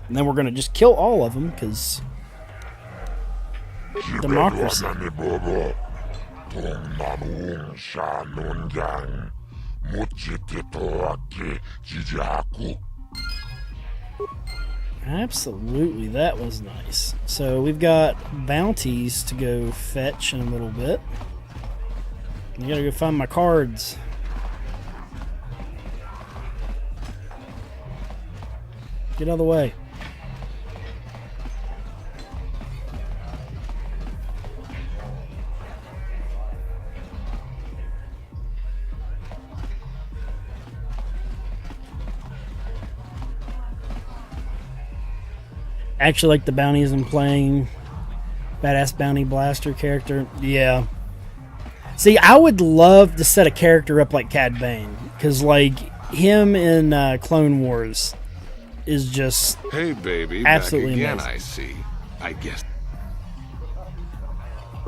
And then we're gonna just kill all of them, because democracy. Absolutely, that was nice. So we've got bounties to go fetch in a little bit. I gotta go find my cards. Get out of the way. Actually like the bounties I'm playing. Badass bounty blaster character. Yeah. See, I would love to set a character up like Cad Bane. Because, like, him in Clone Wars is just hey, baby, absolutely back again, amazing. I see. I guess.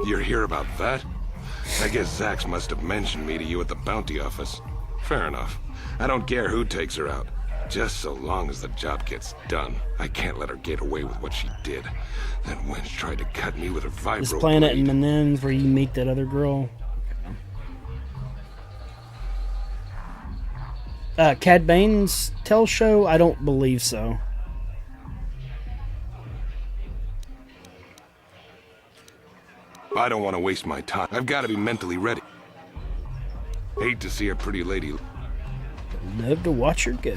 You're here about that? I guess Zax must have mentioned me to you at the bounty office. Fair enough. I don't care who takes her out. Just so long as the job gets done. I can't let her get away with what she did. That wench tried to cut me with her vibro This planet in Menens where you meet that other girl. Cad Bane's Tell show? I don't believe so. I don't want to waste my time. I've got to be mentally ready. Hate to see a pretty lady. Love to watch her go.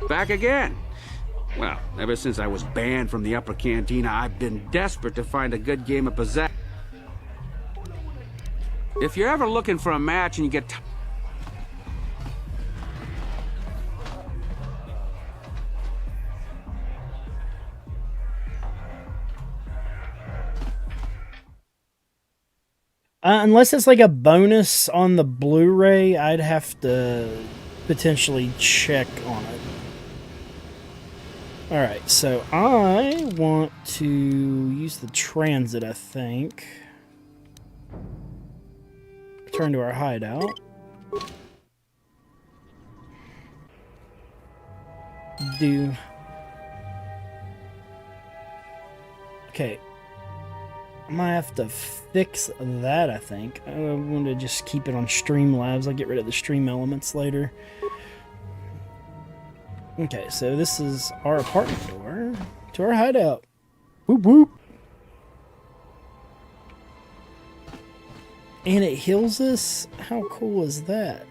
Back again. Well, ever since I was banned from the upper cantina, I've been desperate to find a good game of possess. If you're ever looking for a match and you get unless it's like a bonus on the Blu-ray, I'd have to potentially check on it. Alright, so I want to use the transit, I think. Return to our hideout. Okay. I might have to fix that, I think. I'm going to just keep it on Streamlabs. I'll get rid of the stream elements later. Okay, so this is our apartment door to our hideout. Whoop whoop. And it heals us? How cool is that?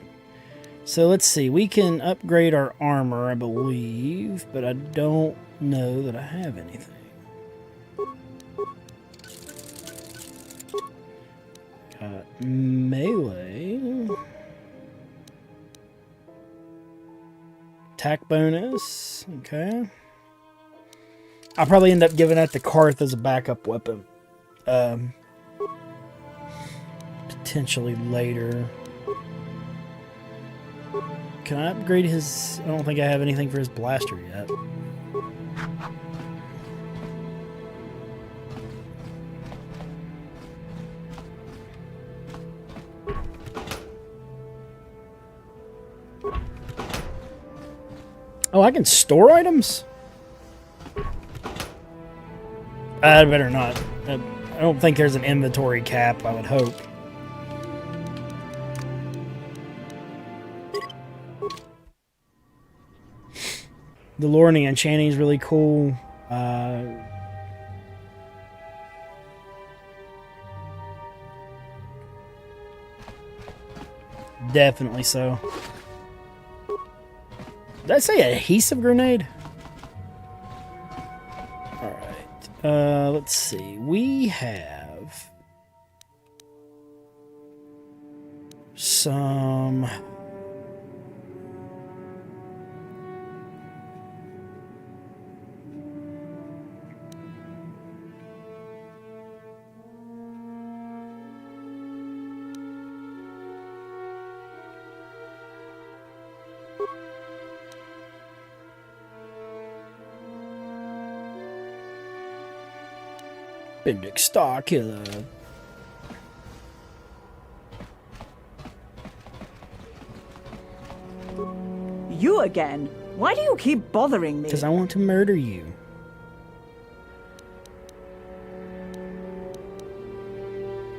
So let's see. We can upgrade our armor, I believe, but I don't know that I have anything. Melee. Attack bonus. Okay. I'll probably end up giving that to Karth as a backup weapon. Potentially later. Can I upgrade his... I don't think I have anything for his blaster yet. Oh, I can store items? I better not. I don't think there's an inventory cap, I would hope. The lore and the enchanting is really cool. Definitely so. Did I say adhesive grenade? Alright. Let's see. We have some... Benedict Star Killer. You again? Why do you keep bothering me? Because I want to murder you.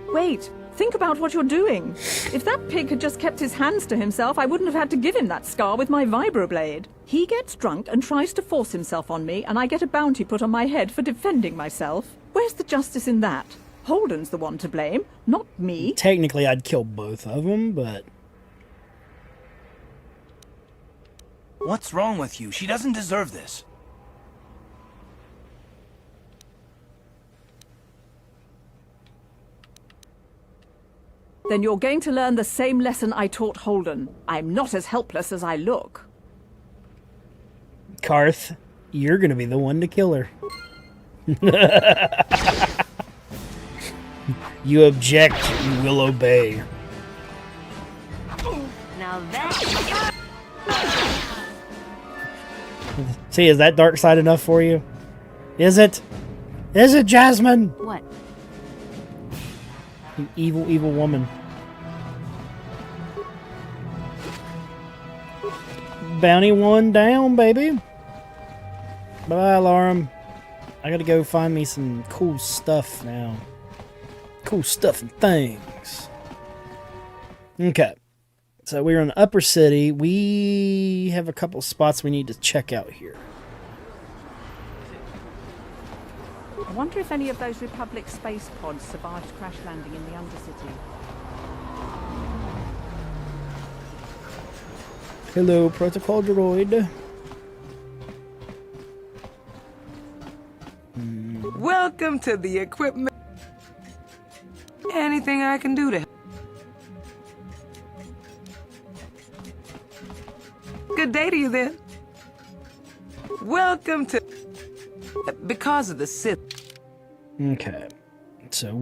Wait, think about what you're doing. If that pig had just kept his hands to himself, I wouldn't have had to give him that scar with my vibroblade. He gets drunk and tries to force himself on me, and I get a bounty put on my head for defending myself. Where's the justice in that? Holden's the one to blame, not me. Technically, I'd kill both of them, but... What's wrong with you? She doesn't deserve this. Then you're going to learn the same lesson I taught Holden. I'm not as helpless as I look. Karth, you're gonna be the one to kill her. You object, you will obey. Now that... See, is that dark side enough for you? Is it? Is it, Jasmine? What? You evil, evil woman. Bounty one down, baby. Bye, Lauren. I gotta go find me some cool stuff now. Cool stuff and things. Okay. So we're in the upper city. We have a couple spots we need to check out here. I wonder if any of those Republic space pods survived crash landing in the Undercity. Hello, protocol droid. Welcome to the equipment. Anything I can do to help? Good day to you then. Welcome to... Because of the Sith. Okay. So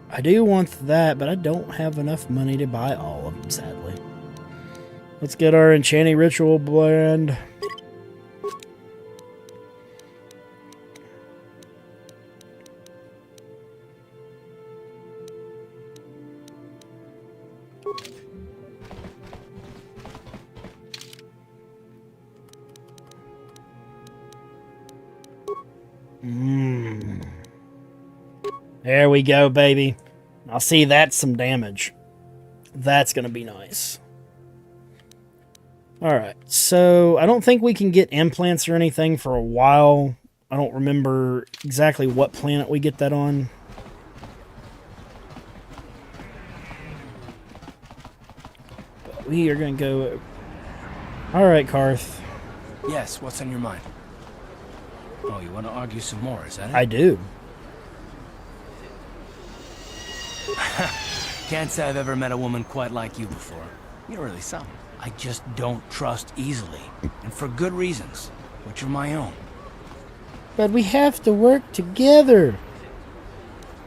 I do want that, but I don't have enough money to buy all of them, sadly. Let's get our enchanting ritual blend. There we go, baby. I'll see that's some damage. That's going to be nice. Alright, so I don't think we can get implants or anything for a while. I don't remember exactly what planet we get that on. But we are going to go... Alright, Karth. Yes, what's on your mind? Oh, you want to argue some more, is that it? I do. Can't say I've ever met a woman quite like you before. You're really something. I just don't trust easily, and for good reasons, which are my own. But we have to work together.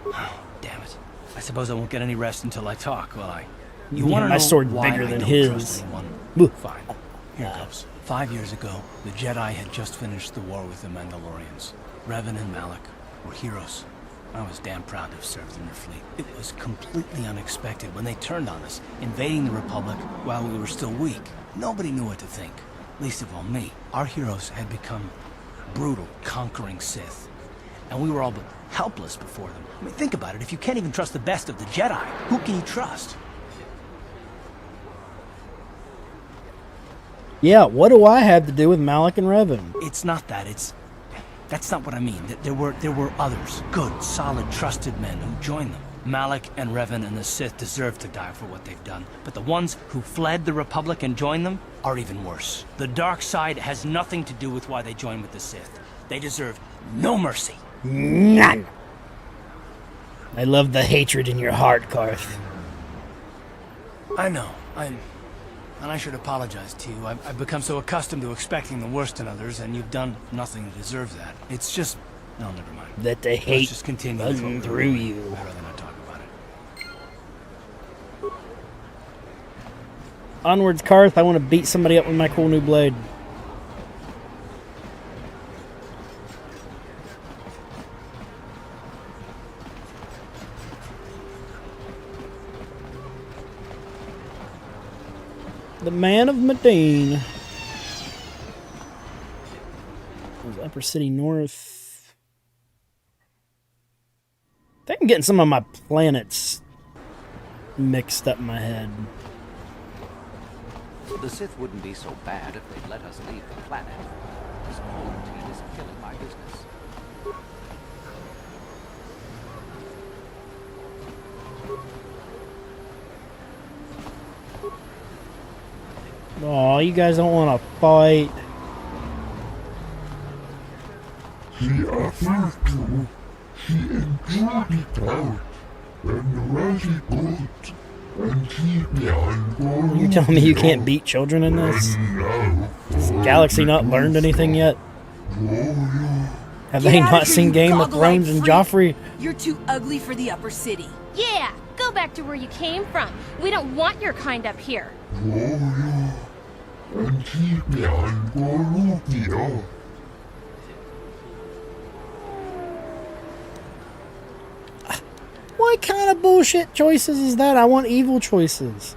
Oh, damn it. I suppose I won't get any rest until I talk, will I? You Yeah, want to my know sword's why bigger I than don't his. trust anyone? Fine. Here goes. 5 years ago, the Jedi had just finished the war with the Mandalorians. Revan and Malak were heroes. I was damn proud to have served in their fleet. It was completely unexpected when they turned on us, invading the Republic while we were still weak. Nobody knew what to think, least of all me. Our heroes had become brutal, conquering Sith, and we were all but helpless before them. I mean, think about it. If you can't even trust the best of the Jedi, who can you trust? Yeah, what do I have to do with Malak and Revan? It's not that. That's not what I mean. There were others, good, solid, trusted men who joined them. Malak and Revan and the Sith deserve to die for what they've done, but the ones who fled the Republic and joined them are even worse. The dark side has nothing to do with why they joined with the Sith. They deserve no mercy. None. I love the hatred in your heart, Karth. I know. And I should apologize to you. I've become so accustomed to expecting the worst in others, and you've done nothing to deserve that. It's just... No, never mind. That the hate Let's just continue buzzing through you. I'd rather not talk about it. Onwards, Karth. I want to beat somebody up with my cool new blade. The Man of Medine. Upper City North. I think I'm getting some of my planets mixed up in my head. The Sith wouldn't be so bad if they'd let us leave the planet. This quarantine is killing my business. Aw, you guys don't want to fight. He offered to. He enjoyed it out. And really good. And keep me on. You're telling me you can't beat children in this? Has the galaxy not learned anything yet? Have they not seen Game of Thrones and Joffrey? You're too ugly for the upper city. Yeah, go back to where you came from. We don't want your kind up here. And keep me on Gorubio. What kind of bullshit choices is that? I want evil choices.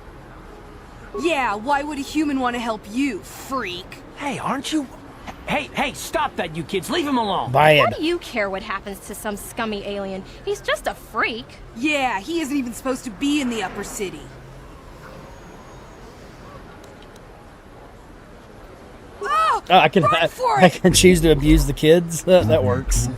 Yeah, why would a human want to help you, freak? Hey, aren't you... Hey, stop that, you kids. Leave him alone. Bad. Why do you care what happens to some scummy alien? He's just a freak. Yeah, he isn't even supposed to be in the upper city. Oh, I can choose to abuse the kids. That works.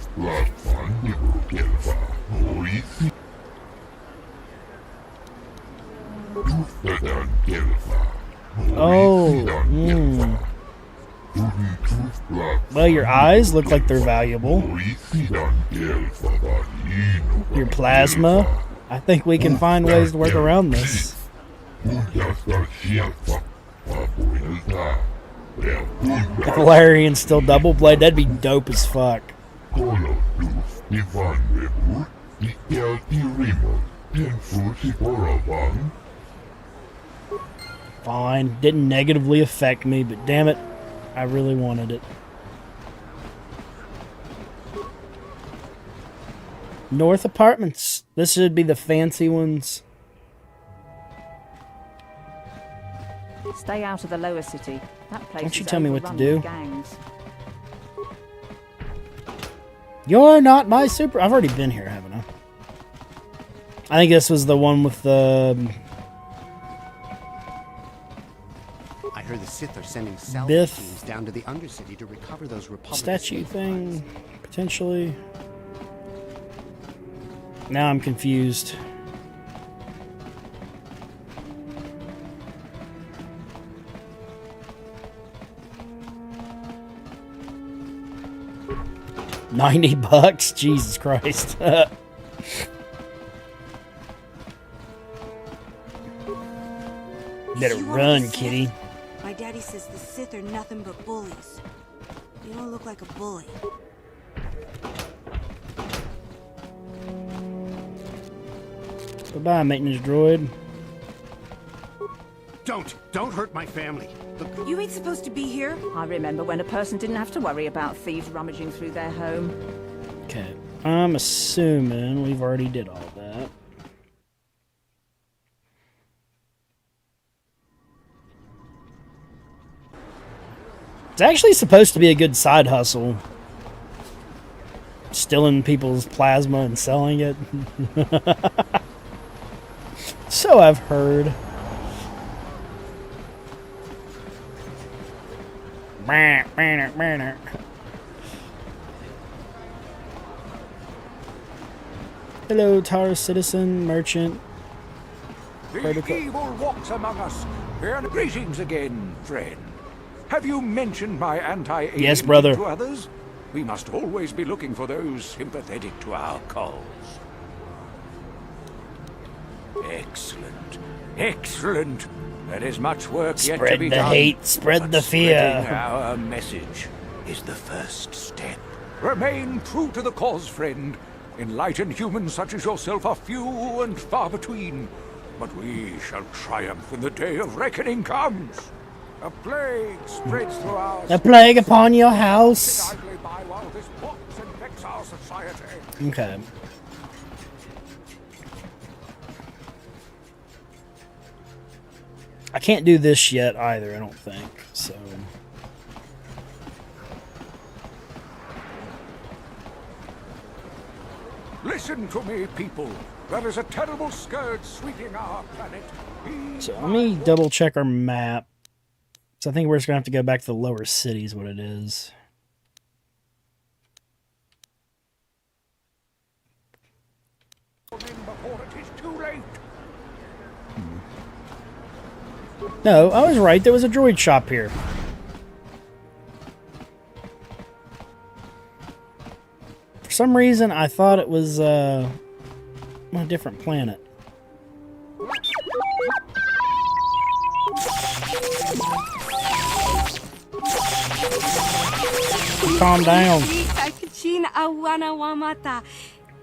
Oh. Well, your eyes look like they're valuable. Your plasma. I think we can find ways to work around this. If Valerian's still double blade, that'd be dope as fuck. Fine. Didn't negatively affect me, but damn it, I really wanted it. North Apartments. This should be the fancy ones. Stay out of the lower city. That place Don't you is tell me what to overrun do. with gangs. You're not my super... I've already been here, haven't I? I think this was the one with the... I heard the Sith are sending salvage Biff teams down to the Undercity to recover those Republic statue escape thing, potentially. Now I'm confused. $90? Jesus Christ. Better You run, Sith? kitty. My daddy says the Sith are nothing but bullies. You don't look like a bully. Bye-bye, maintenance droid. Don't hurt my family. Look, You ain't supposed to be here. I remember when a person didn't have to worry about thieves rummaging through their home. Okay, I'm assuming we've already did all that. It's actually supposed to be a good side hustle. Stealing people's plasma and selling it. So I've heard. Hello, Taris citizen, merchant. The evil walks among us. And greetings again, friend. Have you mentioned my anti-alien Yes, brother. to others? We must always be looking for those sympathetic to our cause. Excellent. Excellent. There is much work yet to Spread be the done. hate, spread but the fear. spreading our message is the first step. Remain true to the cause, friend. Enlightened humans such as yourself are few and far between. But we shall triumph when the day of reckoning comes. A plague spreads through our A plague upon your house. idly by while this plots and vexes our society. Okay. I can't do this yet either, I don't think. So Listen to me, people. There is a terrible scourge sweeping our planet. So let me double check our map. So I think we're just gonna have to go back to the lower cities, what it is. Before it is too late. No, I was right, there was a droid shop here. For some reason I thought it was on a different planet. Calm down.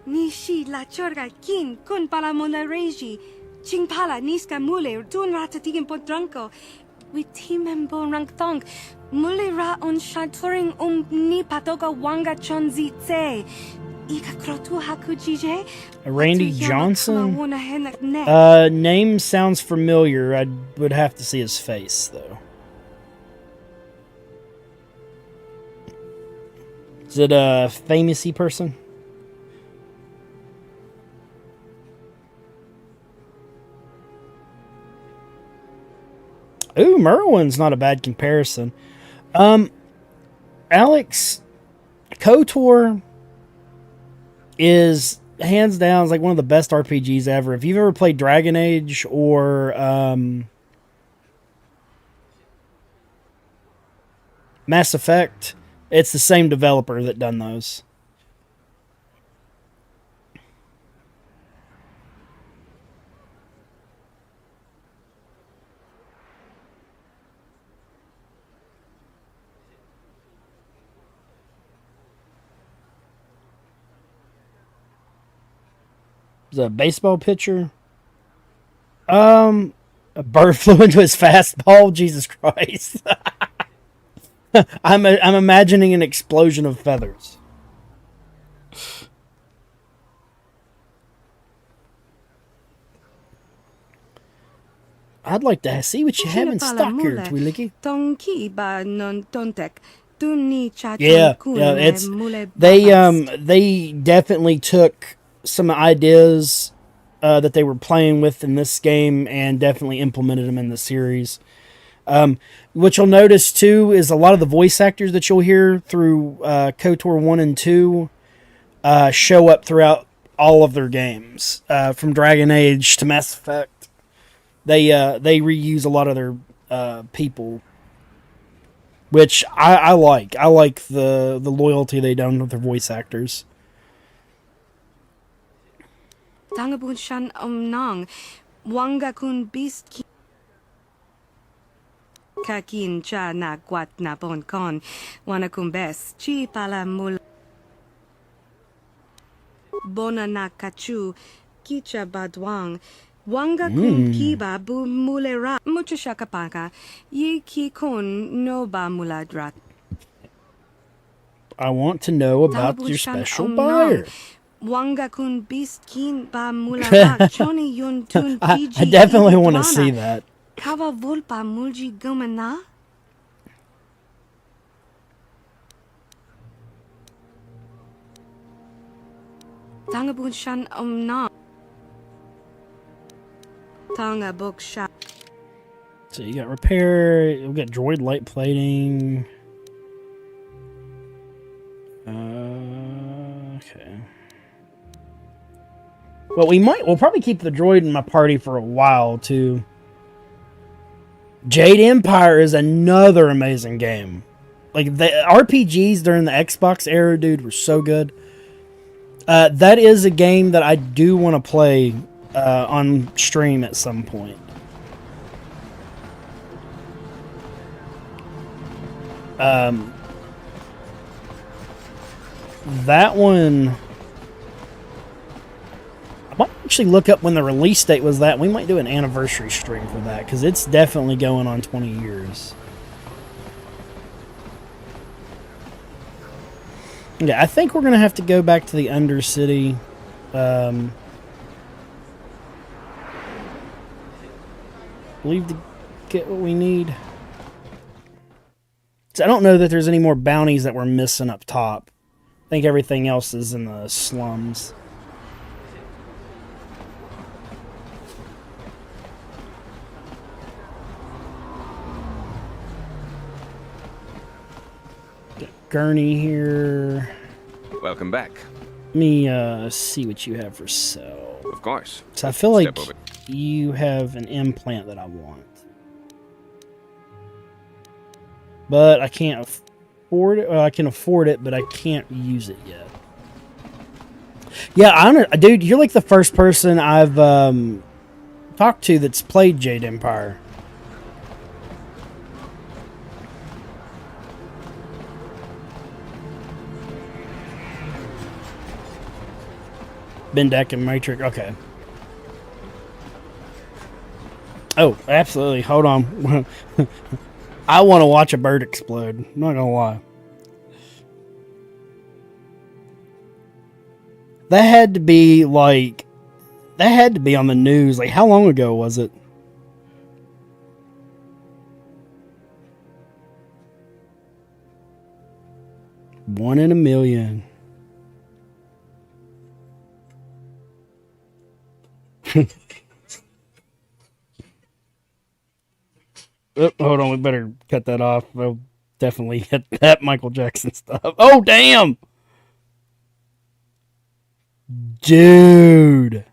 Nishi la chorga kin kun pala mola reji. Ching pala niska mule dun rata tigin podranko. With timem bon rank thong. Mule ra on shaturing ni patoga wanga chonzi tse. Ika krotu hakujije. Randy Johnson? Name sounds familiar. I would have to see his face, though. Is it a famousy person? Ooh, Merwin's not a bad comparison. Alex, KOTOR is hands down is like one of the best RPGs ever. If you've ever played Dragon Age or Mass Effect, it's the same developer that done those. Is a baseball pitcher? A bird flew into his fastball. Jesus Christ! I'm imagining an explosion of feathers. I'd like to see what you have in stock here, Twiliki. Yeah, they definitely took some ideas that they were playing with in this game and definitely implemented them in the series. What you'll notice too is a lot of the voice actors that you'll hear through KOTOR 1 and 2 show up throughout all of their games, from Dragon Age to Mass Effect. They reuse a lot of their people, which I like. I like the loyalty they done with their voice actors. Tangabun omnang wanga kun beast kakin cha na kwat na pon kon wana kumbes chi pala mul bona na kachu kicha badwang wanga kun kiba bu mulera mucha shakapaka ye ki kon no ba muladrat. I want to know about your special buyer. Wanga kun beast kin ba muladrat choni yun tun I definitely want to see that. Kava volpa mulji gumana? Tangabun shan na. Tanga book shan. So you got repair, you'll get droid light plating. Okay. Well, we'll probably keep the droid in my party for a while too. Jade Empire is another amazing game. Like, the RPGs during the Xbox era, dude, were so good. That is a game that I do want to play on stream at some point. That one, I might actually look up when the release date was. That we might do an anniversary stream for that, because it's definitely going on 20 years. Yeah, I think we're gonna have to go back to the Undercity. Believe to get what we need. So I don't know that there's any more bounties that we're missing up top. I think everything else is in the slums. Got Gurney here. Welcome back. Let me see what you have for sale. Of course. So I feel like you have an implant that I want. But I can't afford it. Well, I can afford it, but I can't use it yet. Yeah, dude, you're like the first person I've talked to that's played Jade Empire. Bendeck and Matrix. Okay. Oh, absolutely. Hold on. I want to watch a bird explode. I'm not gonna lie. That had to be on the news. Like, how long ago was it? One in a million. Oh, hold on, we better cut that off. We'll definitely hit that Michael Jackson stuff. Oh, damn! Dude!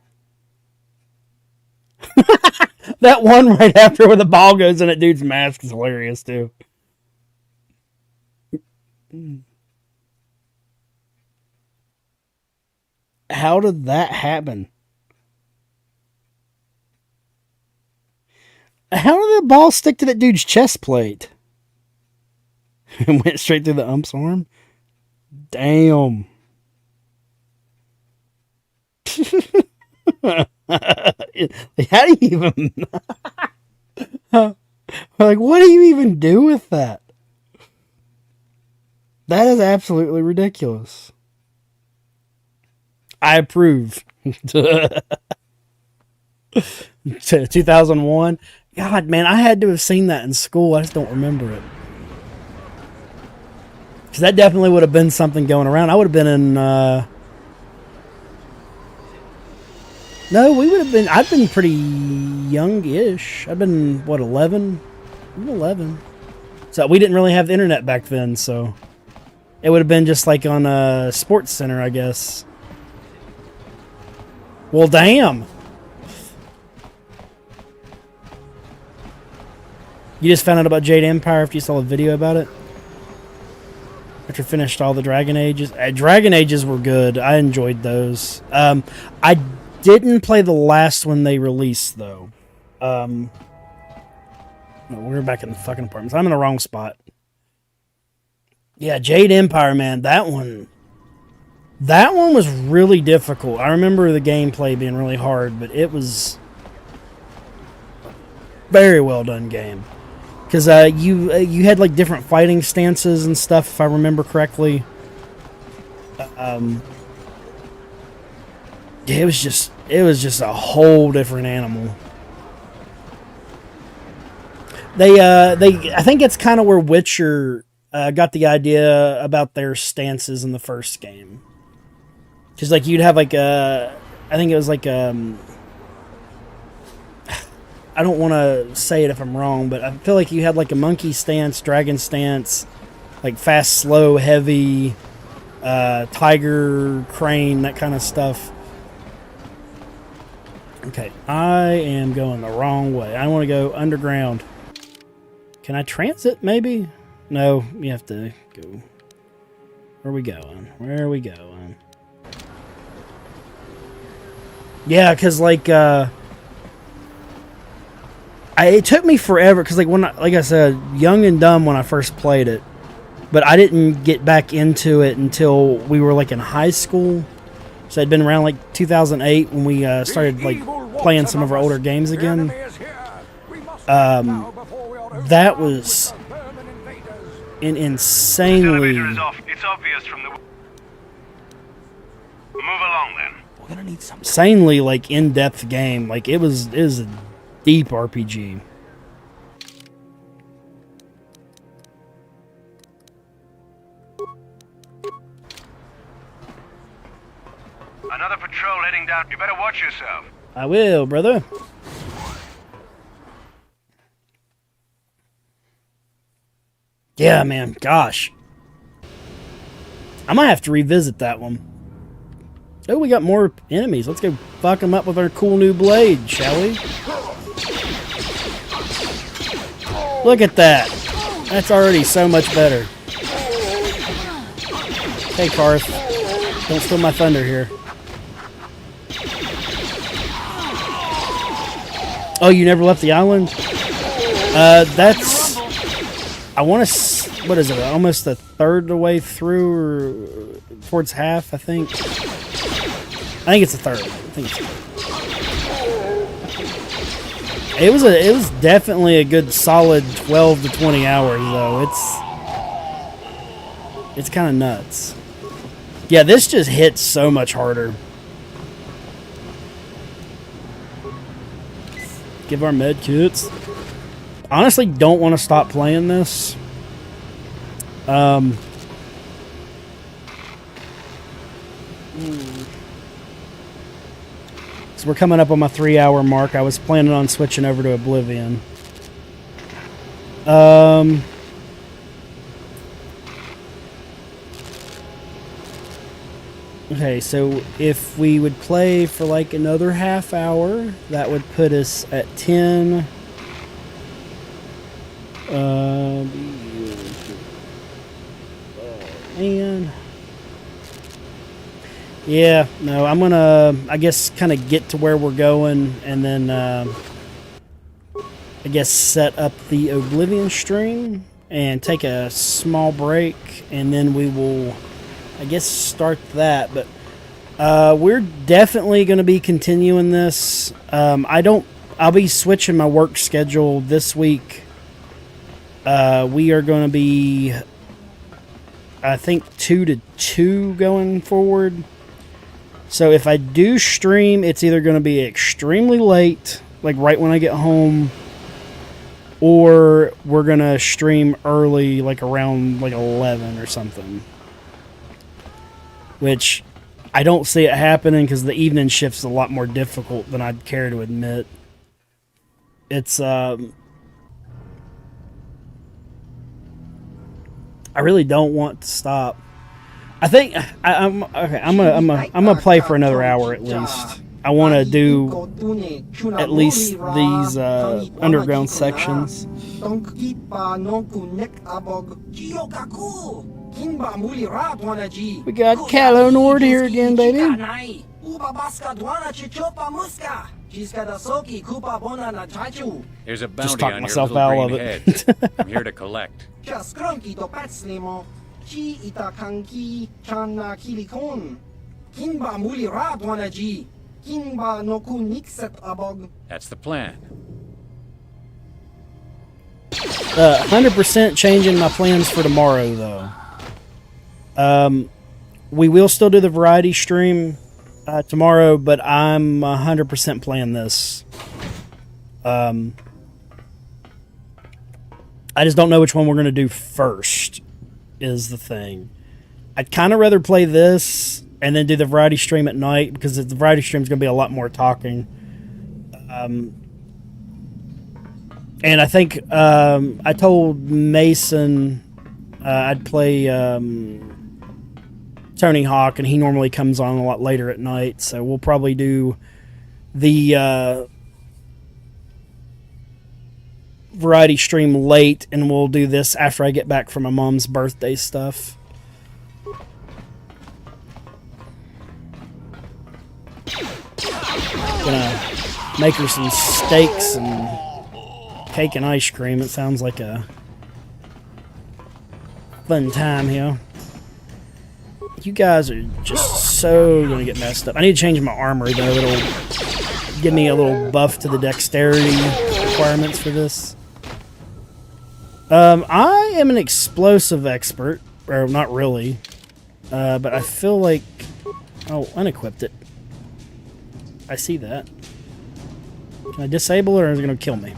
That one right after where the ball goes in that dude's mask is hilarious, too. How did that happen? How did the ball stick to that dude's chest plate? It went straight through the ump's arm? Damn. How do you even... like, what do you even do with that? That is absolutely ridiculous. I approve. 2001. God, man, I had to have seen that in school. I just don't remember it. Because that definitely would have been something going around. I would have been in... No, we would have been... I've been pretty young-ish. I've been, what, 11? I'm 11. So we didn't really have the internet back then, so... It would have been just like on a Sports Center, I guess. Well, damn. You just found out about Jade Empire after you saw a video about it? After you finished all the Dragon Ages? Dragon Ages were good. I enjoyed those. I didn't play the last one they released, though. No, we're back in the fucking apartments. I'm in the wrong spot. Yeah, Jade Empire, man. That one was really difficult. I remember the gameplay being really hard, but it was a very well done game. Because you had like different fighting stances and stuff, if I remember correctly. It was just a whole different animal. I think it's kind of where Witcher got the idea about their stances in the first game. Because like you'd have like I think it was like I don't want to say it if I'm wrong, but I feel like you had like a monkey stance, dragon stance, like fast, slow, heavy, tiger, crane, that kind of stuff. Okay, I am going the wrong way. I want to go underground. Can I transit, maybe? No, you have to go. Where are we going? Where are we going? Yeah, because like... it took me forever because, like I said, young and dumb when I first played it, but I didn't get back into it until we were like in high school. So it'd been around like 2008 when we started like playing some of our older games again. That was an insanely, It's obvious from the... Move along then. We're gonna need some insanely like in-depth game. Like it was a deep RPG. Another patrol heading down. You better watch yourself. I will, brother. Yeah, man. Gosh. I might have to revisit that one. Oh, we got more enemies. Let's go fuck them up with our cool new blade, shall we? Look at that. That's already so much better. Hey, Karth. Don't steal my thunder here. Oh, you never left the island? That's... I want to... What is it? Almost a third of the way through, or towards half, I think. I think it's a third. It was definitely a good solid 12 to 20 hours, though. It's kind of nuts. Yeah, this just hits so much harder. Give our med kits. Honestly, don't want to stop playing this. So we're coming up on my 3-hour mark. I was planning on switching over to Oblivion. Okay, so if we would play for like another half hour, that would put us at 10. And yeah, no, I'm gonna, I guess, kind of get to where we're going, and then I guess set up the Oblivion stream and take a small break, and then we will, I guess, start that. But we're definitely going to be continuing this. I'll be switching my work schedule this week. We are going to be, I think, 2 to 2 going forward. So if I do stream, it's either going to be extremely late, like right when I get home, or we're going to stream early, like around like 11 or something. Which I don't see it happening because the evening shift's a lot more difficult than I'd care to admit. It's I really don't want to stop. I think I'm okay. I'm gonna play for another hour at least. I want to do at least these underground sections. We got Calo Nord here again, baby. There's a Just bounty talk on myself your little out green of head. it. I'm here to collect. That's the plan. 100% changing my plans for tomorrow, though. We will still do the variety stream tomorrow, but I'm 100% playing this. I just don't know which one we're going to do first, is the thing. I'd kind of rather play this and then do the variety stream at night, because the variety stream is going to be a lot more talking. And I think I told Mason I'd play Tony Hawk, and he normally comes on a lot later at night, so we'll probably do the variety stream late, and we'll do this after I get back from my mom's birthday stuff. Gonna make her some steaks and cake and ice cream. It sounds like a fun time here. You guys are just so gonna get messed up. I need to change my armor, though. It'll give me a little buff to the dexterity requirements for this. I am an explosive expert, or not really, but I feel like, oh, unequipped it. I see that. Can I disable it, or is it gonna kill me?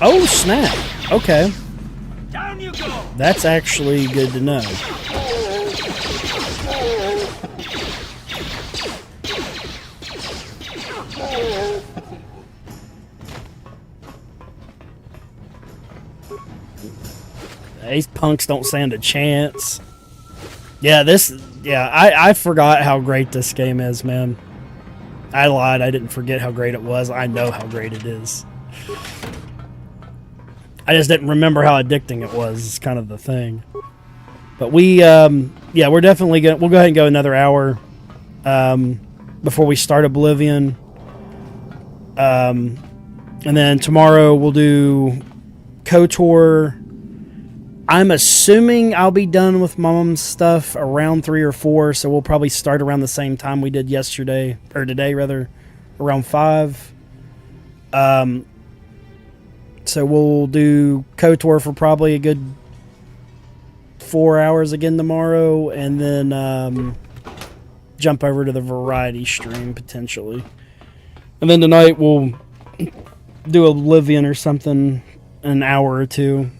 Oh, snap. Okay. Down you go. That's actually good to know. These punks don't stand a chance. Yeah, I forgot how great this game is, man. I lied. I didn't forget how great it was. I know how great it is. I just didn't remember how addicting it was. It's kind of the thing. But we, yeah, we're definitely gonna. We'll go ahead and go another hour before we start Oblivion. And then tomorrow we'll do KOTOR. I'm assuming I'll be done with Mom's stuff around 3 or 4, so we'll probably start around the same time we did yesterday, or today rather, around 5. So we'll do KOTOR for probably a good 4 hours again tomorrow, and then jump over to the variety stream potentially. And then tonight we'll do Oblivion or something, an hour or 2.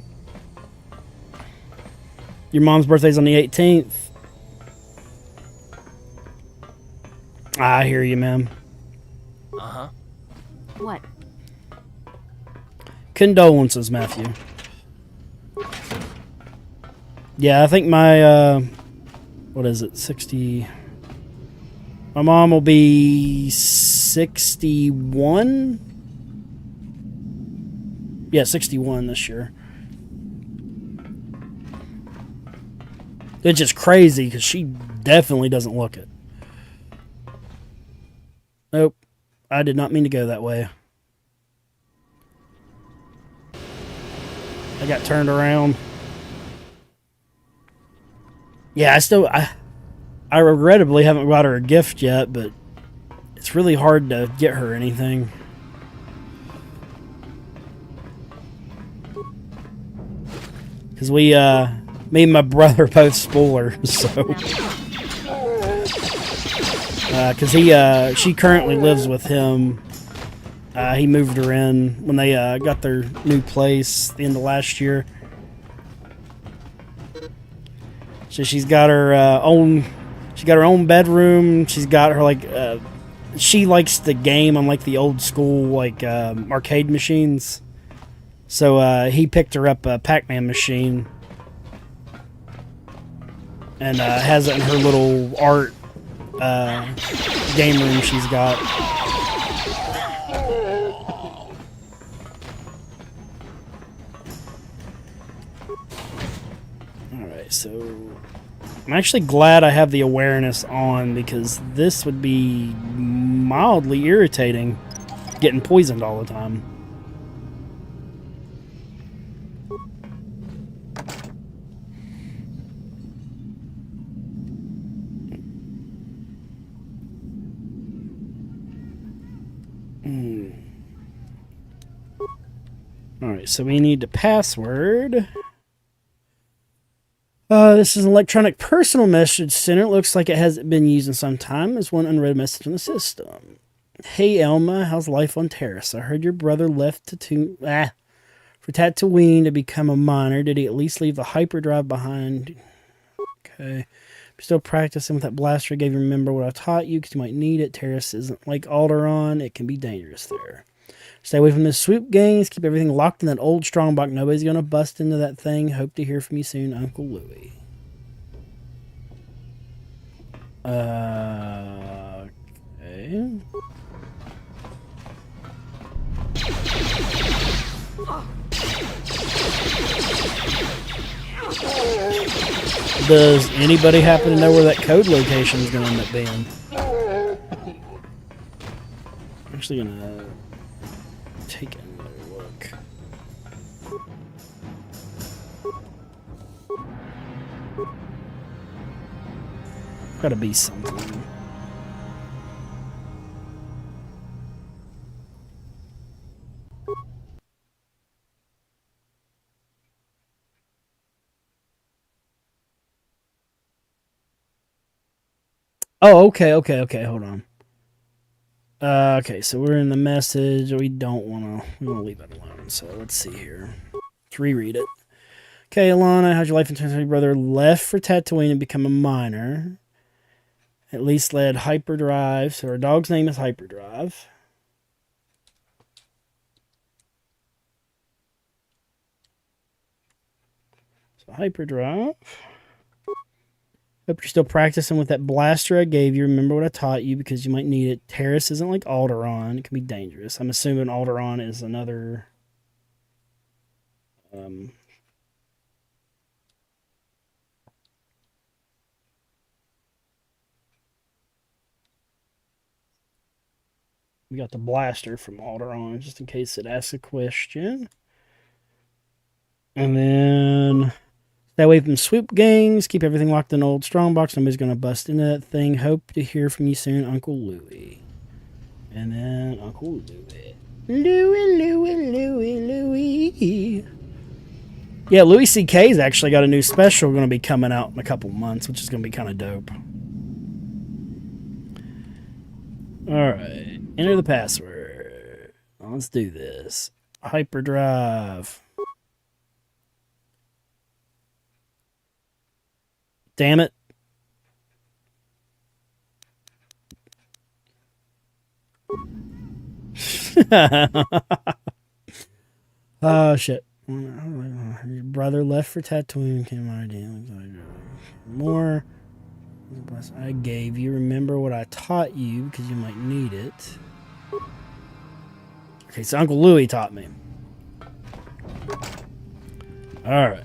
Your mom's birthday's on the 18th. I hear you, ma'am. Uh-huh. What? Condolences, Matthew. Yeah, I think my, what is it, 60... My mom will be 61? Yeah, 61 this year. It's just crazy because she definitely doesn't look it. Nope. I did not mean to go that way. I got turned around. Yeah, I regrettably haven't got her a gift yet, but it's really hard to get her anything. Because me and my brother both spoilers, so. Because she currently lives with him. He moved her in when they got their new place at the end of last year. So she's got her own. She got her own bedroom. She's got her she likes the game on like the old school arcade machines. So he picked her up a Pac-Man machine and has it in her little art game room she's got. Alright, so I'm actually glad I have the awareness on because this would be mildly irritating getting poisoned all the time. Alright, so we need the password. This is an electronic personal message center. It looks like it hasn't been used in some time. There's one unread message in the system. Hey Elma, how's life on Taris? I heard your brother left for Tatooine to become a miner. Did he at least leave the hyperdrive behind? Okay. Still practicing with that blaster. I gave you remember what I taught you because you might need it. Taris isn't like Alderaan. It can be dangerous there. Stay away from the swoop gangs. Keep everything locked in that old strongbox. Nobody's going to bust into that thing. Hope to hear from you soon, Uncle Louie. Okay. Does anybody happen to know where that code location is going to end up being? I'm actually going to take another look. Gotta be something. Oh, okay, hold on. Okay, so we're in the message. We want to leave it alone. So let's see here. Let's reread it. Okay, Alana, how's your life in terms of your brother left for Tatooine and become a miner? At least led Hyperdrive. So our dog's name is Hyperdrive. So Hyperdrive. Hope you're still practicing with that blaster I gave you. Remember what I taught you because you might need it. Taris isn't like Alderaan. It can be dangerous. I'm assuming Alderaan is another... we got the blaster from Alderaan just in case it asks a question. And then... Stay away from swoop gangs. Keep everything locked in an old strongbox. Nobody's going to bust into that thing. Hope to hear from you soon, Uncle Louie. And then Uncle Louie. Louie. Yeah, Louis C.K.'s actually got a new special going to be coming out in a couple months, which is going to be kind of dope. Alright. Enter the password. Let's do this. Hyperdrive. Damn it. Oh, shit. Your brother left for Tatooine. Came on idea. More. I gave you. Remember what I taught you because you might need it. Okay, so Uncle Louie taught me. Alright.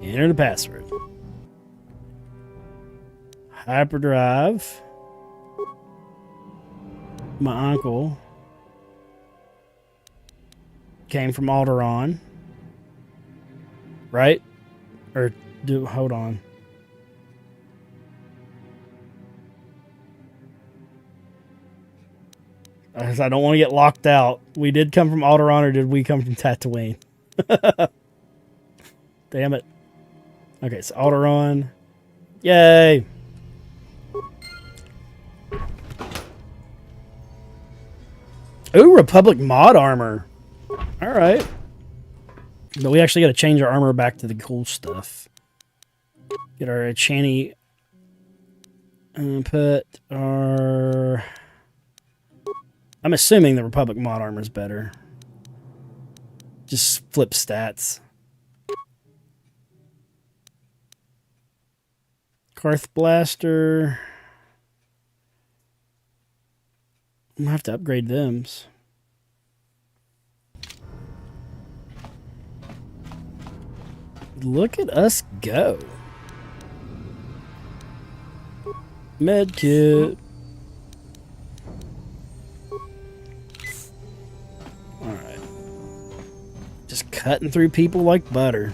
Enter the password. Hyperdrive. My uncle came from Alderaan. Right? Or hold on. I don't want to get locked out. We did come from Alderaan, or did we come from Tatooine? Damn it. Okay, so Alderaan. Yay! Ooh, Republic mod armor. Alright. But we actually got to change our armor back to the cool stuff. Get our Channy. Put our... I'm assuming the Republic mod armor is better. Just flip stats. Karth Blaster. I'm gonna have to upgrade them. Look at us go. Medkit. Alright. Just cutting through people like butter.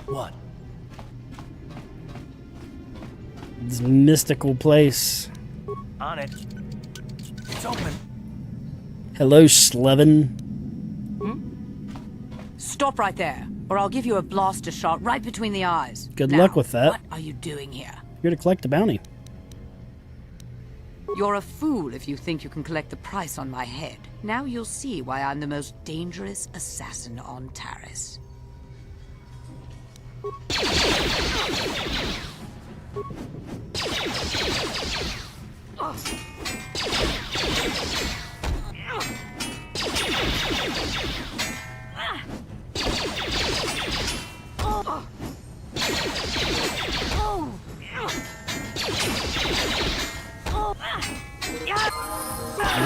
What? This mystical place. On it. It's open. Hello, Slevin. Stop right there, or I'll give you a blaster shot right between the eyes. Good Now, luck with that. What are you doing here? Here to collect a bounty. You're a fool if you think you can collect the price on my head. Now you'll see why I'm the most dangerous assassin on Taris.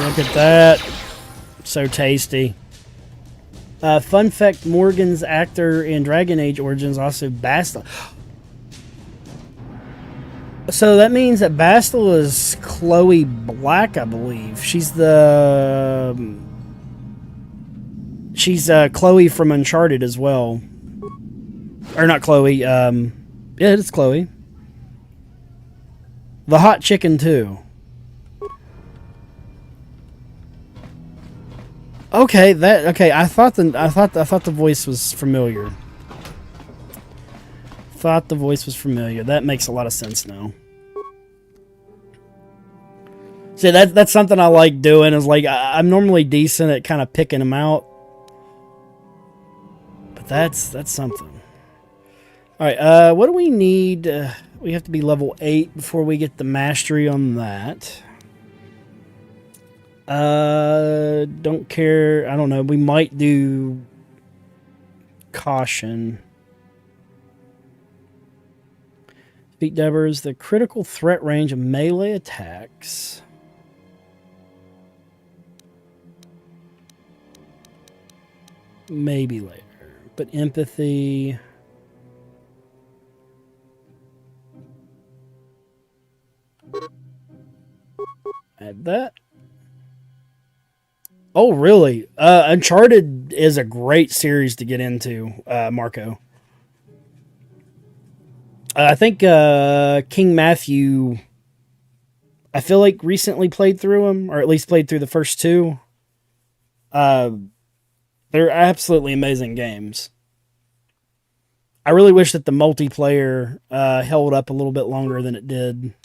Look at that. So tasty. Fun fact, Morgan's actor in Dragon Age Origins also Bastila. So that means that Bastila is Chloe Black, I believe. She's Chloe from Uncharted as well. Or not Chloe, yeah, it's Chloe. The hot chicken too. Okay, I thought the voice was familiar. Thought the voice was familiar. That makes a lot of sense now. See, that's something I like doing. Is like I'm normally decent at kind of picking them out, but that's something. All right, what do we need? We have to be level 8 before we get the mastery on that. Don't care. I don't know. We might do caution. Speak Devers, the critical threat range of melee attacks. Maybe later. But empathy. Add that. Oh, really? Uncharted is a great series to get into, Marco. I think King Matthew, I feel like recently played through them, or at least played through the first 2. They're absolutely amazing games. I really wish that the multiplayer held up a little bit longer than it did.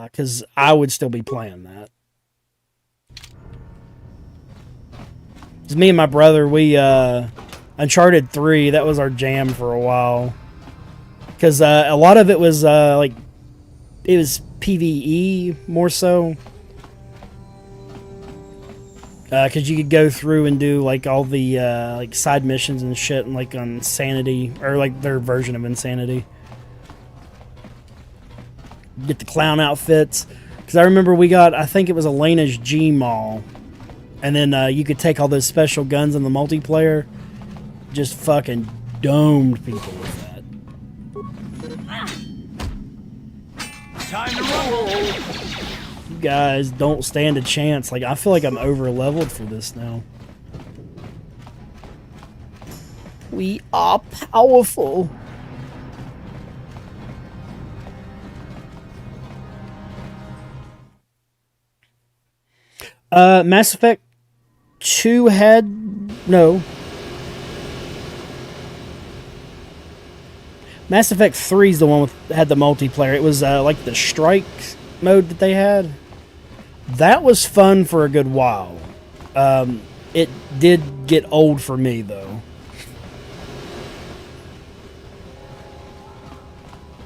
Because I would still be playing that. It's me and my brother, we Uncharted 3, that was our jam for a while. Because a lot of it was like, it was PvE more so. Because you could go through and do like all the like side missions and shit, and like on Insanity, or like their version of Insanity. get the clown outfits. Because I remember we got, I think it was Elena's G-Maul. And then you could take all those special guns in the multiplayer. Just fucking domed people with that. Time to roll! You guys don't stand a chance. Like, I feel like I'm over-leveled for this now. We are powerful. Mass Effect 2 had... No. Mass Effect 3 is the one with had the multiplayer. It was like the strike mode that they had. That was fun for a good while. It did get old for me, though.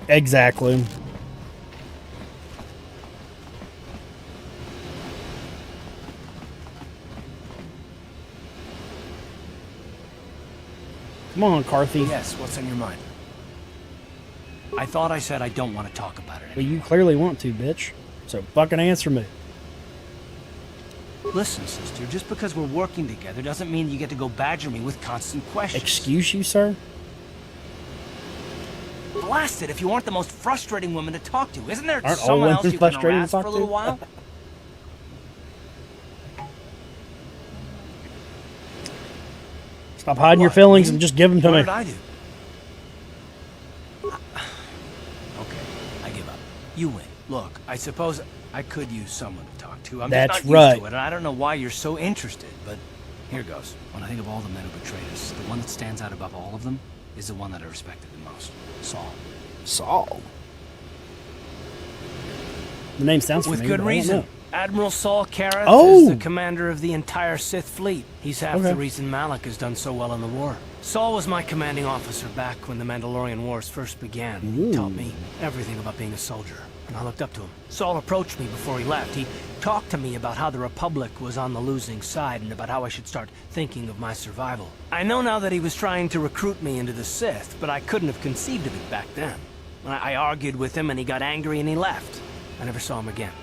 Exactly. Come on, Carthy. Yes, what's on your mind? I thought I said I don't want to talk about it. Well, you clearly want to, bitch. So fucking answer me. Listen, sister, just because we're working together doesn't mean you get to go badger me with constant questions. Excuse you, sir? Blast it if you aren't the most frustrating woman to talk to. Isn't there Aren't all someone women else you can frustrating harass to talk for a little to? while? Stop hiding your feelings and just give them to What me. did I do? Okay, I give up. You win. Look, I suppose I could use someone to talk to. I'm That's just not right. used to it, and I don't know why you're so interested, but here goes. When I think of all the men who betrayed us, the one that stands out above all of them is the one that I respected the most. Saul. Saul? The name sounds With familiar, good but I don't reason. know. Admiral Saul Kareth Oh! is the commander of the entire Sith fleet. He's half Okay. the reason Malak has done so well in the war. Saul was my commanding officer back when the Mandalorian Wars first began. He taught me everything about being a soldier, and I looked up to him. Saul approached me before he left. He talked to me about how the Republic was on the losing side and about how I should start thinking of my survival. I know now that he was trying to recruit me into the Sith, but I couldn't have conceived of it back then. I argued with him and he got angry and he left. I never saw him again.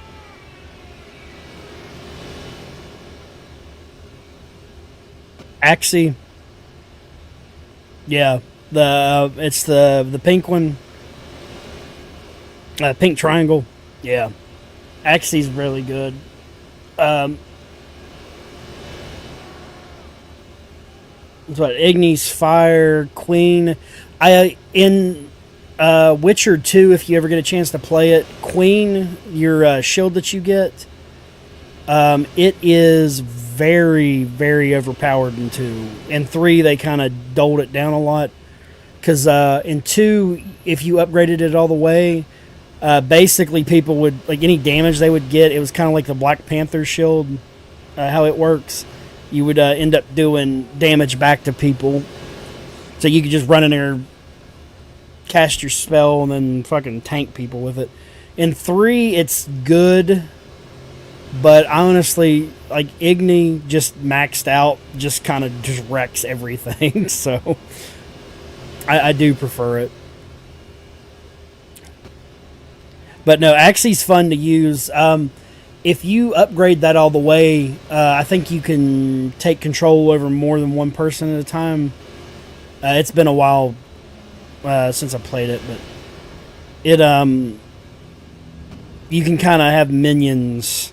Axie. Yeah, it's the pink one. Pink triangle. Yeah, Axie's really good. It's what Ignis, Fire, Queen. In Witcher 2, if you ever get a chance to play it, Queen, your shield that you get, it is very, very overpowered in 2. In 3, they kind of doled it down a lot. Because in 2, if you upgraded it all the way, basically people would, like any damage they would get, it was kind of like the Black Panther shield, how it works. You would end up doing damage back to people. So you could just run in there, cast your spell, and then fucking tank people with it. In 3, it's good. But honestly, like Igni just maxed out, just kind of just wrecks everything. So I do prefer it. But no, Axie's fun to use. If you upgrade that all the way, I think you can take control over more than one person at a time. It's been a while since I played it, but it you can kind of have minions.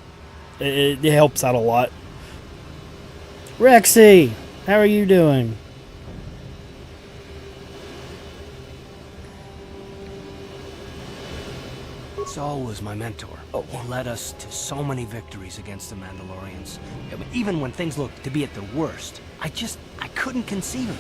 It helps out a lot. Rexy, how are you doing? Saul was my mentor. He led us to so many victories against the Mandalorians. Even when things looked to be at their worst, I couldn't conceive of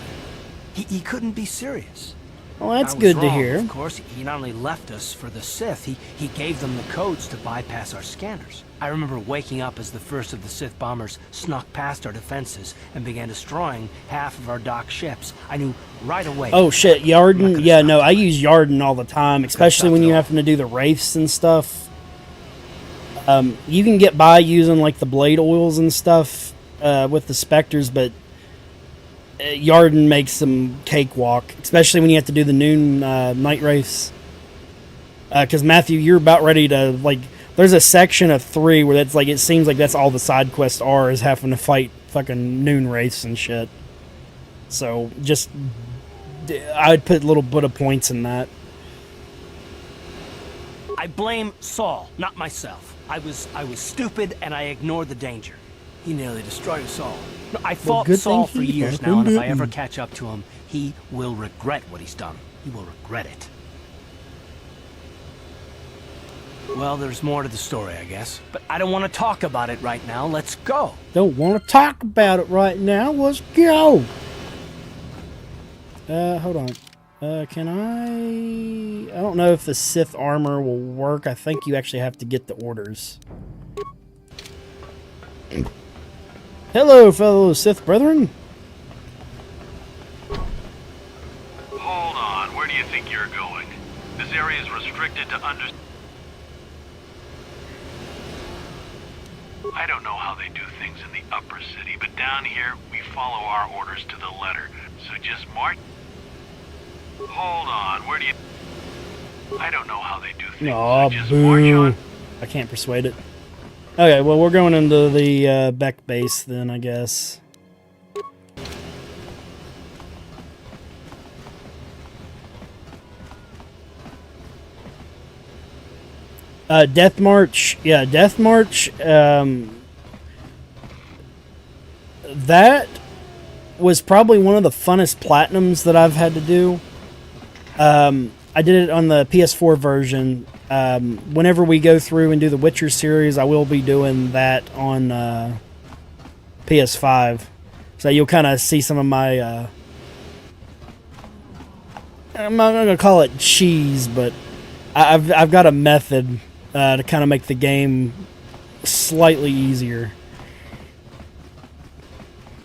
it. He couldn't be serious. Well, that's I was good to wrong, hear. Of course, he not only left us for the Sith, he gave them the codes to bypass our scanners. I remember waking up as the first of the Sith bombers snuck past our defenses and began destroying half of our docked ships. I knew right away. Oh shit, Yarden. Yeah, no, I use Yarden all the time, especially when you're having to do the wraiths and stuff. You can get by using like the blade oils and stuff with the specters, but Yarden makes some cakewalk, especially when you have to do the noon night wraiths. Because Matthew, you're about ready to like. There's a section of 3 where that's like it seems like that's all the side quests are is having to fight fucking noon wraiths and shit. So just I'd put a little bit of points in that. I blame Saul, not myself. I was stupid and I ignored the danger. He nearly destroyed us all. No, I fought Saul for years now, and if I ever catch up to him, he will regret what he's done. He will regret it. Well, there's more to the story, I guess. But I don't want to talk about it right now. Let's go. Don't want to talk about it right now. Let's go. Hold on. Can I don't know if the Sith armor will work. I think you actually have to get the orders. Hello, fellow Sith brethren. Hold on, where do you think you're going? This area is restricted to I don't know how they do things in the upper city, but down here, we follow our orders to the letter. So just march. Hold on, where do you... I don't know how they do things, Aw, so just march on. I can't persuade it. Okay, well, we're going into the Beck base then, I guess. Death March. Yeah, Death March. That was probably one of the funnest platinums that I've had to do. I did it on the PS4 version. Whenever we go through and do the Witcher series, I will be doing that on PS5. So you'll kind of see some of my... I'm not going to call it cheese, but I've got a method to kind of make the game slightly easier.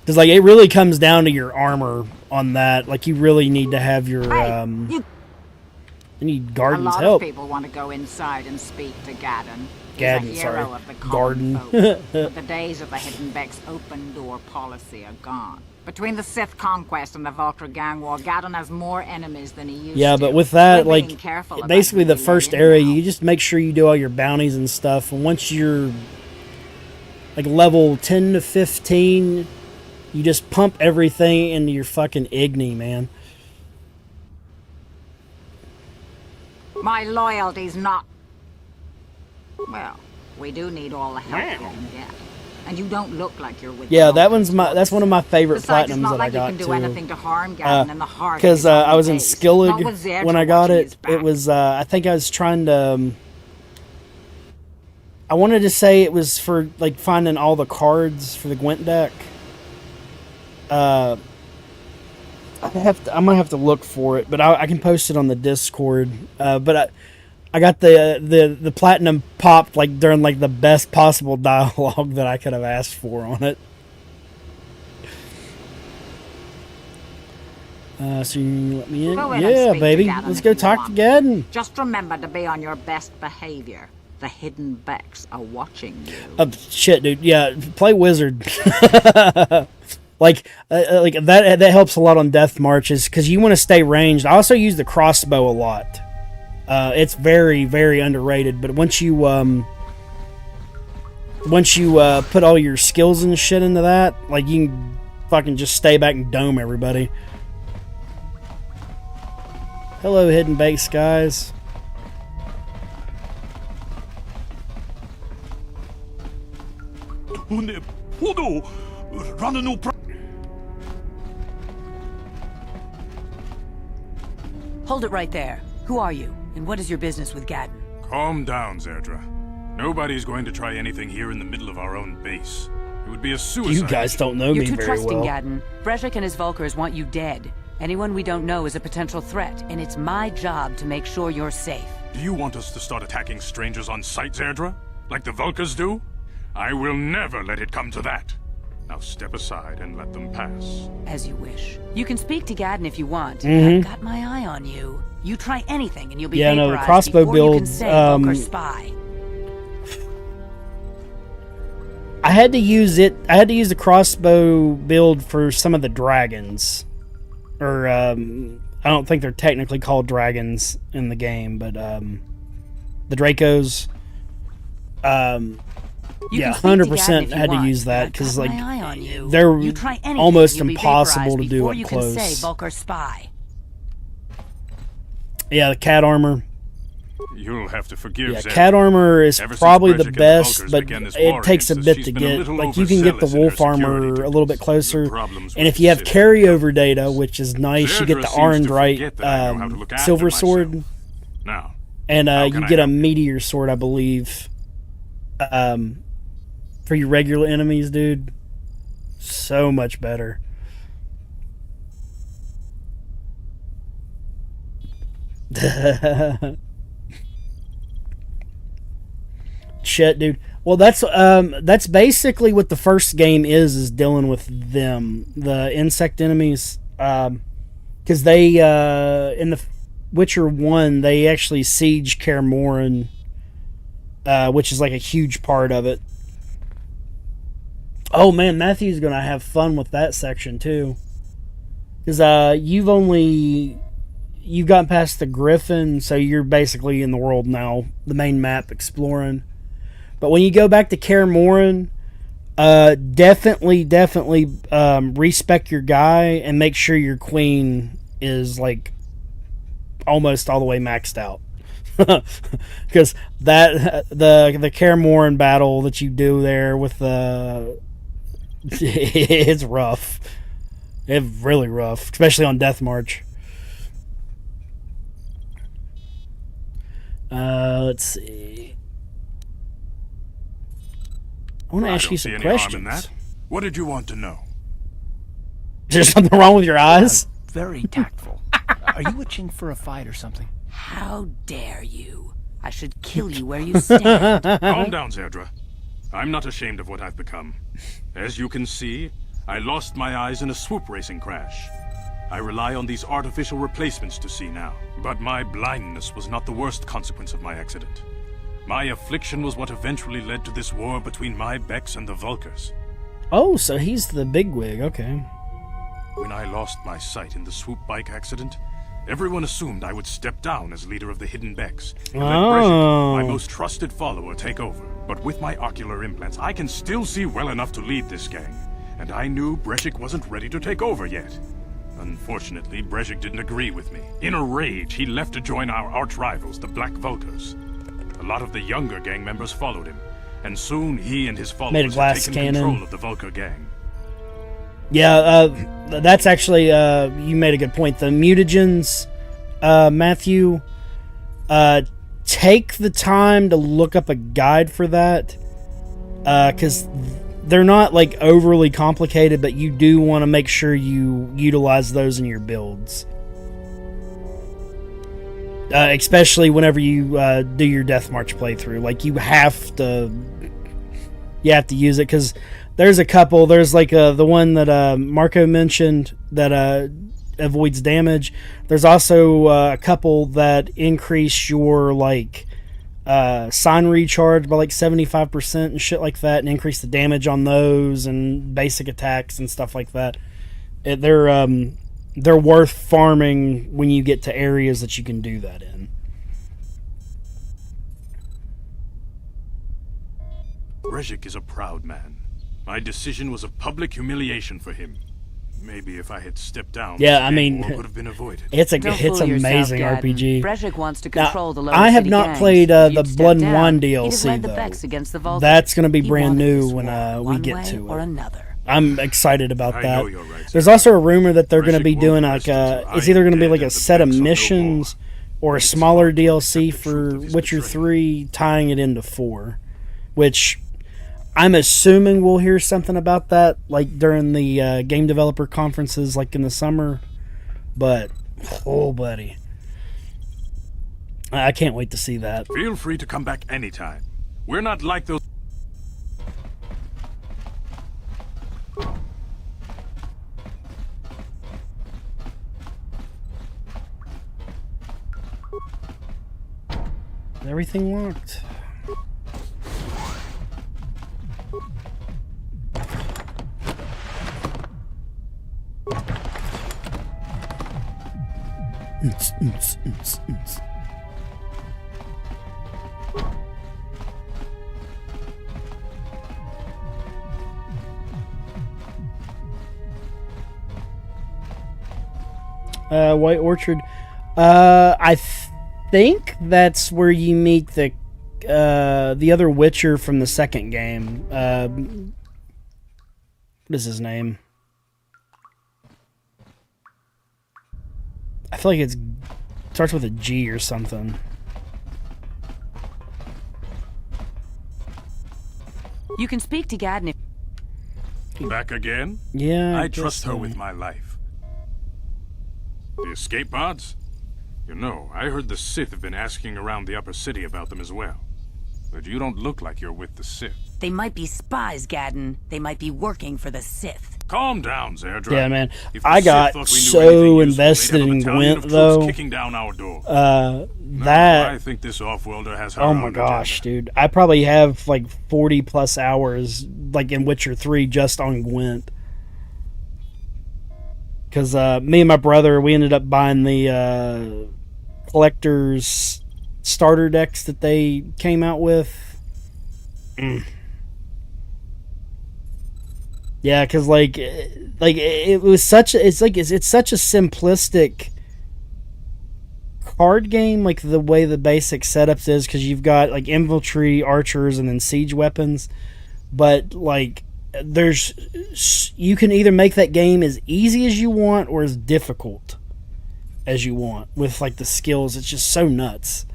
Because like, it really comes down to your armor on that. Like, you really need to have your... you need Garden's help. A lot help. of people want to go inside and speak to Gadden. Gadden, He's a hero sorry. of the common Garden. folk. But the days of the Hidden Beck's open door policy are gone. Between the Sith conquest and the Vulture gang war, Gadden has more enemies than he used to. Yeah, but with that, We're being like, careful about basically the who we let first in area, now. you just make sure you do all your bounties and stuff. And once you're, like, level 10 to 15, you just pump everything into your fucking Igni, man. My loyalty's not... Well, we do need all the help we can get. And you don't look like you're with Yeah, the that Vultures. one's that's one of my favorite Besides, it's platinums not that like I got you can do anything to harm too. Gadden in the heart of Because his own I was in base. Not Skillig with Zedra when I got watching it. his back. It was I think I was trying to. I wanted to say it was for like finding all the cards for the Gwent deck. I'm gonna have to look for it, but I can post it on the Discord. But I got the platinum popped like during like the best possible dialogue that I could have asked for on it. So you let me in? Go in and Yeah, speak to baby. Gadden Let's if go you talk want. to Gadden. Just remember to be on your best behavior. The Hidden Becks are watching you. Shit, dude. Yeah, play wizard. like that helps a lot on death marches because you want to stay ranged. I also use the crossbow a lot. It's very, very underrated. But once you put all your skills and shit into that, like you can fucking just stay back and dome everybody. Hello, Hidden Base guys. Hold it right there. Who are you, and what is your business with Gadden? Calm down, Zerdra. Nobody's going to try anything here in the middle of our own base. It would be a suicide. You guys don't know You're me too very trusting, well. Gadden. Breshik and his Vulkars want you dead. Anyone we don't know is a potential threat, and it's my job to make sure you're safe. Do you want us to start attacking strangers on sight, Zerdra? Like the Vulkars do? I will never let it come to that. Now step aside and let them pass. As you wish. You can speak to Gadden if you want. Mhm. I've got my eye on you. You try anything and you'll be Yeah, no, the vaporized crossbow before you can build, say Vulkar spy. I had to use the crossbow build for some of the dragons. Or, I don't think they're technically called dragons in the game, but, the Dracos. Yeah, 100% had to use that because like they're almost impossible to do up close. Yeah, the cat armor. You'll have to forgive Yeah, Zed. cat armor is Ever since probably the Bridget and best, Vulcars but began this it war takes a against us, bit she's to been a get. little Like you can get the overzealous in her wolf armor security a little bit closer, problems and with if you have Sith. carryover data, which is nice, you get Zedra the seems orange to right forget that I know how to look after silver myself. sword, Now, and how you can I get a help you? meteor sword, I believe. For your regular enemies, dude, so much better. Shit, dude. Well, that's basically what the first game is dealing with them, the insect enemies, because they in the Witcher 1 they actually siege Kaer Morhen, which is like a huge part of it. Oh man, Matthew's gonna have fun with that section too, because you've gotten past the Griffin, so you're basically in the world now, the main map exploring. But when you go back to Kaer Morhen, definitely respec your guy and make sure your queen is like almost all the way maxed out. Because that the Kaer Morhen battle that you do there with the it's rough. It's really rough, especially on Death March. Let's see. I want to ask you some questions. What did you want to know? Is there something wrong with your eyes? Very tactful. Are you itching for a fight or something? How dare you? I should kill you where you stand. Calm down, Zedra. I'm not ashamed of what I've become. As you can see, I lost my eyes in a swoop racing crash. I rely on these artificial replacements to see now. But my blindness was not the worst consequence of my accident. My affliction was what eventually led to this war between my Becks and the Vulcars. Oh, so he's the bigwig, okay. When I lost my sight in the swoop bike accident, everyone assumed I would step down as leader of the Hidden Becks and let Brezhik, my most trusted follower, take over. But with my ocular implants, I can still see well enough to lead this gang, and I knew Brezhik wasn't ready to take over yet. Unfortunately, Brezhik didn't agree with me. In a rage, he left to join our arch-rivals, the Black Vulcars. A lot of the younger gang members followed him, and soon he and his followers had taken control of the Vulcar gang. Yeah, that's actually, you made a good point. The mutagens, Matthew, take the time to look up a guide for that, because they're not like overly complicated, but you do want to make sure you utilize those in your builds. Especially whenever you do your Death March playthrough. Like, you have to use it, because there's a couple. There's like the one that Marco mentioned that avoids damage. There's also a couple that increase your like sign recharge by like 75% and shit like that, and increase the damage on those and basic attacks and stuff like that. They're worth farming when you get to areas that you can do that in. Brezhik is a proud man. My decision was a public humiliation for him. Maybe if I had stepped down, yeah, I mean, would have been avoided. It's amazing RPG. Brezhik wants to control the I have not played the Blood and Wine DLC though. That's going to be brand new when we get to it. I'm excited about that. Right, there's also a rumor that they're going to be doing like it's either going to be like a set of missions or a smaller DLC for Witcher 3, tying it into 4, which I'm assuming we'll hear something about that like during the game developer conferences like in the summer. But oh buddy, I can't wait to see that. Feel free to come back anytime. We're not like those. Everything locked. White Orchard. I think that's where you meet the other Witcher from the second game. What is his name? I feel like it starts with a G or something. You can speak to Gadden if... Back again? Yeah, I trust her with my life. The escape pods? You know, I heard the Sith have been asking around the upper city about them as well. But you don't look like you're with the Sith. They might be spies, Gadden. They might be working for the Sith. Calm down, Zerdra. Yeah, man. If the I Sith got thought we knew so anything invested useful, they'd have a in battalion Gwent, of troops though. Kicking down our door. That... I think this off-worlder has her Oh own my gosh, dude. I probably have like 40 plus hours like in Witcher 3 just on Gwent. Because me and my brother, we ended up buying the collector's starter decks that they came out with. Yeah, because like it was such a, it's such a simplistic card game, like the way the basic setups is, because you've got like infantry, archers, and then siege weapons. But like you can either make that game as easy as you want or as difficult as you want with like the skills. It's just so nuts.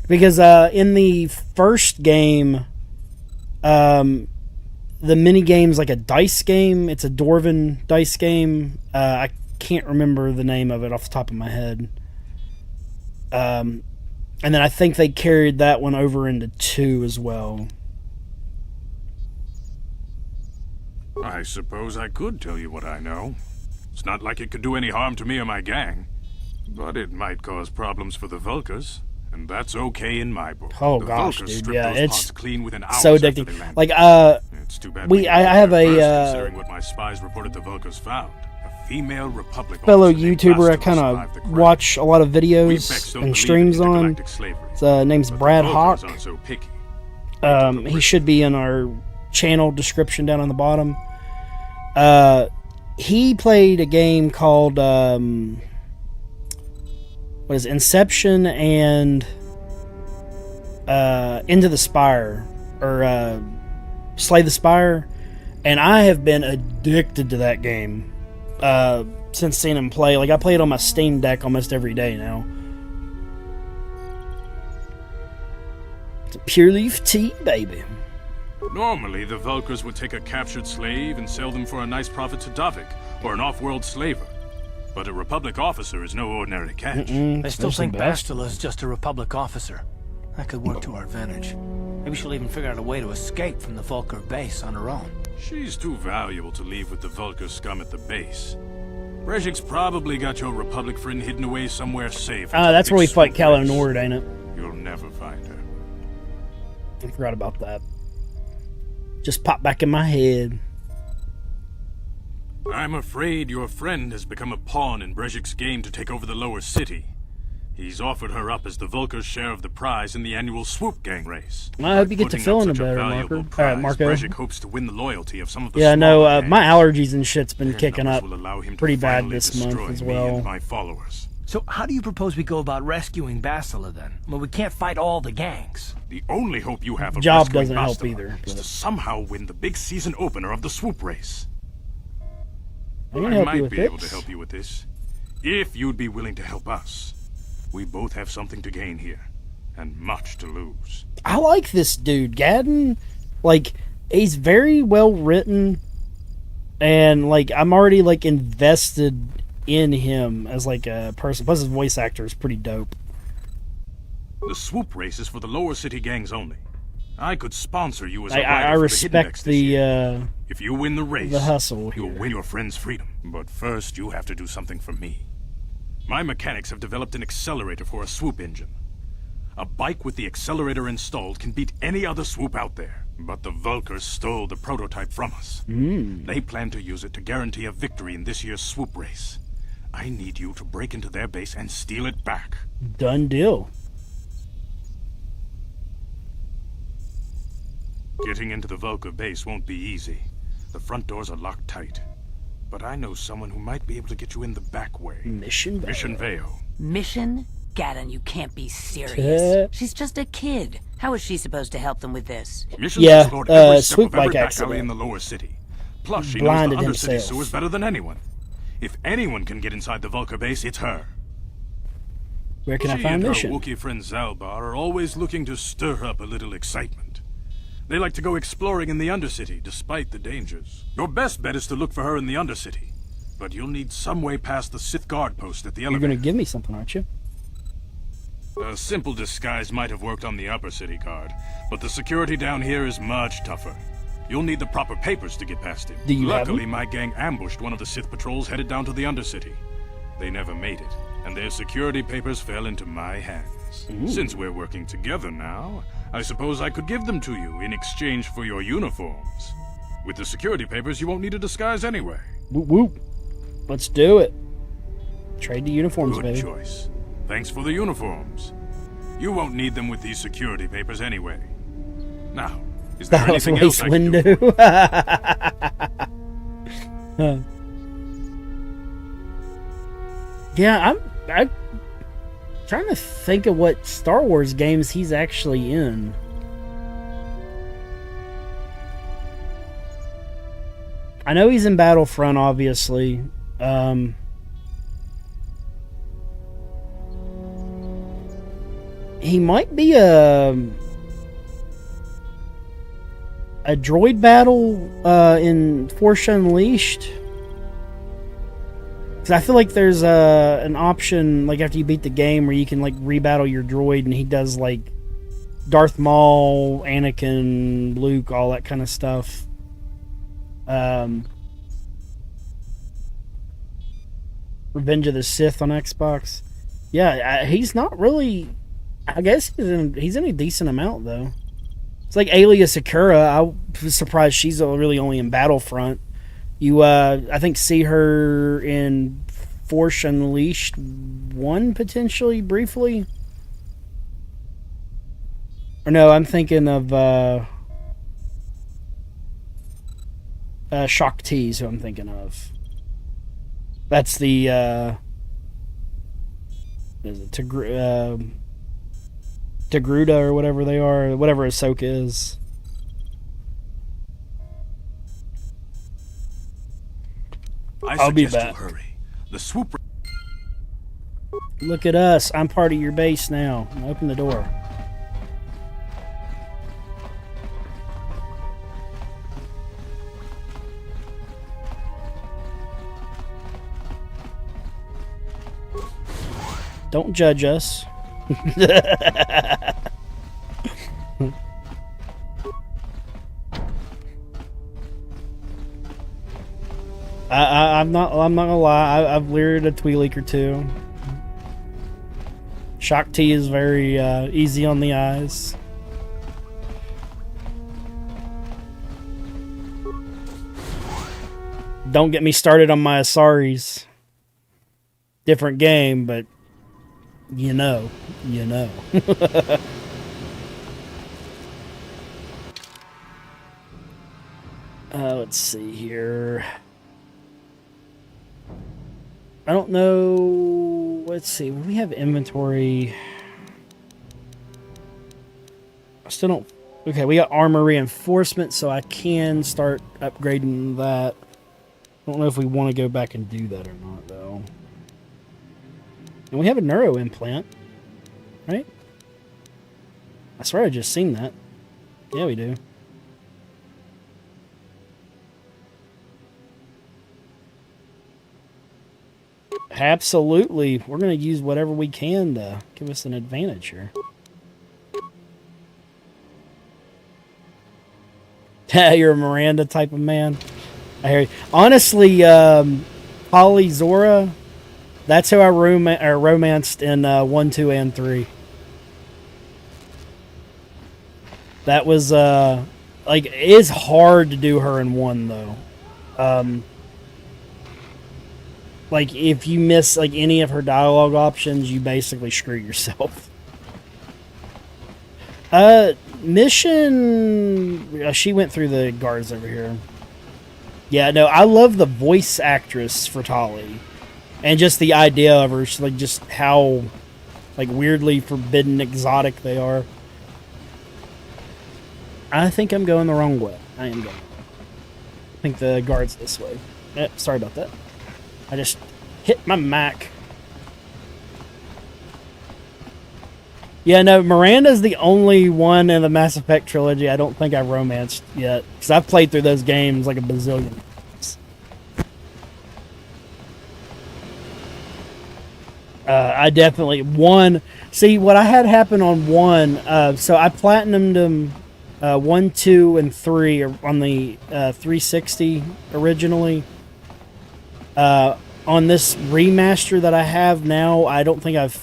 Because in the first game, the mini game's like a dice game. It's a Dwarven dice game. I can't remember the name of it off the top of my head. And then I think they carried that one over into 2 as well. I suppose I could tell you what I know. It's not like it could do any harm to me or my gang. But it might cause problems for the Vulkars. And that's okay in my book. Oh the gosh, Vulkars dude, strip yeah, those it's pods clean within hours so after addicting. they land. Like, It's too bad I have a considering what my spies reported the Vulkars found. A female Republic fellow officer named YouTuber I Bastos kind survived the of crash. watch a lot of We videos Vex don't and believe streams in on. intergalactic slavery, His name's but the Brad Vulkars Hawk. aren't so picky. He should be in our channel description down on the bottom. He played a game called Inception and Into the Spire, or Slay the Spire, and I have been addicted to that game since seeing him play. Like, I play it on my Steam Deck almost every day now. It's a pure leaf tea, baby. Normally, the Vulkars would take a captured slave and sell them for a nice profit to Davik, or an off-world slaver. But a Republic officer is no ordinary catch. I still think Bastila is just a Republic officer. That could work to our advantage. Maybe she'll even figure out a way to escape from the Vulkar base on her own. She's too valuable to leave with the Vulkar scum at the base. Brejik's probably got your Republic friend hidden away somewhere safe. That's where we fight Calo Nord, ain't it? You'll never find her. I forgot about that. Just popped back in my head. I'm afraid your friend has become a pawn in Brejik's game to take over the lower city. He's offered her up as the Vulkar's share of the prize in the annual swoop gang race. I hope you get to Putting fill up in a such better, valuable Marco. prize, Alright, Marco. Brejik hopes to win the loyalty of some of the Yeah, no, smaller my gangs. allergies and shit's been Their kicking numbers up will allow him to pretty bad finally this month destroy as me well. and my followers. So how do you propose we go about rescuing Bastila then? Well, we can't fight all the gangs. The only hope you have of Job rescuing doesn't help Bastila either, is but- to somehow win the big season opener of the swoop race. I can I help you might with be able to this. help you with this, if you'd be willing to help us. We both have something to gain here, and much to lose. I like this dude, Gadden. Like, he's very well written, and like I'm already like invested in him as like a person. Plus, his voice actor is pretty dope. The swoop race is for the lower city gangs only. I could sponsor you as a I rider for the Hidden respect Becks this year. the If you win the race, hustle you'll win your friend's freedom. But first, you have to do something for me. My mechanics have developed an accelerator for a swoop engine. A bike with the accelerator installed can beat any other swoop out there. But the Vulkars stole the prototype from us. They plan to use it to guarantee a victory in this year's swoop race. I need you to break into their base and steal it back. Done deal. Getting into the Vulkar base won't be easy. The front doors are locked tight. but I know someone who might be able to get you in the back way. Mission Veo. Mission Veo. Mission? Gaddon, you can't be serious. She's just a kid. How is she supposed to help them with this? Mission's explored every step of every back alley in the lower city. Plus, she knows the Undercity sewers better than anyone. If anyone can get inside the Vulcar base, it's her. Where can I find Mission? She and her Wookiee friend Zalbar are always looking to stir up a little excitement. They like to go exploring in the Undercity, despite the dangers. Your best bet is to look for her in the Undercity. But you'll need some way past the Sith guard post at the elevator. You're gonna give me something, aren't you? A simple disguise might have worked on the upper city guard, but the security down here is much tougher. You'll need the proper papers to get past him. Do you Luckily, have them? my gang ambushed one of the Sith patrols headed down to the Undercity. They never made it, and their security papers fell into my hands. Ooh. Since we're working together now, I suppose I could give them to you in exchange for your uniforms. With the security papers, you won't need a disguise anyway. Whoop whoop. Let's do it. Trade the uniforms, Good baby. choice. Thanks for the uniforms. You won't need them with these security papers anyway. Now, is there anything else I can do? Huh. Yeah, I'm trying to think of what Star Wars games he's actually in. I know he's in Battlefront, obviously. He might be a droid battle in Force Unleashed. Because I feel like there's an option, like after you beat the game, where you can like rebattle your droid, and he does like Darth Maul, Anakin, Luke, all that kind of stuff. Revenge of the Sith on Xbox. Yeah, he's not really. I guess he's in a decent amount though. It's like Alia Sakura. I was surprised she's really only in Battlefront. You, I think, see her in Force Unleashed 1 potentially, briefly. Or no, I'm thinking of Shock T is who I'm thinking of. That's the is it Togruta or whatever they are, whatever Ahsoka is. I'll be back. Hurry. The swoop. Look at us. I'm part of your base now. Open the door. Don't judge us. I'm not gonna lie. I've lured a Twi'lek or two. Shock T is very easy on the eyes. Don't get me started on my Asaris. Different game, but you know. Let's see here. I don't know. Let's see. We have inventory. I still don't. Okay, we got armor reinforcement, so I can start upgrading that. I don't know if we want to go back and do that or not, though. And we have a neuro implant, right? I swear I just seen that. Yeah, we do. Absolutely. We're going to use whatever we can to give us an advantage here. You're a Miranda type of man. I hear you. Honestly, Polly Zora, that's who I romanced in 1, 2, and 3. That was, like, it is hard to do her in 1, though. Like, if you miss, like, any of her dialogue options, you basically screw yourself. Mission... she went through the guards over here. Yeah, no, I love the voice actress for Tali. And just the idea of her, like, just how, like, weirdly forbidden, exotic they are. I think I'm going the wrong way. I am going. I think the guard's this way. Sorry about that. I just hit my Mac. Yeah, no, Miranda's the only one in the Mass Effect trilogy I don't think I've romanced yet. Because I've played through those games like a bazillion times. I definitely... One... See, what I had happen on one... so I platinumed them 1, 2, and 3 on the 360 originally. On this remaster that I have now, I don't think I've...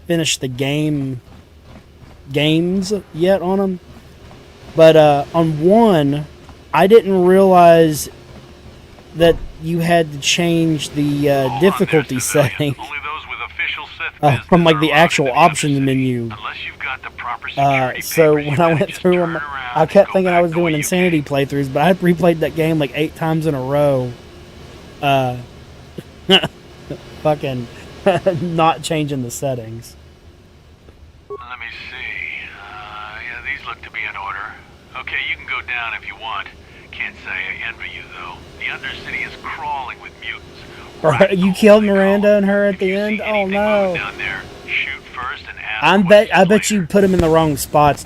finished the games yet on them, but on one I didn't realize that you had to change the difficulty setting from like the actual options menu. So when I went through them, I kept thinking I was doing insanity playthroughs, but I had replayed that game like 8 times in a row. Fucking not changing the settings. Let me see. Yeah, these look to be in order. Okay, you can go down if you want. Can't say I envy you, though. The Undercity is crawling with mutants. You killed Miranda and her at the end? Oh no. Down there, shoot first and ask I bet you put him in the wrong spots.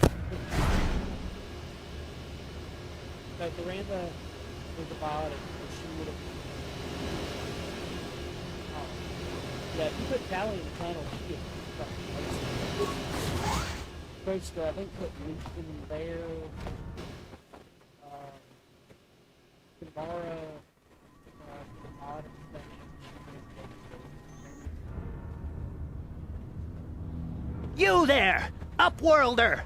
I think put Winston there. You there, Upworlder!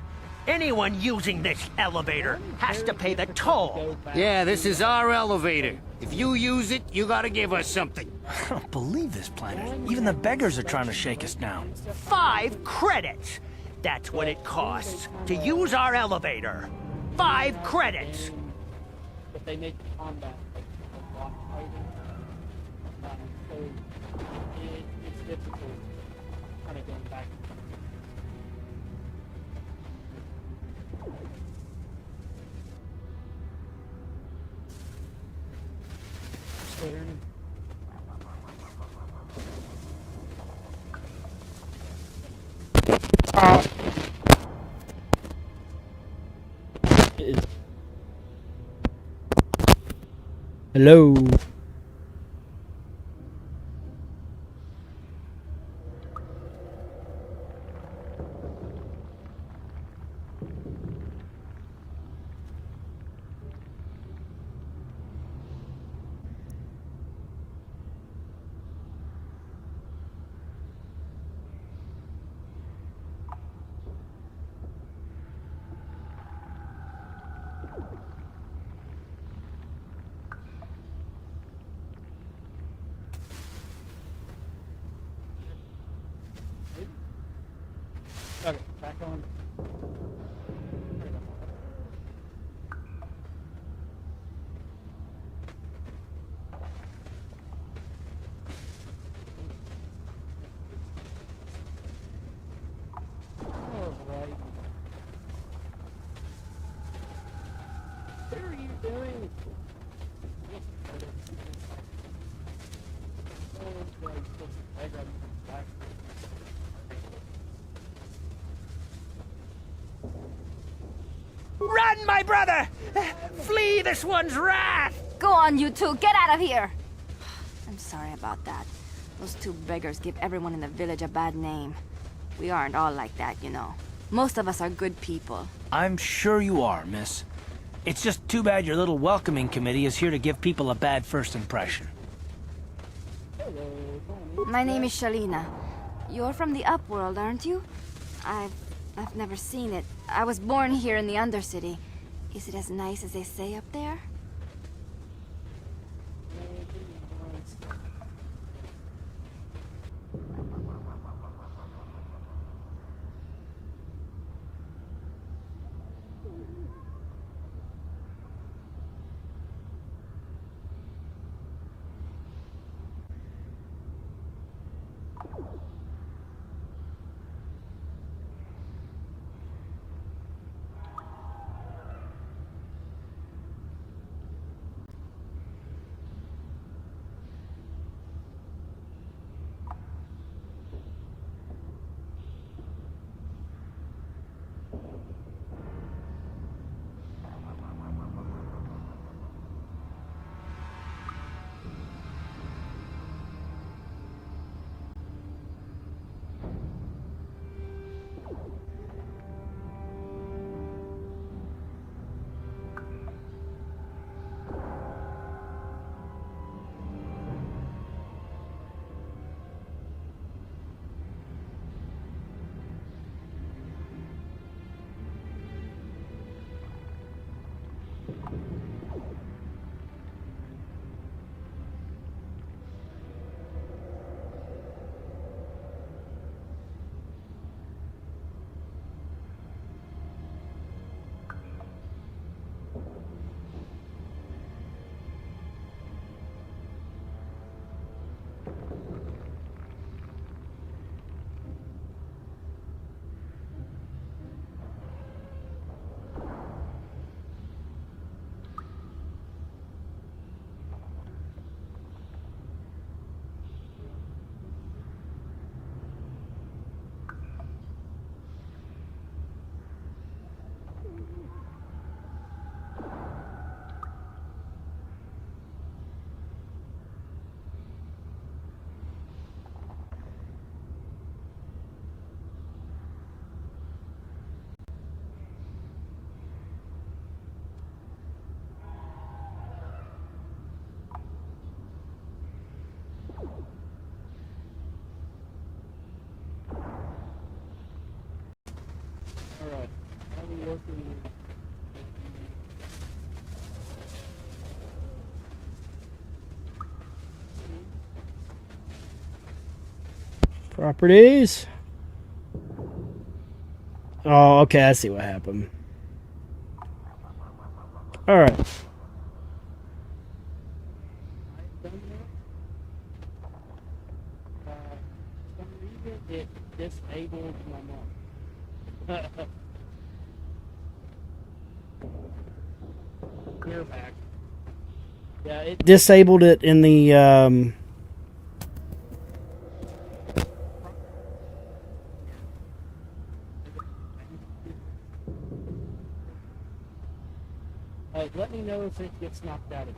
Anyone using this elevator has to pay the toll. Yeah, this is our elevator. If you use it, you gotta give us something. I don't believe this planet. Even the beggars are trying to shake us down. 5 credits! That's what it costs to use our elevator. 5 credits! But they make combat a lot harder. So it's difficult kind of going back. Hello. Okay, back on. What are you doing? Run, my brother! Flee this one's wrath! Go on, you two. Get out of here! I'm sorry about that. Those 2 beggars give everyone in the village a bad name. We aren't all like that, you know. Most of us are good people. I'm sure you are, miss. It's just too bad your little welcoming committee is here to give people a bad first impression. My name is Shalina. You're from the Upworld, aren't you? I've never seen it. I was born here in the Undercity. Is it as nice as they say up there? Properties. Oh, okay, I see what happened. Alright. It disabled my mom. We're back. Yeah, it disabled it in the let me know if it gets knocked out of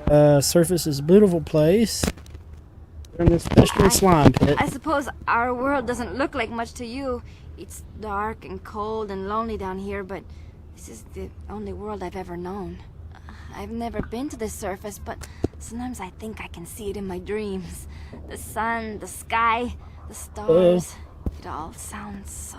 the surface is a beautiful place. We're in this festering slime pit. I suppose our world doesn't look like much to you. It's dark and cold and lonely down here, but this is the only world I've ever known. I've never been to the surface, but sometimes I think I can see it in my dreams. The sun, the sky, the stars. It all sounds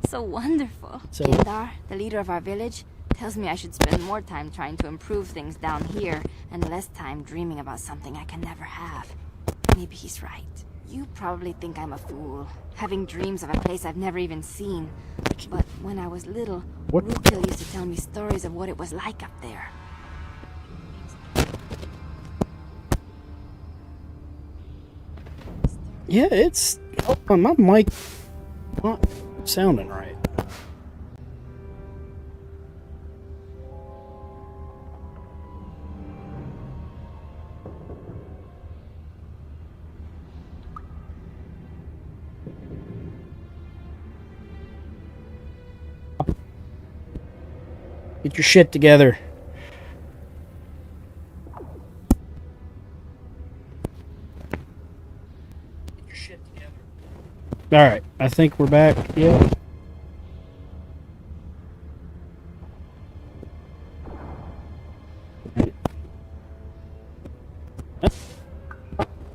so wonderful. So, Gandar, the leader of our village, tells me I should spend more time trying to improve things down here and less time dreaming about something I can never have. Maybe he's right. You probably think I'm a fool, having dreams of a place I've never even seen. But when I was little, Rukil used to tell me stories of what it was like up there. yeah, it's... Oh, my mic not sounding right. Get your shit together. Get your shit together. Alright, I think we're back. Yeah.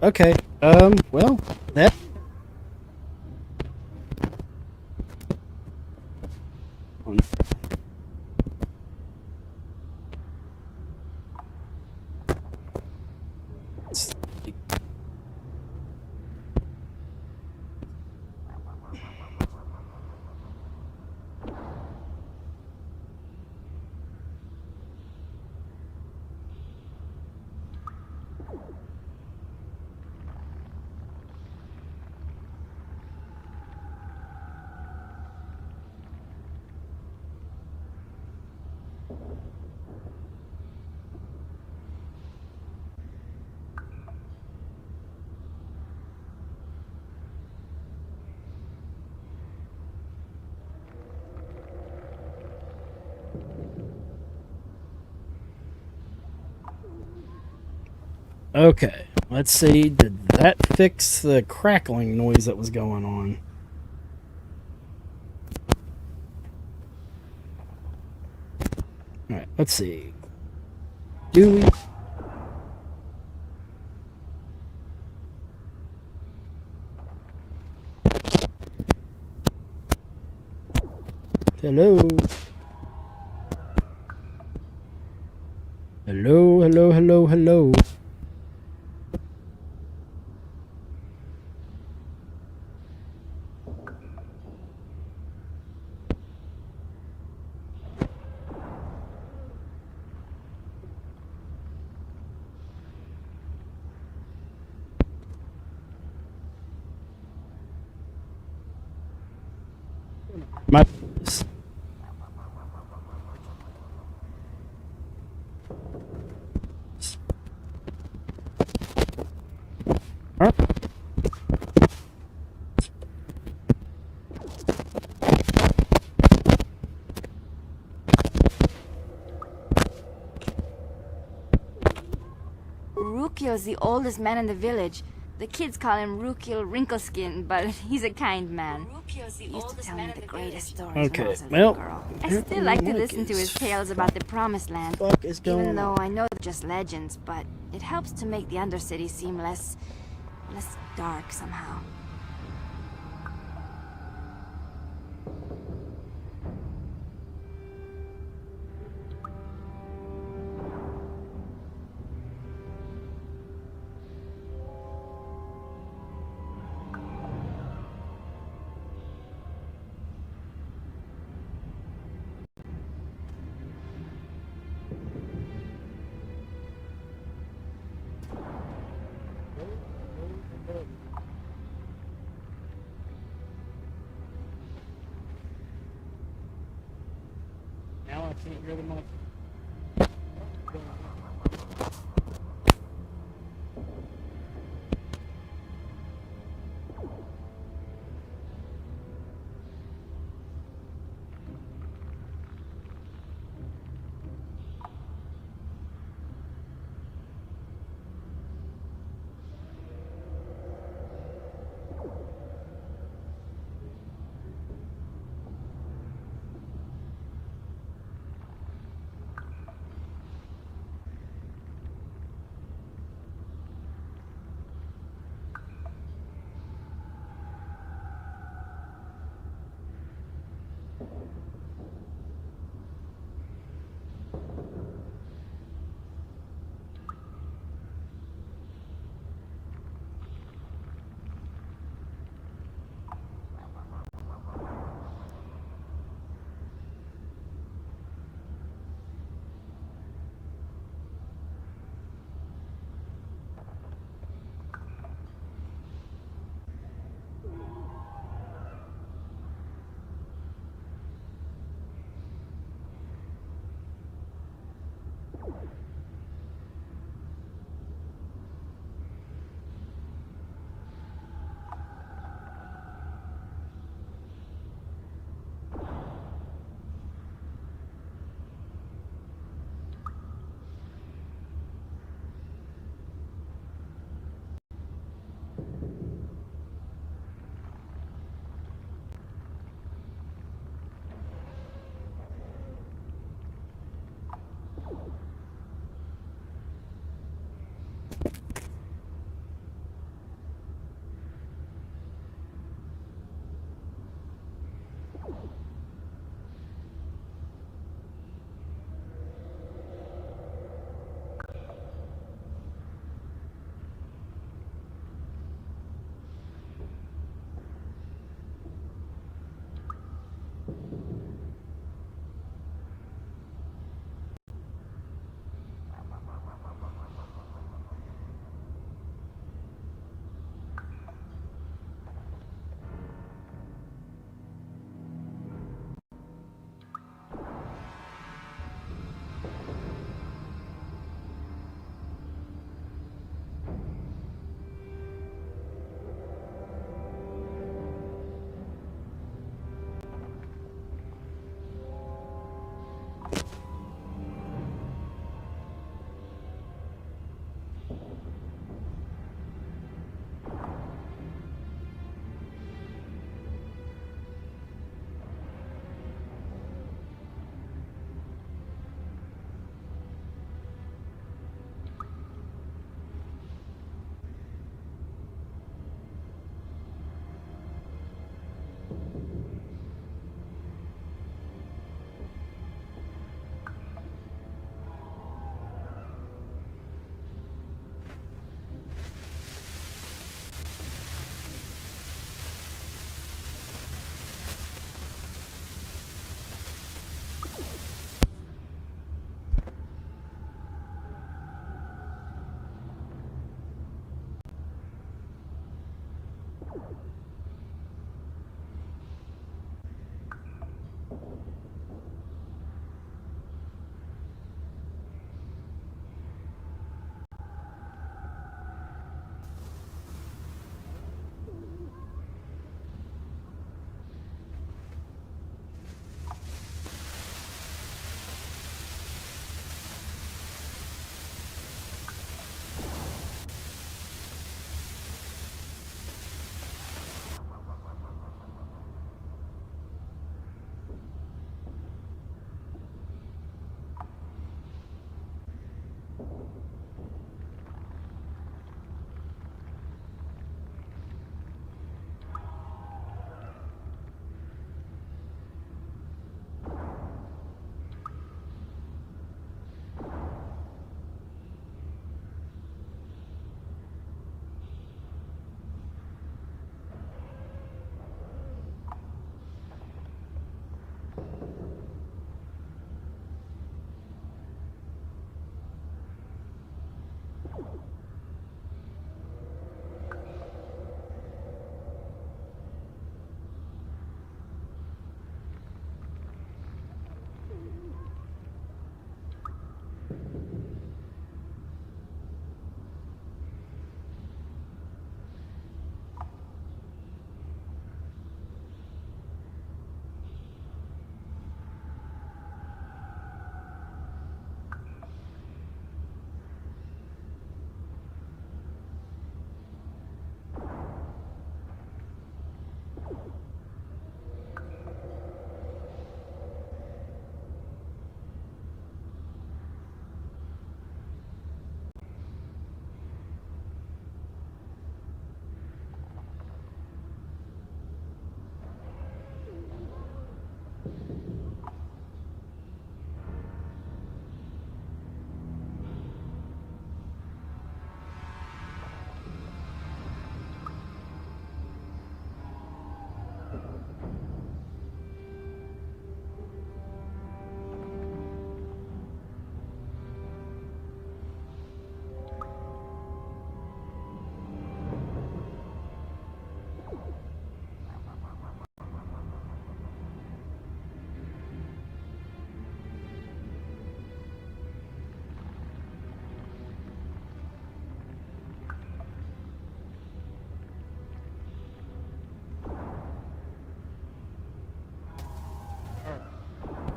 Okay, well, that... Okay, let's see. Did that fix the crackling noise that was going on? Alright, let's see. Do we... Hello? Hello, hello, hello, hello. My... Huh? Rukil's the oldest man in the village. The kids call him Rukil Wrinkleskin, but he's a kind man. He used to tell me the greatest stories when I Okay, was a well, little girl. I still like to listen to his tales about the Promised Land, even though I know they're just legends, but it helps to make the Undercity seem less dark somehow. can't hear them all.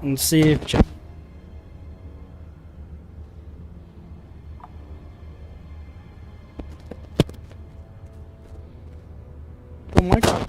and see if. Oh my God.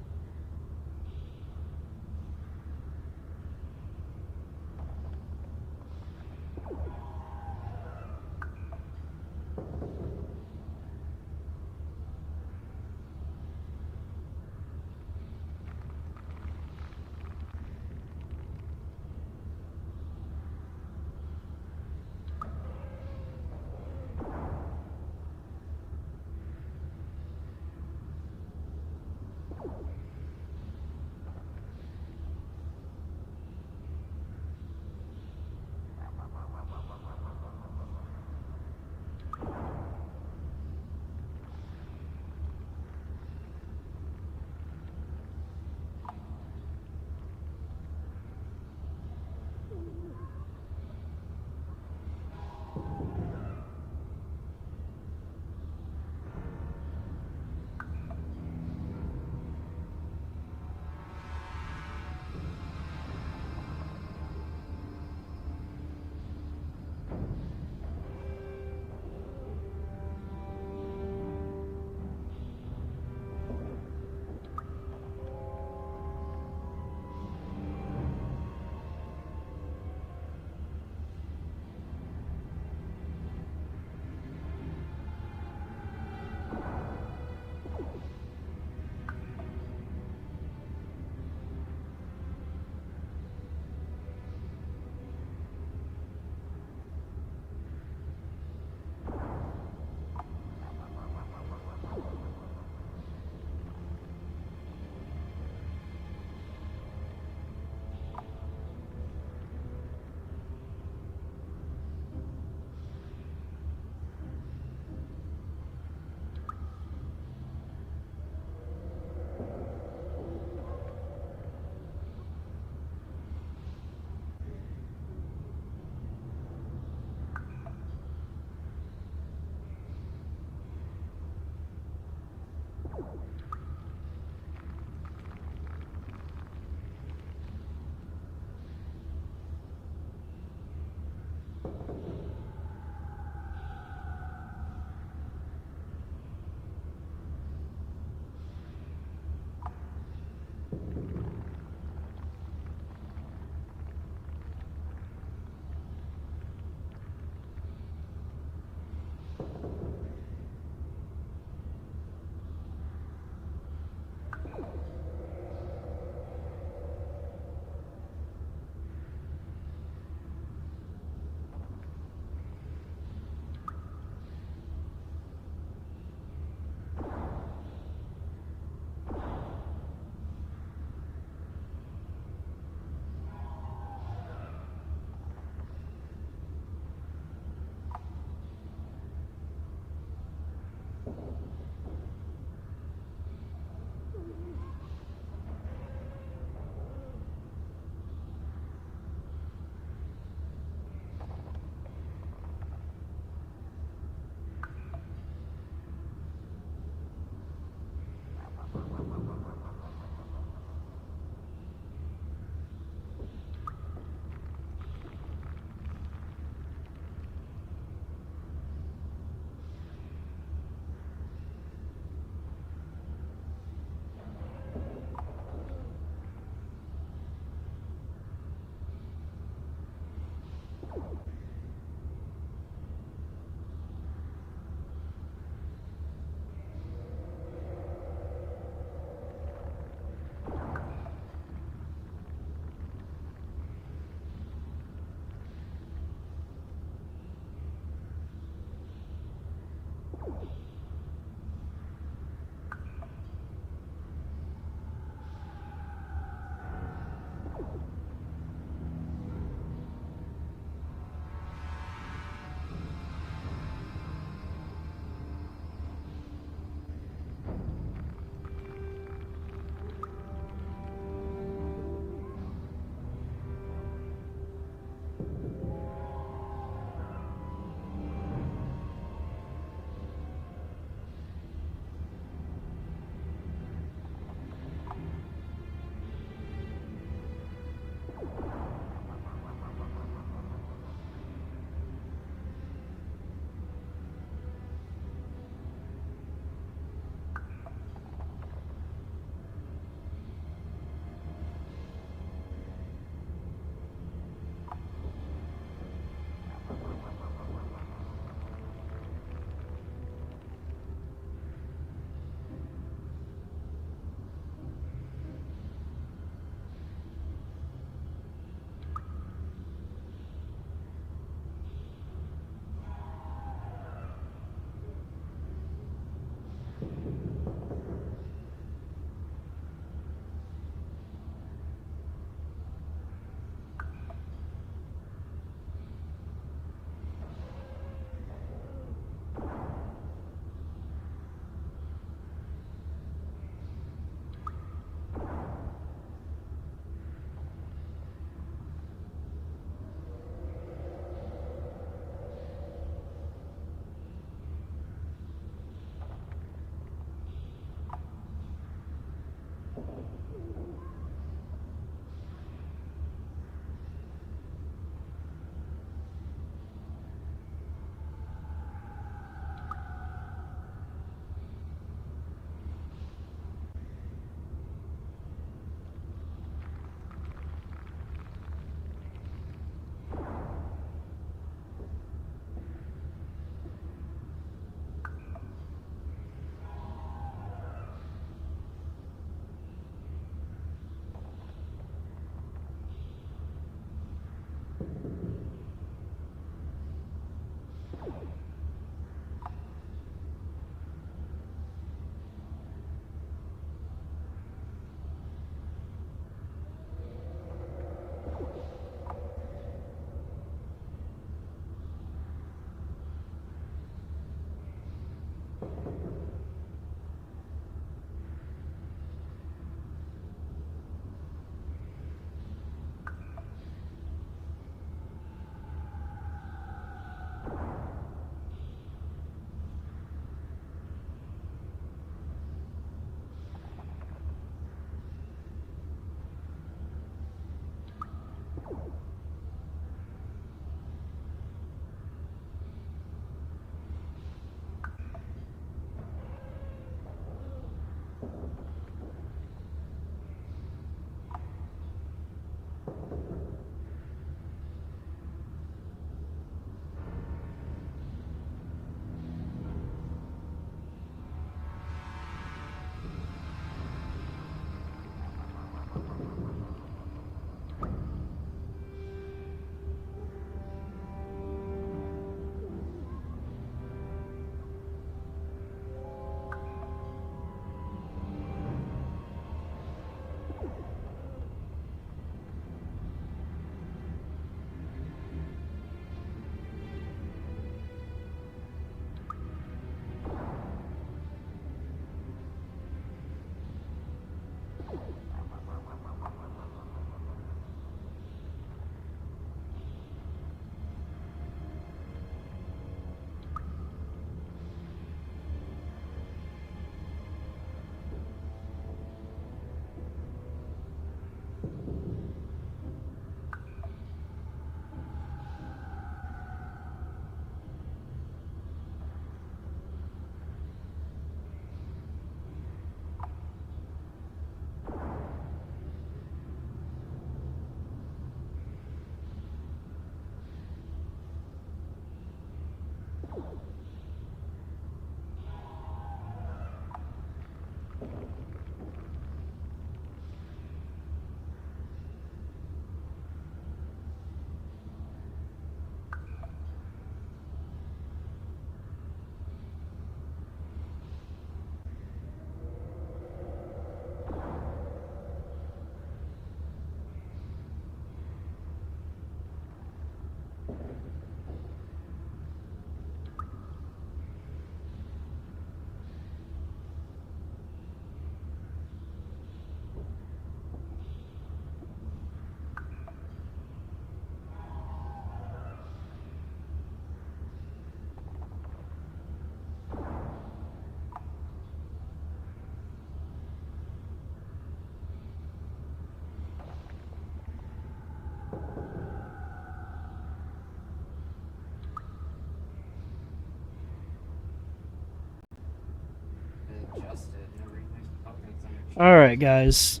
All right, guys.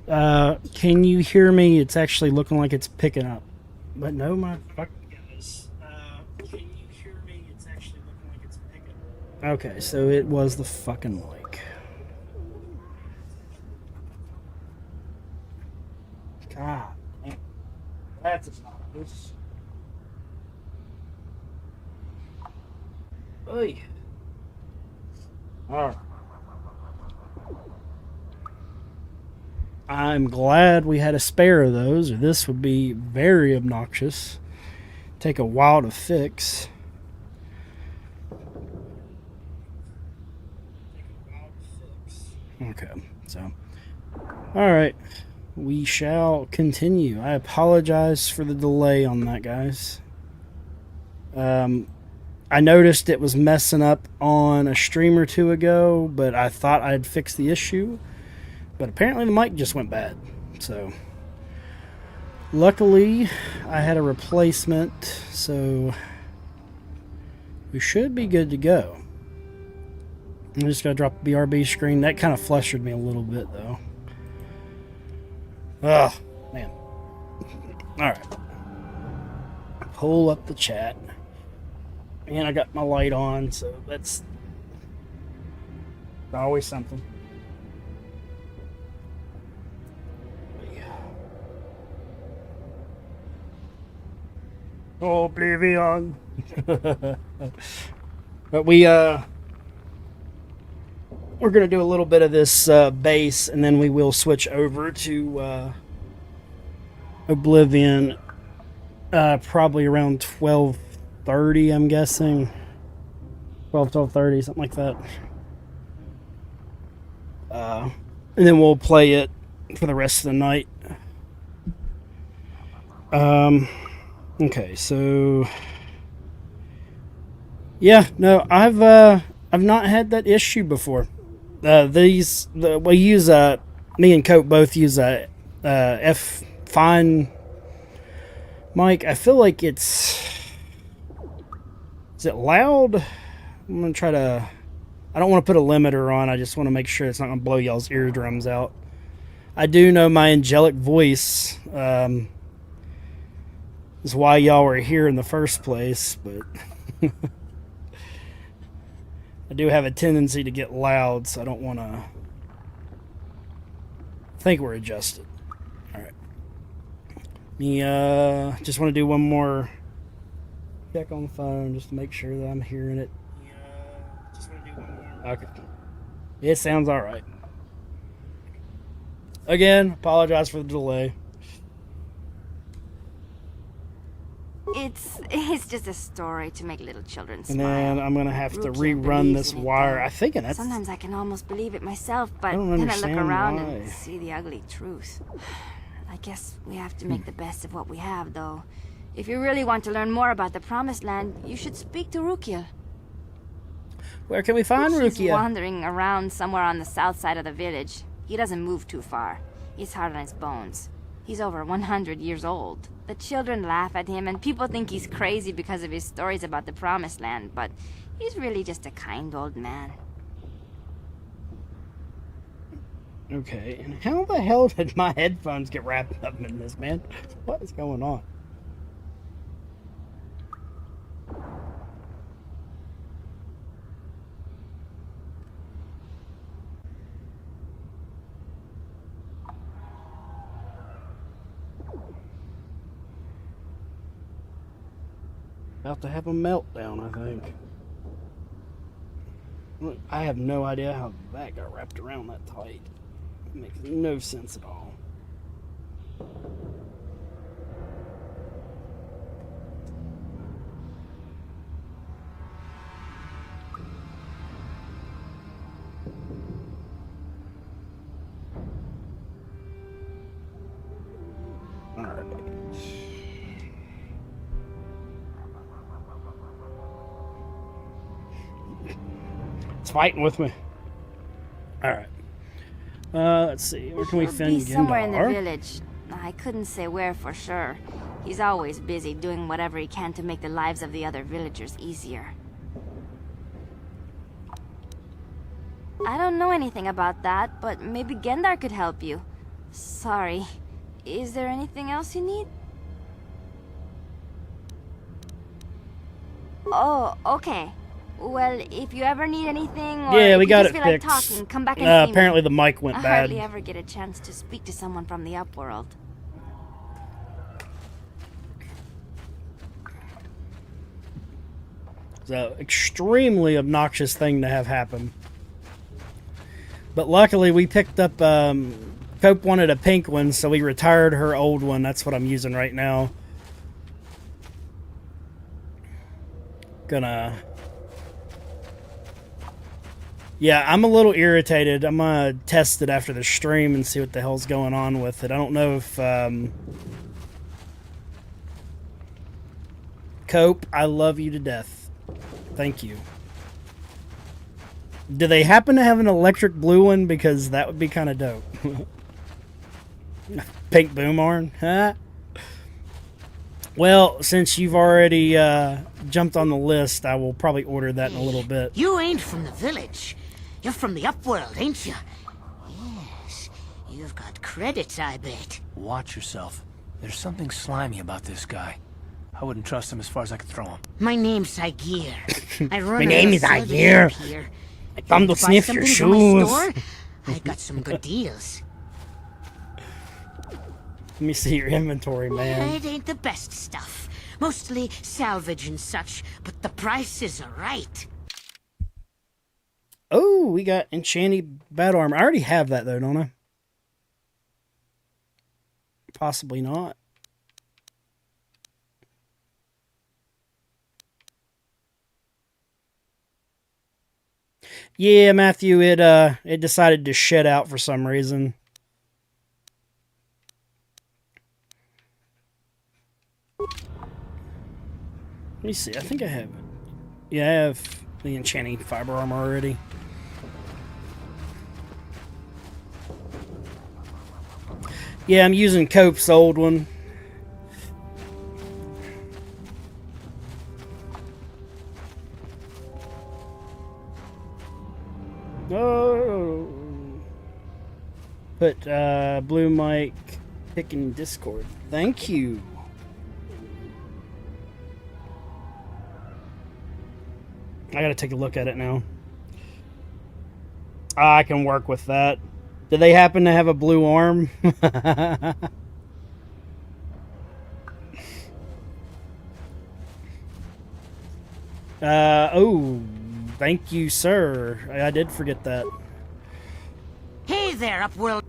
Can you hear me? It's actually looking like it's picking up. But no, my fuck. Guys, can you hear me? It's actually looking like it's picking up. Okay, so it was the fucking mic. God damn. That's obnoxious. Oy. All right. I'm glad we had a spare of those, or this would be very obnoxious. Take a while to fix. Okay, so. Alright. We shall continue. I apologize for the delay on that, guys. I noticed it was messing up on a stream or two ago, but I thought I'd fix the issue. But apparently the mic just went bad. So luckily I had a replacement, so we should be good to go. I'm just going to drop the BRB screen. That kind of flustered me a little bit, though. Oh, man. Alright. Pull up the chat. And I got my light on, so that's always something. Oblivion. But we're gonna do a little bit of this base, and then we will switch over to Oblivion probably around 12:30, I'm guessing. 12:30, something like that. And then we'll play it for the rest of the night. Okay, so yeah, no, I've not had that issue before. We use me and Cope both use a F Fine mic. I feel like is it loud? I'm gonna try to. I don't want to put a limiter on. I just want to make sure it's not gonna blow y'all's eardrums out. I do know my angelic voice is why y'all were here in the first place, but I do have a tendency to get loud, so I don't want to. I think we're adjusted. All right. Me, just want to do one more check on the phone just to make sure that I'm hearing it. Just want to do one more. Okay. It sounds all right. Again, apologize for the delay. It's just a story to make little children smile. And then I'm gonna have to rerun this wire. I think that's. Sometimes I can almost believe it myself, but then I look around why. and see the ugly truth. I guess we have to make the best of what we have, though. If you really want to learn more about the Promised Land, you should speak to Rukia. Where can we find He's Rukia? wandering around somewhere on the south side of the village. He doesn't move too far. He's hard on his bones. He's over 100 years old. The children laugh at him, and people think he's crazy because of his stories about the Promised Land, but he's really just a kind old man. Okay, and how the hell did my headphones get wrapped up in this, man? What is going on? About to have a meltdown, I think. Look, I have no idea how that got wrapped around that tight. It makes no sense at all. Alright. It's fighting with me. Alright. Let's see. Where can we find Gendar? Somewhere in the village. I couldn't say where for sure. He's always busy doing whatever he can to make the lives of the other villagers easier. I don't know anything about that, but maybe Gendar could help you. Sorry. Is there anything else you need? Oh, okay. Well, if you ever need anything, or yeah, we if got you just it feel fixed. like talking, come back and see me. Apparently the mic went I bad. hardly ever get a chance to speak to someone from the upworld. It's an extremely obnoxious thing to have happen. But luckily we picked up, Cope wanted a pink one, so we retired her old one. That's what I'm using right now. Yeah, I'm a little irritated. I'm gonna test it after the stream and see what the hell's going on with it. I don't know if, Cope, I love you to death. Thank you. Do they happen to have an electric blue one? Because that would be kind of dope. Pink boom horn, huh? Well, since you've already jumped on the list, I will probably order that in a little bit. You ain't from the village. You're from the upworld, ain't you? Yes. You've got credits, I bet. Watch yourself. There's something slimy about this guy. I wouldn't trust him as far as I could throw him. My name's Igir. I run My name is Igir. I come to sniff your shoes. I got some good deals. Let me see your inventory, man. It ain't the best stuff. Mostly salvage and such, but the prices are right. Oh, we got enchanted battle armor. I already have that, though, don't I? Possibly not. Yeah, Matthew, it decided to shed out for some reason. Let me see. I think I have it. Yeah, I have the enchanting fiber armor already. Yeah, I'm using Cope's old one. Oh. Put Blue Mike pick in Discord. Thank you. I gotta take a look at it now. I can work with that. Do they happen to have a blue arm? Oh, thank you, sir. I did forget that. Hey there, Upworld.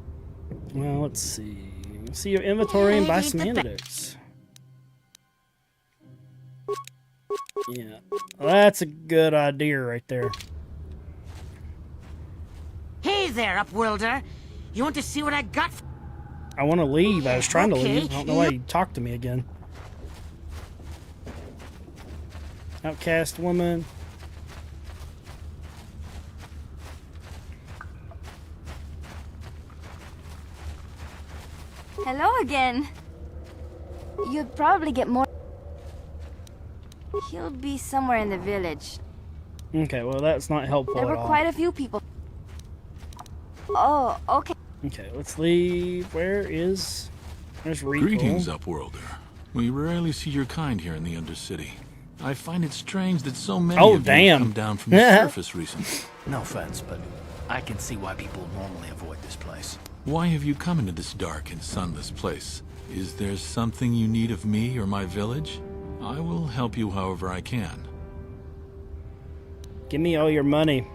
Well, let's see. See your inventory and buy some antidotes. Yeah, well, that's a good idea right there. Hey there, Upworlder. You want to see what I got? I want to leave. I was trying to Okay. leave. I don't know why you talked to me again. Outcast woman. Hello again. You'd probably get more. He'll be somewhere in the village. Okay, well that's not helpful There at were all. quite a few people. Oh, okay. Okay, let's leave. Where's Rico? Greetings, Upworlder. We rarely see your kind here in the Undercity. I find it strange that so many of you have come down from the surface recently. No offense, but I can see why people normally avoid this place. Why have you come into this dark and sunless place? Is there something you need of me or my village? I will help you however I can. Give me all your money.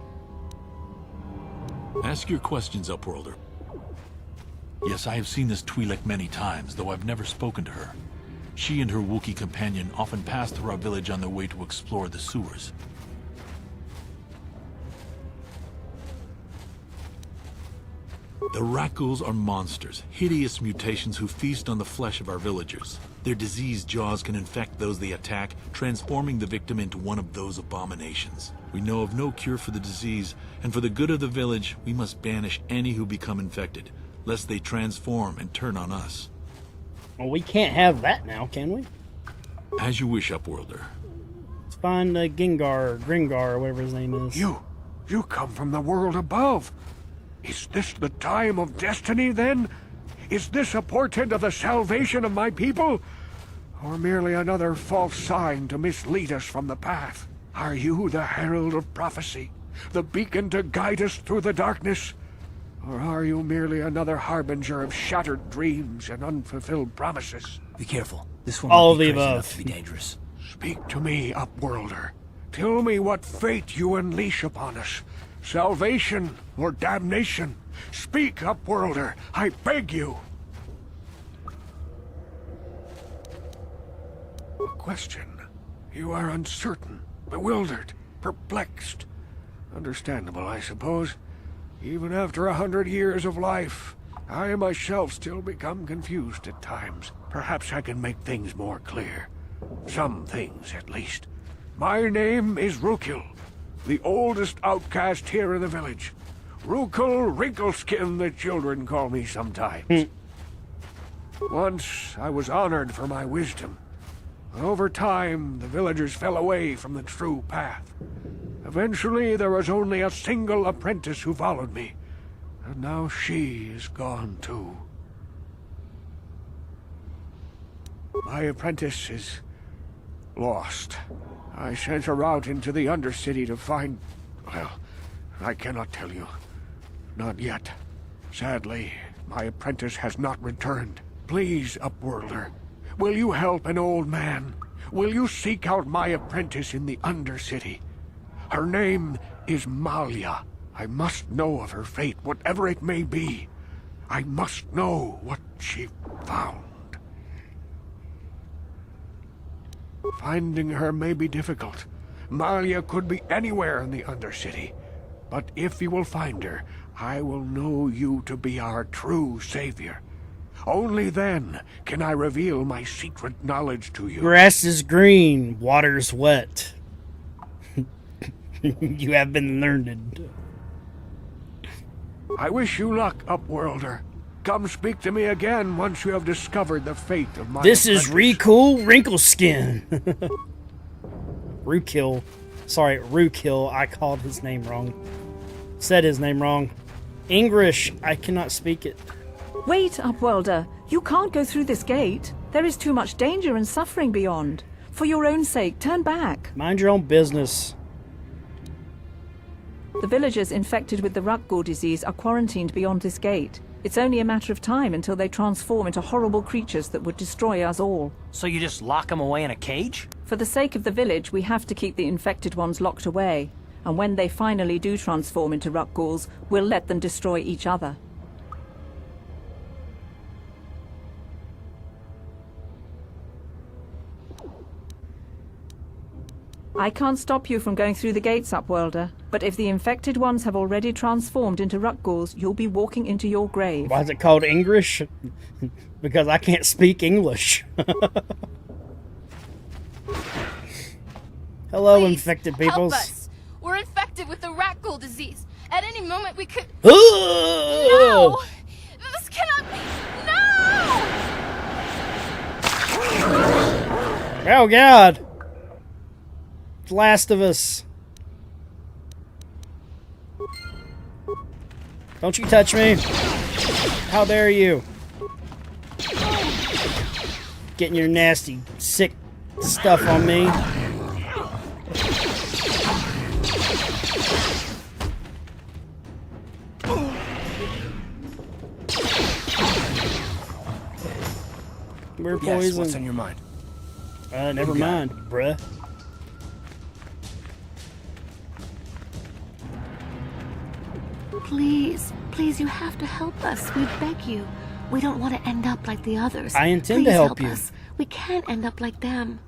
Ask your questions, Upworlder. Yes, I have seen this Twi'lek many times, though I've never spoken to her. She and her Wookiee companion often pass through our village on their way to explore the sewers. The Rakghouls are monsters, hideous mutations who feast on the flesh of our villagers. Their diseased jaws can infect those they attack, transforming the victim into one of those abominations. We know of no cure for the disease, and for the good of the village, we must banish any who become infected, lest they transform and turn on us. Well, we can't have that now, can we? As you wish, Upworlder. Let's find Gringar, or whatever his name is. You come from the world above. Is this the time of destiny, then? Is this a portent of the salvation of my people? Or merely another false sign to mislead us from the path? Are you the herald of prophecy? The beacon to guide us through the darkness? Or are you merely another harbinger of shattered dreams and unfulfilled promises? Be careful. This one All might be of the crazy above. enough to be dangerous. Speak to me, Upworlder. Tell me what fate you unleash upon us. Salvation or damnation? Speak, Upworlder, I beg you. A question. You are uncertain, bewildered, perplexed. Understandable, I suppose. Even after 100 years of life, I myself still become confused at times. Perhaps I can make things more clear. Some things, at least. My name is Rukil. the oldest outcast here in the village. Rukel Wrinkleskin, the children call me sometimes. Once I was honored for my wisdom. Over time, the villagers fell away from the true path. Eventually, there was only a single apprentice who followed me. And now she is gone too. My apprentice is lost. I sent her out into the Undercity to find... well, I cannot tell you. Not yet. Sadly, my apprentice has not returned. Please, Upworlder, will you help an old man? Will you seek out my apprentice in the Undercity? Her name is Malia. I must know of her fate, whatever it may be. I must know what she found. Finding her may be difficult. Malia could be anywhere in the Undercity. But if you will find her, I will know you to be our true savior. Only then can I reveal my secret knowledge to you. Grass is green, water's wet. You have been learned. I wish you luck, Upworlder. Come speak to me again once you have discovered the fate of my This apprentice. is Recool Wrinkleskin. Rukill. Sorry, Rukill. I called his name wrong. Said his name wrong. English. I cannot speak it. Wait, Upworlder. You can't go through this gate. There is too much danger and suffering beyond. For your own sake, turn back. Mind your own business. The villagers infected with the Rakghoul disease are quarantined beyond this gate. It's only a matter of time until they transform into horrible creatures that would destroy us all. So you just lock them away in a cage? For the sake of the village, we have to keep the infected ones locked away. And when they finally do transform into Rakghouls, we'll let them destroy each other. I can't stop you from going through the gates, Upworlder, but if the infected ones have already transformed into Rakghouls, you'll be walking into your grave. Why is it called English? Because I can't speak English. Hello, Please, infected help peoples. us. We're infected with the Rakghoul disease. At any moment we could... No! This cannot be... No! Oh, God! Last of Us. Don't you touch me. How dare you? Getting your nasty, sick stuff on me. We're poisoned. Yes, what's on your mind? Never mind, bruh. Please, please, you have to help us. We beg you. We don't want to end up like the others. I intend to help you. Us. We can't end up like them.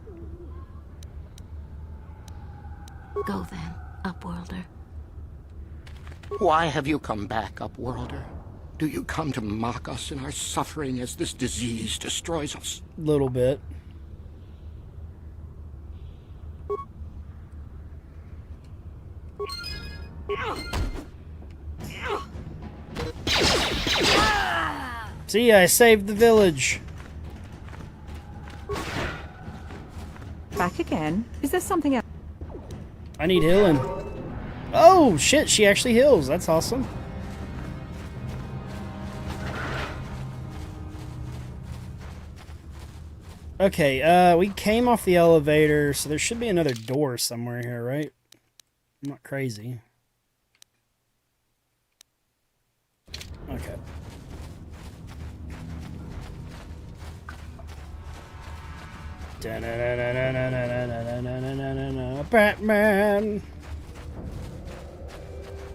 Go then, Upworlder. Why have you come back, Upworlder? Do you come to mock us in our suffering as this disease destroys us? Little bit. See, I saved the village. Back again? Is there something else? I need healing. Oh, shit, she actually heals. That's awesome. Okay, we came off the elevator, so there should be another door somewhere here, right? I'm not crazy. Okay. Batman!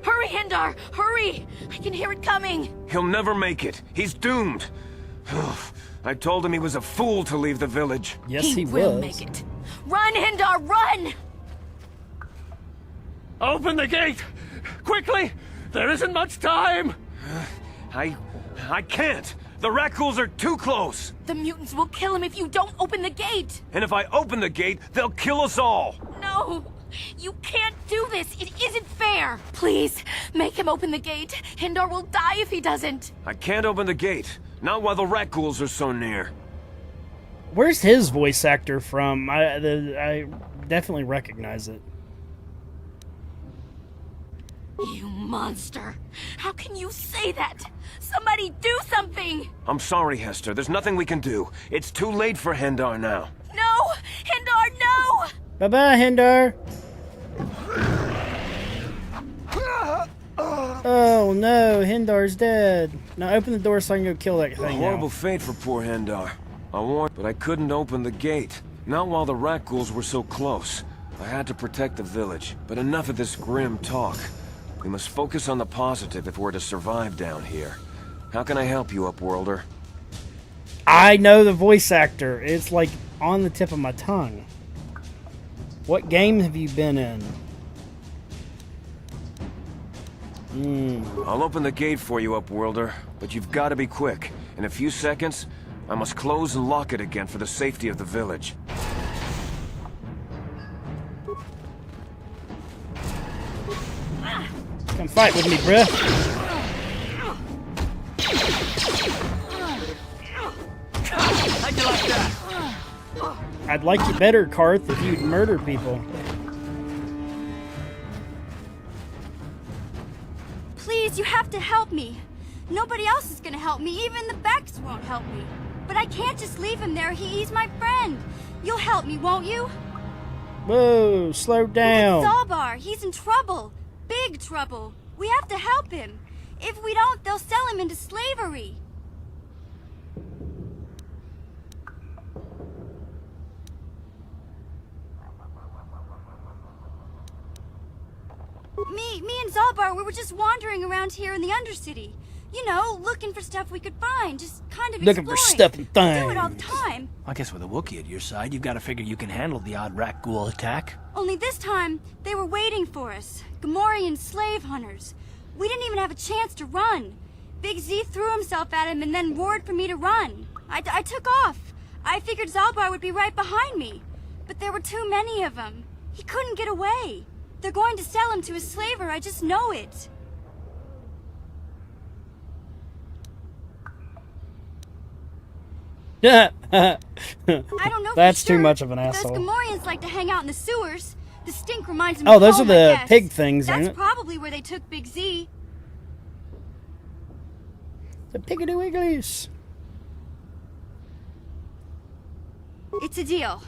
Hurry, Hindar! Hurry! I can hear it coming! He'll never make it. He's doomed. I told him he was a fool to leave the village. Yes, he will make it. Run, Hindar, run! Open the gate! Quickly! There isn't much time! I can't! The Rakghouls are too close! The mutants will kill him if you don't open the gate! And if I open the gate, they'll kill us all! No! You can't do this! It isn't fair! Please, make him open the gate. Hindar will die if he doesn't. I can't open the gate. Not while the rat ghouls are so near. Where's his voice actor from? I definitely recognize it. You monster! How can you say that? Somebody do something! I'm sorry, Hester. There's nothing we can do. It's too late for Hindar now. No! Hindar, no! Bye-bye, Hindar. Oh no, Hindar's dead. Now open the door so I can go kill that A thing horrible now. fate for poor Hindar. I warned, but I couldn't open the gate. Not while the rat ghouls were so close. I had to protect the village, but enough of this grim talk. We must focus on the positive if we're to survive down here. How can I help you, Upworlder? I know the voice actor. It's like on the tip of my tongue. What game have you been in? I'll open the gate for you, Upworlder, but you've got to be quick. In a few seconds, I must close and lock it again for the safety of the village. Come fight with me, bruh. How'd you like that? I'd like you better, Karth, if you'd murder people. Please, you have to help me. Nobody else is gonna help me. Even the Becks won't help me. But I can't just leave him there. He's my friend. You'll help me, won't you? Whoa, slow down. Zalbar, he's in trouble. Big trouble. We have to help him. If we don't, they'll sell him into slavery. Me and Zalbar, we were just wandering around here in the Undercity. You know, looking for stuff we could find, just kind of looking for stuff and things. We do it all the time. I guess with a Wookiee at your side, you've got to figure you can handle the odd rat ghoul attack. Only this time, they were waiting for us. Gamorrean slave hunters. We didn't even have a chance to run. Big Z threw himself at him and then roared for me to run. I took off. I figured Zalbar would be right behind me. But there were too many of them. He couldn't get away. They're going to sell him to a slaver, I just know it. I don't know. That's for sure, too much of an but asshole. Those Gamorreans like to hang out in the sewers. The stink reminds them Oh, of those home, are the I guess. pig things, ain't That's it? probably where they took Big Z. The Piggly Wigglies. It's a deal.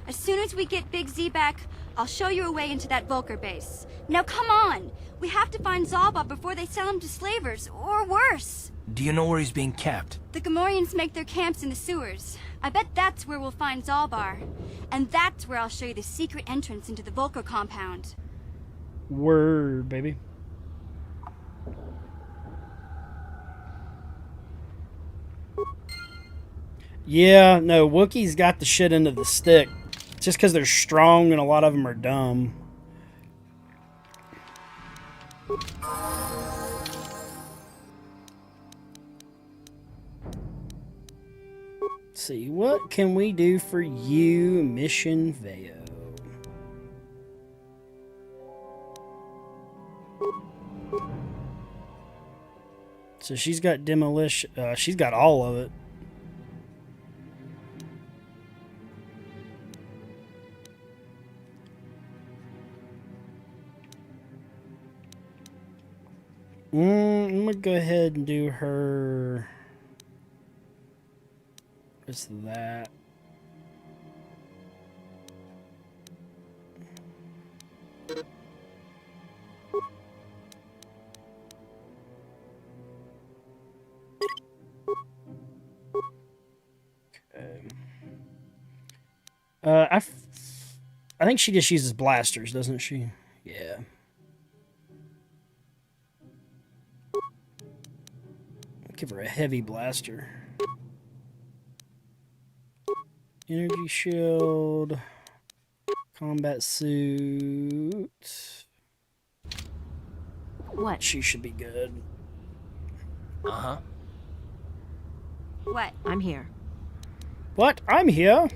As soon as we get Big Z back, I'll show you a way into that Vulcar base. Now come on! We have to find Zalba before they sell him to slavers, or worse. Do you know where he's being kept? The Gamorreans make their camps in the sewers. I bet that's where we'll find Zalbar. And that's where I'll show you the secret entrance into the Vulcar compound. Word, baby. Yeah, no, Wookiees got the shit into the stick. Just because they're strong and a lot of them are dumb. Let's see, what can we do for you, Mission Veo? So she's got demolition. She's got all of it. I'm gonna go ahead and do her. What's that? Okay. I think she just uses blasters, doesn't she? Yeah. Give her a heavy blaster. Energy shield. Combat suit. What? She should be good. Uh-huh. What? I'm here. What? I'm here.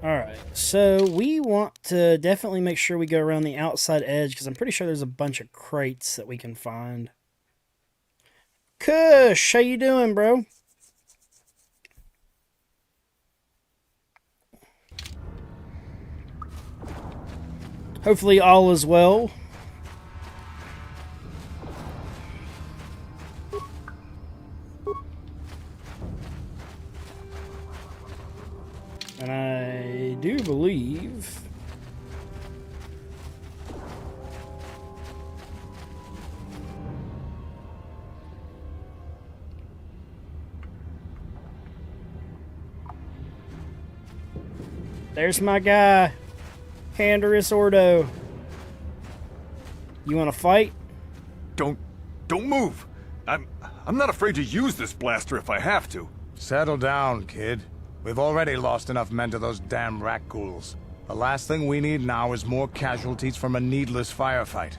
Alright, so we want to definitely make sure we go around the outside edge, because I'm pretty sure there's a bunch of crates that we can find. Kush, how you doing, bro? Hopefully all is well. And I do believe there's my guy, Canderous Ordo. You want to fight? Don't move. I'm not afraid to use this blaster if I have to. Settle down, kid. We've already lost enough men to those damn rat ghouls. The last thing we need now is more casualties from a needless firefight.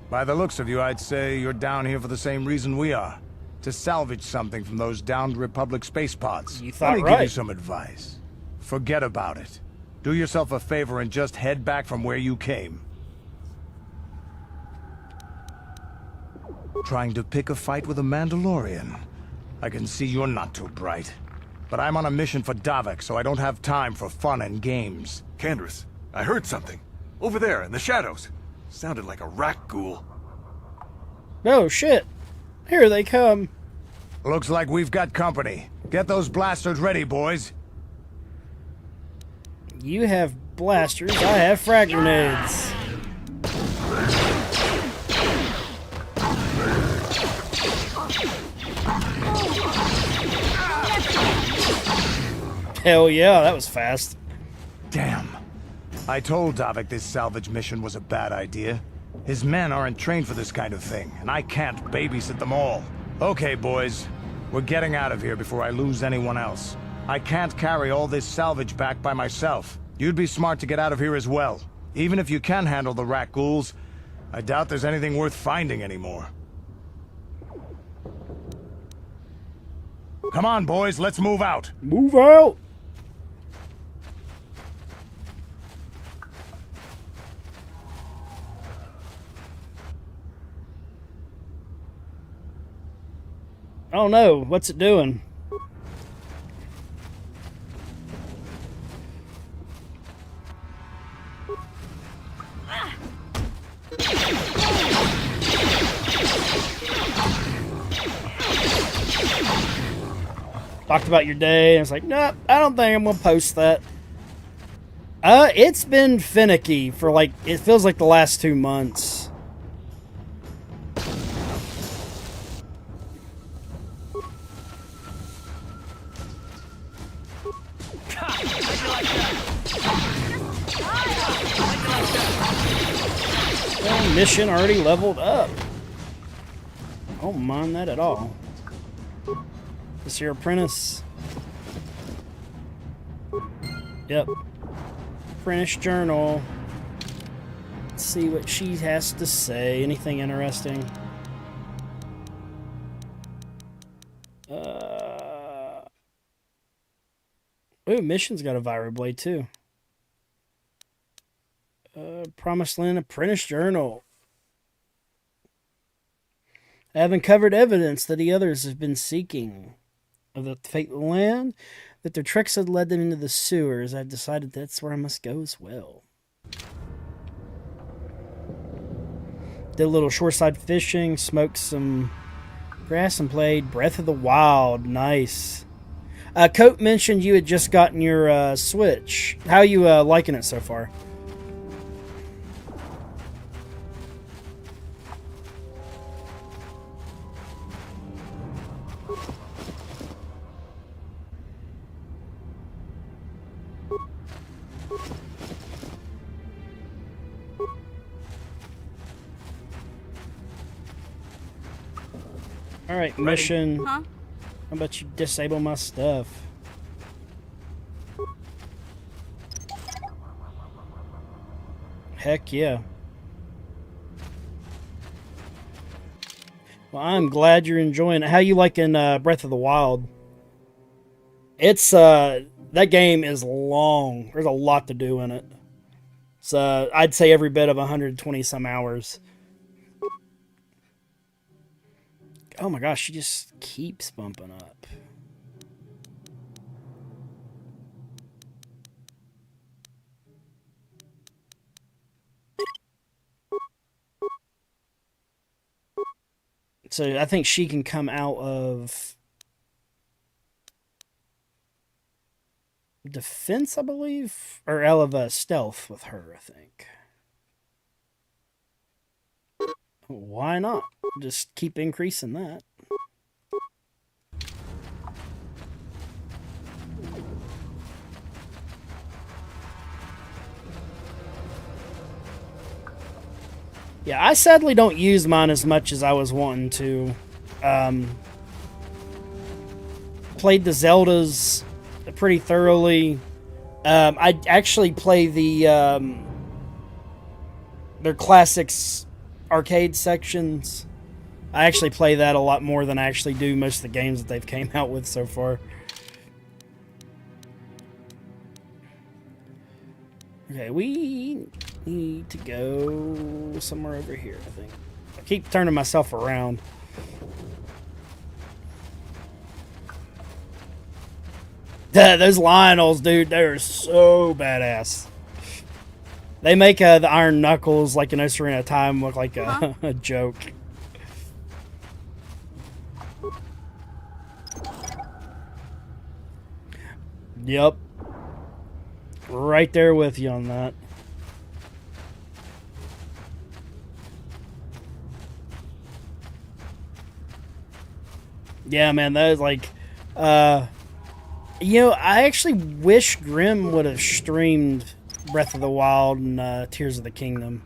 By the looks of you, I'd say you're down here for the same reason we are. To salvage something from those downed Republic space pods. You thought Let me right. give you some advice. Forget about it. Do yourself a favor and just head back from where you came. Trying to pick a fight with a Mandalorian. I can see you're not too bright. But I'm on a mission for Davik, so I don't have time for fun and games. Canderous, I heard something. Over there, in the shadows. Sounded like a rat ghoul. Oh, shit. Here they come. Looks like we've got company. Get those blasters ready, boys. You have blasters, I have frag grenades. Hell yeah, that was fast. Damn. I told Davik this salvage mission was a bad idea. His men aren't trained for this kind of thing, and I can't babysit them all. Okay, boys. We're getting out of here before I lose anyone else. I can't carry all this salvage back by myself. You'd be smart to get out of here as well. Even if you can handle the rat ghouls, I doubt there's anything worth finding anymore. Come on, boys, let's move out. Move out! Oh no, what's it doing? Talked about your day, and it's like, nope, I don't think I'm gonna post that. It's been finicky for like, it feels like the last 2 months. Well, mission already leveled up. I don't mind that at all. This your apprentice. Yep. Apprentice journal. Let's see what she has to say. Anything interesting? Ooh, mission's got a vibroblade too. Promised Land Apprentice Journal. I have uncovered evidence that the others have been seeking of the fateful land, that their treks had led them into the sewers. I've decided that's where I must go as well. Did a little shoreside fishing, smoked some grass, and played Breath of the Wild. Nice. Coat mentioned you had just gotten your Switch. How are you liking it so far? Alright, mission. Huh? How about you disable my stuff? Heck yeah. Well, I'm glad you're enjoying it. How you liking Breath of the Wild? It's That game is long. There's a lot to do in it. So I'd say every bit of 120 some hours. Oh my gosh, she just keeps bumping up. So I think she can come out of defense, I believe, or out of stealth with her, I think. Why not? Just keep increasing that. Yeah, I sadly don't use mine as much as I was wanting to. Played the Zeldas pretty thoroughly. I actually play the their classics arcade sections. I actually play that a lot more than I actually do most of the games that they've came out with so far. Okay, we need to go somewhere over here, I think. I keep turning myself around. Those Lionels, dude, they're so badass. They make the Iron Knuckles, like in Ocarina of Time, look like a joke. Yep. Right there with you on that. Yeah, man, that was like... you know, I actually wish Grimm would have streamed Breath of the Wild and Tears of the Kingdom.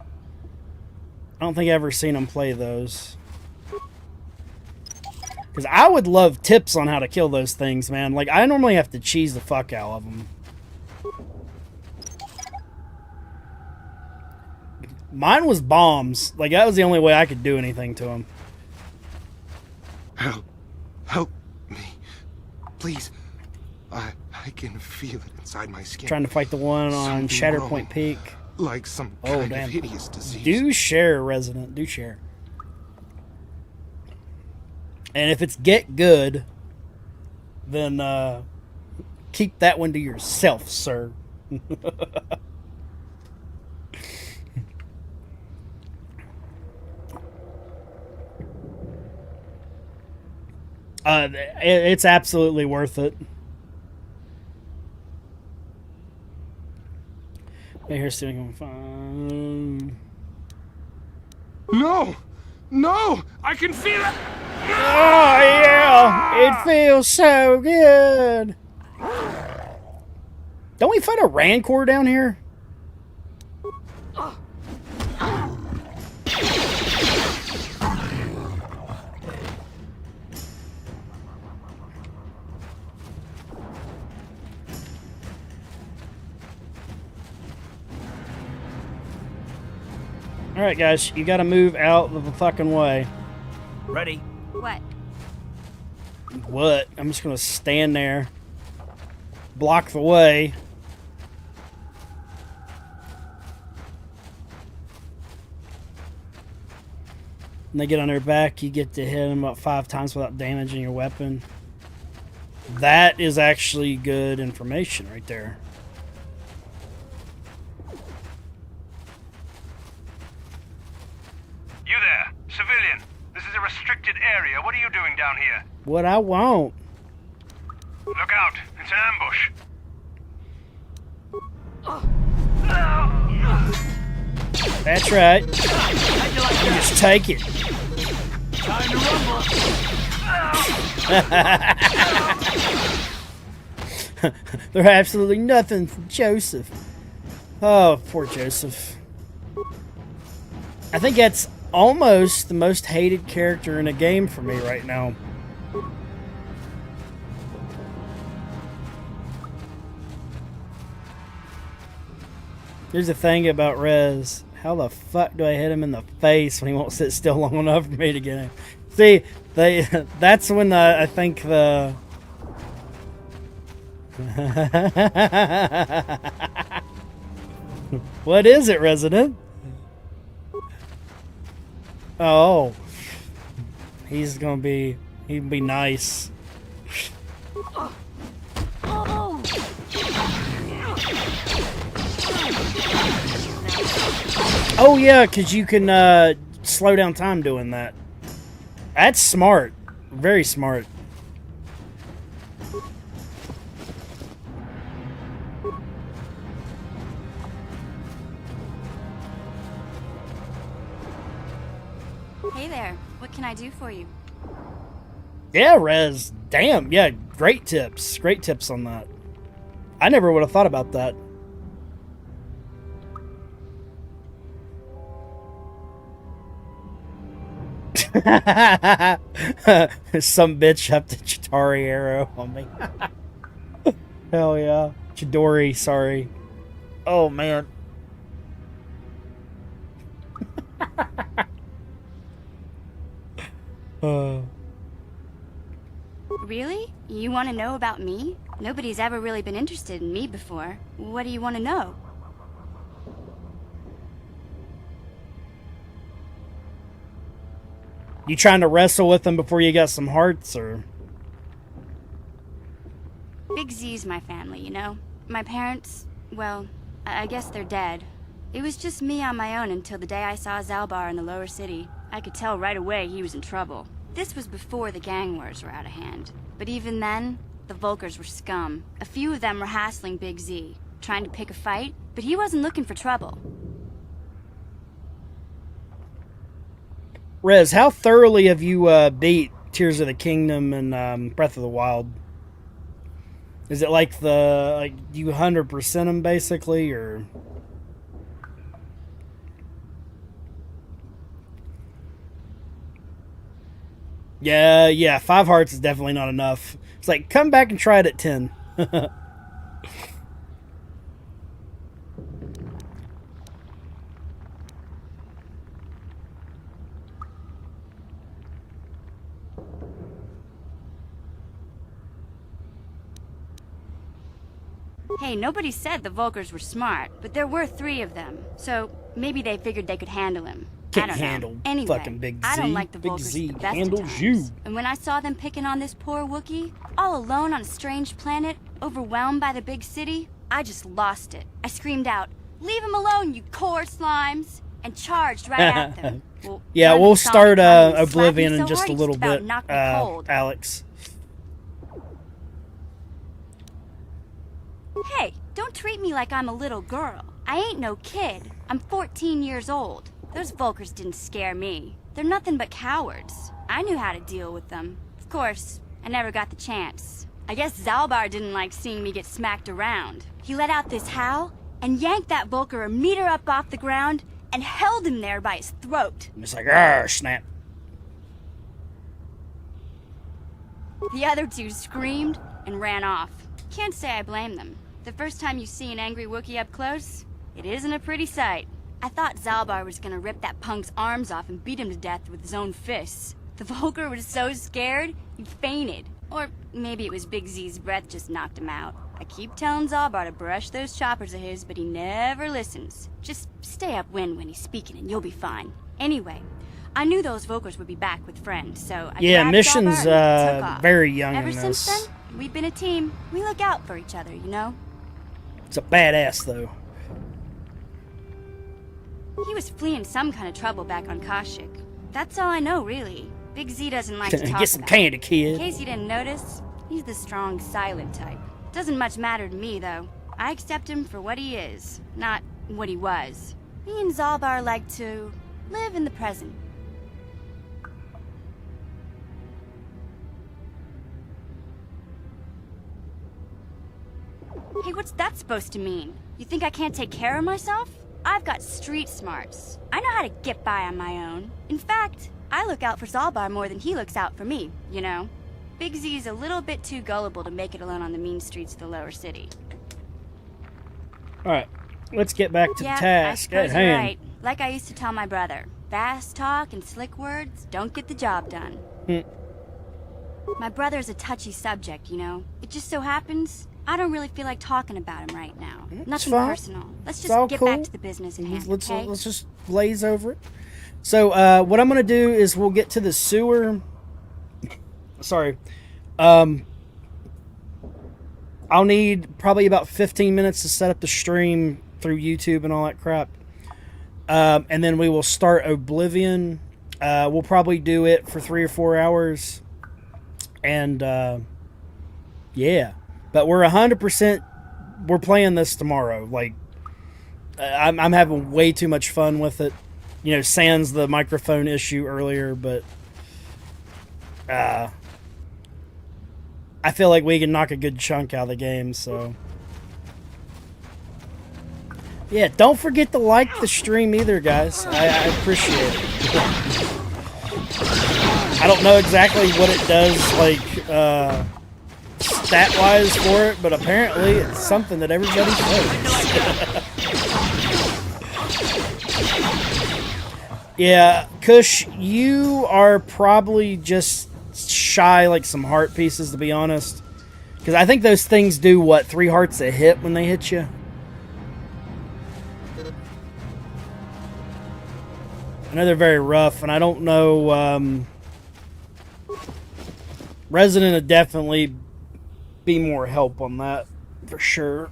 I don't think I've ever seen him play those. Because I would love tips on how to kill those things, man. Like, I normally have to cheese the fuck out of them. Mine was bombs. Like, that was the only way I could do anything to him. Help me. Please. I can feel it inside my skin. Trying to fight the one on Something Shatterpoint growing, Peak. Like some kind of hideous disease. Do share, Resident. Do share. And if it's get good, then keep that one to yourself, sir. It's absolutely worth it. Hey, here's doing fine. No! No! I can feel it! Oh, yeah! It feels so good! Don't we fight a Rancor down here? Alright, guys, you gotta move out of the fucking way. Ready? What? What? I'm just gonna stand there. Block the way. When they get on their back, you get to hit them about 5 times without damaging your weapon. That is actually good information right there. You there, civilian. This is a restricted area. What are you doing down here? What I want. Look out. It's an ambush. That's right. You just take it. Time to rumble. They're absolutely nothing for Joseph. Oh, poor Joseph. I think that's almost the most hated character in a game for me right now. Here's the thing about Rez. How the fuck do I hit him in the face when he won't sit still long enough for me to get him? See, that's when I think the What is it, Resident? Oh. He'd be nice. Oh yeah, because you can slow down time doing that. That's smart. Very smart. Hey there, what can I do for you? Yeah, Rez. Damn. Yeah, great tips. Great tips on that. I never would have thought about that. Some bitch up the Chitari arrow on me. Hell yeah. Chidori, sorry. Oh, man. Really? You want to know about me? Nobody's ever really been interested in me before. What do you want to know? You trying to wrestle with them before you got some hearts, or? Big Z's my family, you know? My parents, well, I guess they're dead. It was just me on my own until the day I saw Zalbar in the lower city. I could tell right away he was in trouble. This was before the gang wars were out of hand. But even then, the Vulkars were scum. A few of them were hassling Big Z, trying to pick a fight, but he wasn't looking for trouble. Rez, how thoroughly have you beat Tears of the Kingdom and Breath of the Wild? Is it like you 100% them basically, or? Yeah, 5 hearts is definitely not enough. It's like, come back and try it at 10. Hey, nobody said the Vulkars were smart, but there were 3 of them. So maybe they figured they could handle him. Can't I don't handle know. Anyway, fucking Big Z. I don't like the Big Vulkars Z at the best handles of times. you. And when I saw them picking on this poor Wookiee, all alone on a strange planet, overwhelmed by the big city, I just lost it. I screamed out, "Leave him alone, you core slimes!" and charged right at them. Well, yeah, one we'll saw me start coming and slapped Oblivion me so in just hard a he little about bit, knocked me cold. Alex. Hey, don't treat me like I'm a little girl. I ain't no kid. I'm 14 years old. Those Vulkars didn't scare me. They're nothing but cowards. I knew how to deal with them. Of course, I never got the chance. I guess Zalbar didn't like seeing me get smacked around. He let out this howl and yanked that Vulkar a meter up off the ground and held him there by his throat. It's like, ah, snap. The other 2 screamed and ran off. Can't say I blame them. The first time you see an angry Wookiee up close, it isn't a pretty sight. I thought Zalbar was gonna rip that punk's arms off and beat him to death with his own fists. The Vulkar was so scared, he fainted. Or maybe it was Big Z's breath just knocked him out. I keep telling Zalbar to brush those choppers of his, but he never listens. Just stay upwind when he's speaking and you'll be fine. Anyway, I knew those Vulkars would be back with friends, so I grabbed mission's Zalbar and took off. very young Ever in since this. then, we've been a team. We look out for each other, you know? It's a badass though. He was fleeing some kind of trouble back on Kashyyyk. That's all I know, really. Big Z doesn't like to talk Get some about candy, it. kid. In case you didn't notice, he's the strong, silent type. Doesn't much matter to me, though. I accept him for what he is, not what he was. Me and Zalbar like to live in the present. Hey, what's that supposed to mean? You think I can't take care of myself? I've got street smarts. I know how to get by on my own. In fact, I look out for Zalbar more than he looks out for me, you know? Big Z's a little bit too gullible to make it alone on the mean streets of the lower city. Alright, let's get back to the task I at suppose you're hand. right. Like I used to tell my brother, fast talk and slick words don't get the job done. My brother's a touchy subject, you know? It just so happens I don't really feel like talking about him right now. Nothing fine. personal. Let's It's all just get cool. back to the business at hand, Let's okay? let's just glaze over it. So what I'm gonna do is we'll get to the sewer. Sorry. I'll need probably about 15 minutes to set up the stream through YouTube and all that crap. And then we will start Oblivion. We'll probably do it for 3 or 4 hours. And yeah. But we're 100%. We're playing this tomorrow. Like, I'm having way too much fun with it. You know, sans the microphone issue earlier, but I feel like we can knock a good chunk out of the game, so. Yeah, don't forget to like the stream either, guys. I appreciate it. I don't know exactly what it does, like, stat-wise for it, but apparently it's something that everybody plays. Yeah, Kush, you are probably just shy like some heart pieces, to be honest. Because I think those things do, what, 3 hearts a hit when they hit you? I know they're very rough, and I don't know... Resident would definitely be more help on that, for sure.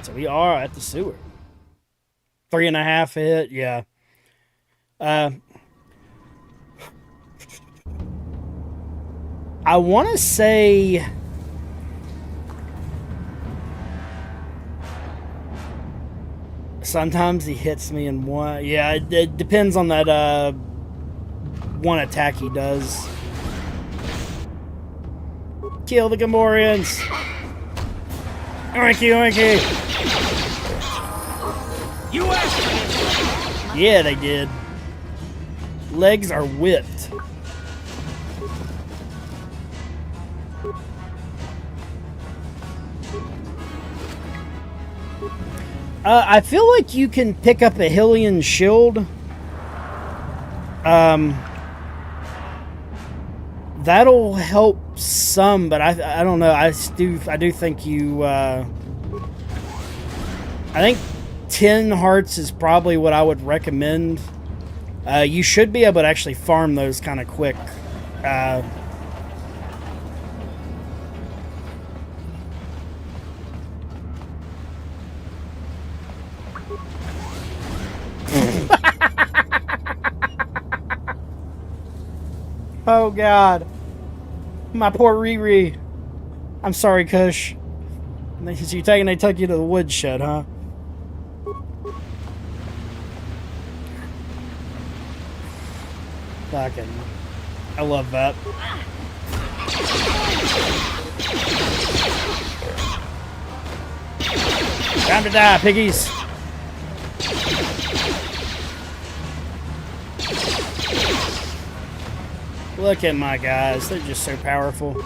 So we are at the sewer. 3.5 hit, yeah. I want to say... Sometimes he hits me in one. Yeah, it depends on that one attack he does. Kill the Gamorreans! Oinky, oinky! You asked! Yeah, they did. Legs are whipped. I feel like you can pick up a Hylian shield. That'll help some, but I don't know. I do think you. I think 10 hearts is probably what I would recommend. You should be able to actually farm those kind of quick. Oh God, my poor Riri. I'm sorry, Kush. They took you to the woodshed, huh? Fucking, I love that. Time to die, piggies. Look at my guys. They're just so powerful.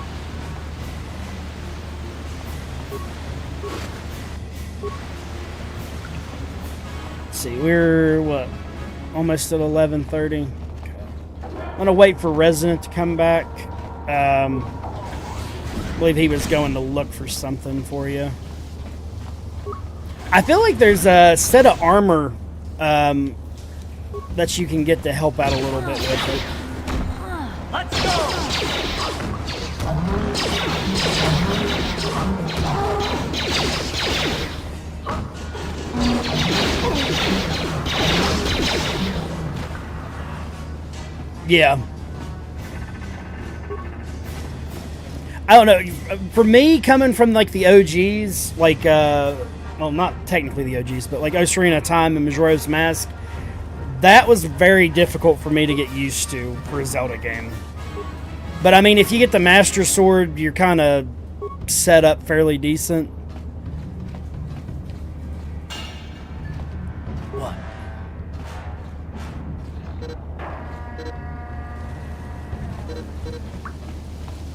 Let's see. We're, what? Almost at 11:30. Okay. I'm going to wait for Resident to come back. I believe he was going to look for something for you. I feel like there's a set of armor that you can get to help out a little bit with it. Let's go! Yeah. I don't know. For me, coming from like the OGs, like well, not technically the OGs, but like Ocarina of Time and Majora's Mask, that was very difficult for me to get used to for a Zelda game. But I mean, if you get the Master Sword, you're kind of set up fairly decent. What?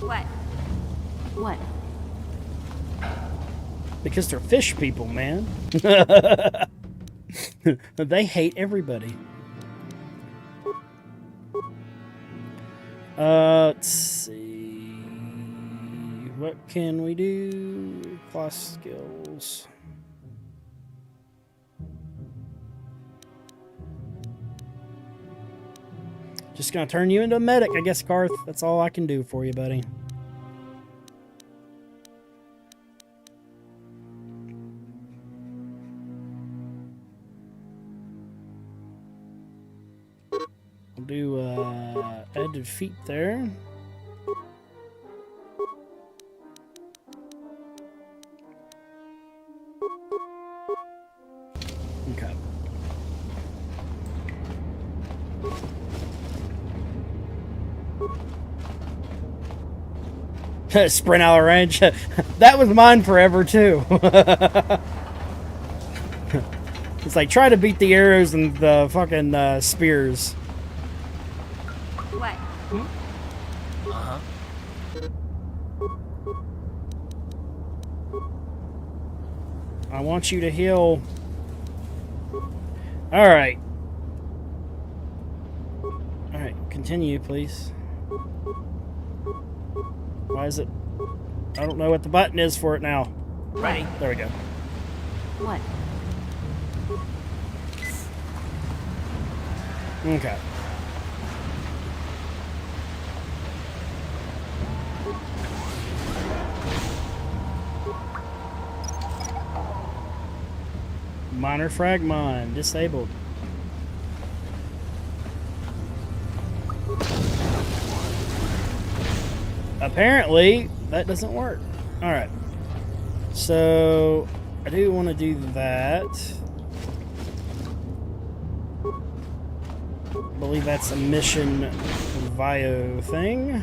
What? What? Because they're fish people, man. They hate everybody. Let's see. What can we do? Class skills. Just gonna turn you into a medic, I guess, Garth. That's all I can do for you, buddy. We'll do add defeat there. Okay. Sprint out of range. That was mine forever too. It's like try to beat the arrows and the fucking spears. What? Uh-huh. I want you to heal. Alright. Alright, continue, please. Why is it? I don't know what the button is for it now. Ready. There we go. What? Okay. Minor fragmine disabled. Apparently, that doesn't work. Alright. So, I do want to do that. I believe that's a mission Vio thing.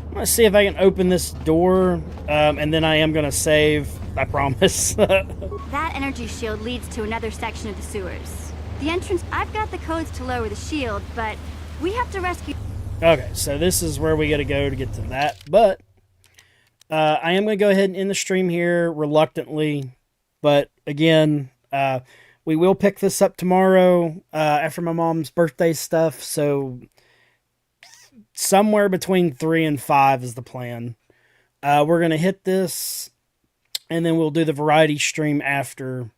I'm gonna see if I can open this door, and then I am gonna save. I promise. That energy shield leads to another section of the sewers. The entrance. I've got the codes to lower the shield, but we have to rescue. Okay, so this is where we gotta go to get to that. But I am gonna go ahead and end the stream here reluctantly. But again, we will pick this up tomorrow after my mom's birthday stuff. So somewhere between 3 and 5 is the plan. We're going to hit this, and then we'll do the variety stream after.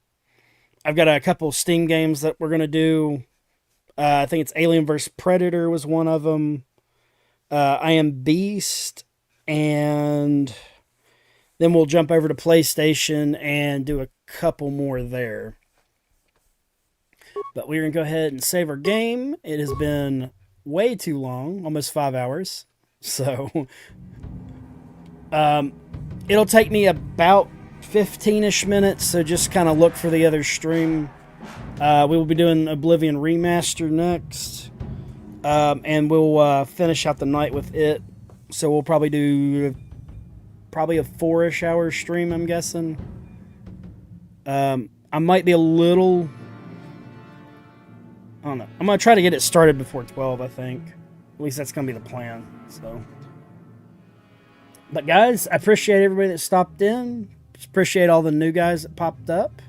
I've got a couple Steam games that we're going to do. I think it's Alien vs. Predator was one of them. I Am Beast, and then we'll jump over to PlayStation and do a couple more there. But we're going to go ahead and save our game. It has been way too long, almost 5 hours. So, it'll take me about 15-ish minutes, so just kind of look for the other stream. We will be doing Oblivion Remaster next, and we'll finish out the night with it. So we'll probably do a 4-ish hour stream, I'm guessing. I might be a little... I don't know. I'm going to try to get it started before 12, I think. At least that's going to be the plan. So, but guys, I appreciate everybody that stopped in. Appreciate all the new guys that popped up.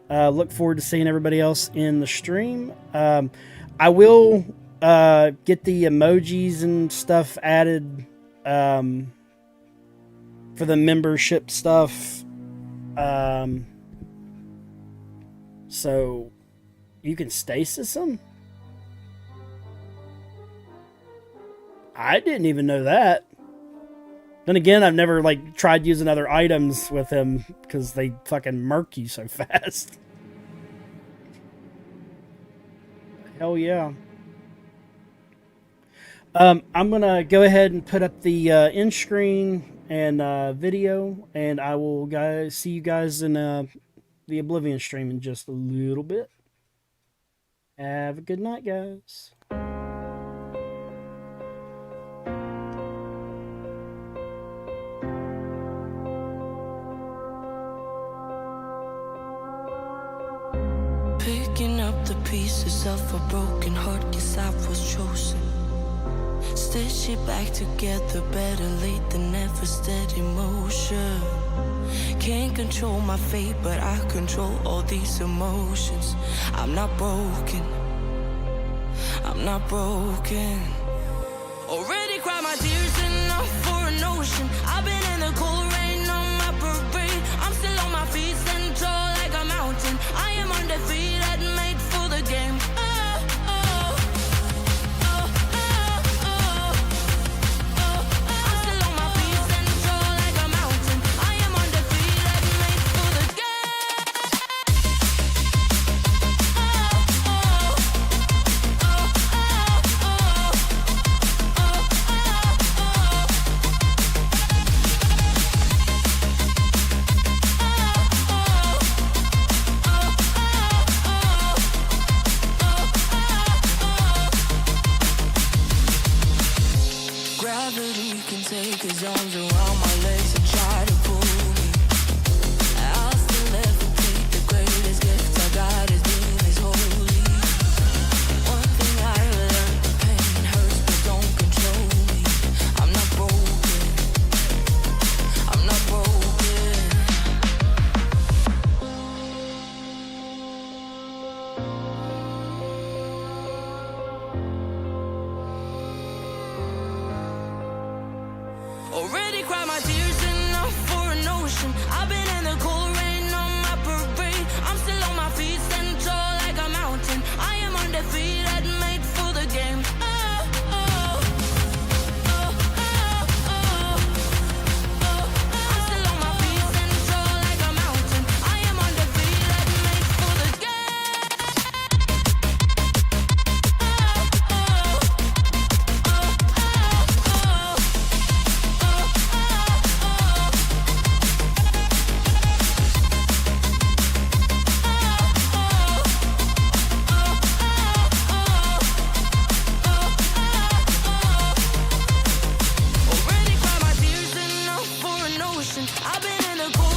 Look forward to seeing everybody else in the stream. I will get the emojis and stuff added for the membership stuff. So you can stasis them? I didn't even know that. Then again, I've never tried using other items with him because they fucking murk you so fast. Hell yeah. I'm gonna go ahead and put up the end screen and video, and I will see you guys in the Oblivion stream in just a little bit. Have a good night, guys. myself a broken heart, guess I was chosen. Stitch it back together, better late than never, steady motion. Can't control my fate, but I control all these emotions. I'm not broken, I'm not broken. Already cried my tears enough for an ocean. I've been in the cold rain on my parade. I'm still on my feet, stand tall like a mountain. I am undefeated, made for the game. Gravity can take his arms around my legs and try to pull me. I'll still levitate. The greatest gift I got is being is holy. One thing I learned, the pain hurts but don't control me. I'm not broken, I'm not broken. Already cried my tears enough for an ocean. I've been in the cold rain on my parade. I'm still on my feet, stand tall like a mountain. I am undefeated, made for the game. I'm still on my feet, stand tall like a mountain. I am undefeated, made for the Already cried my tears enough for an ocean. I've been in the cold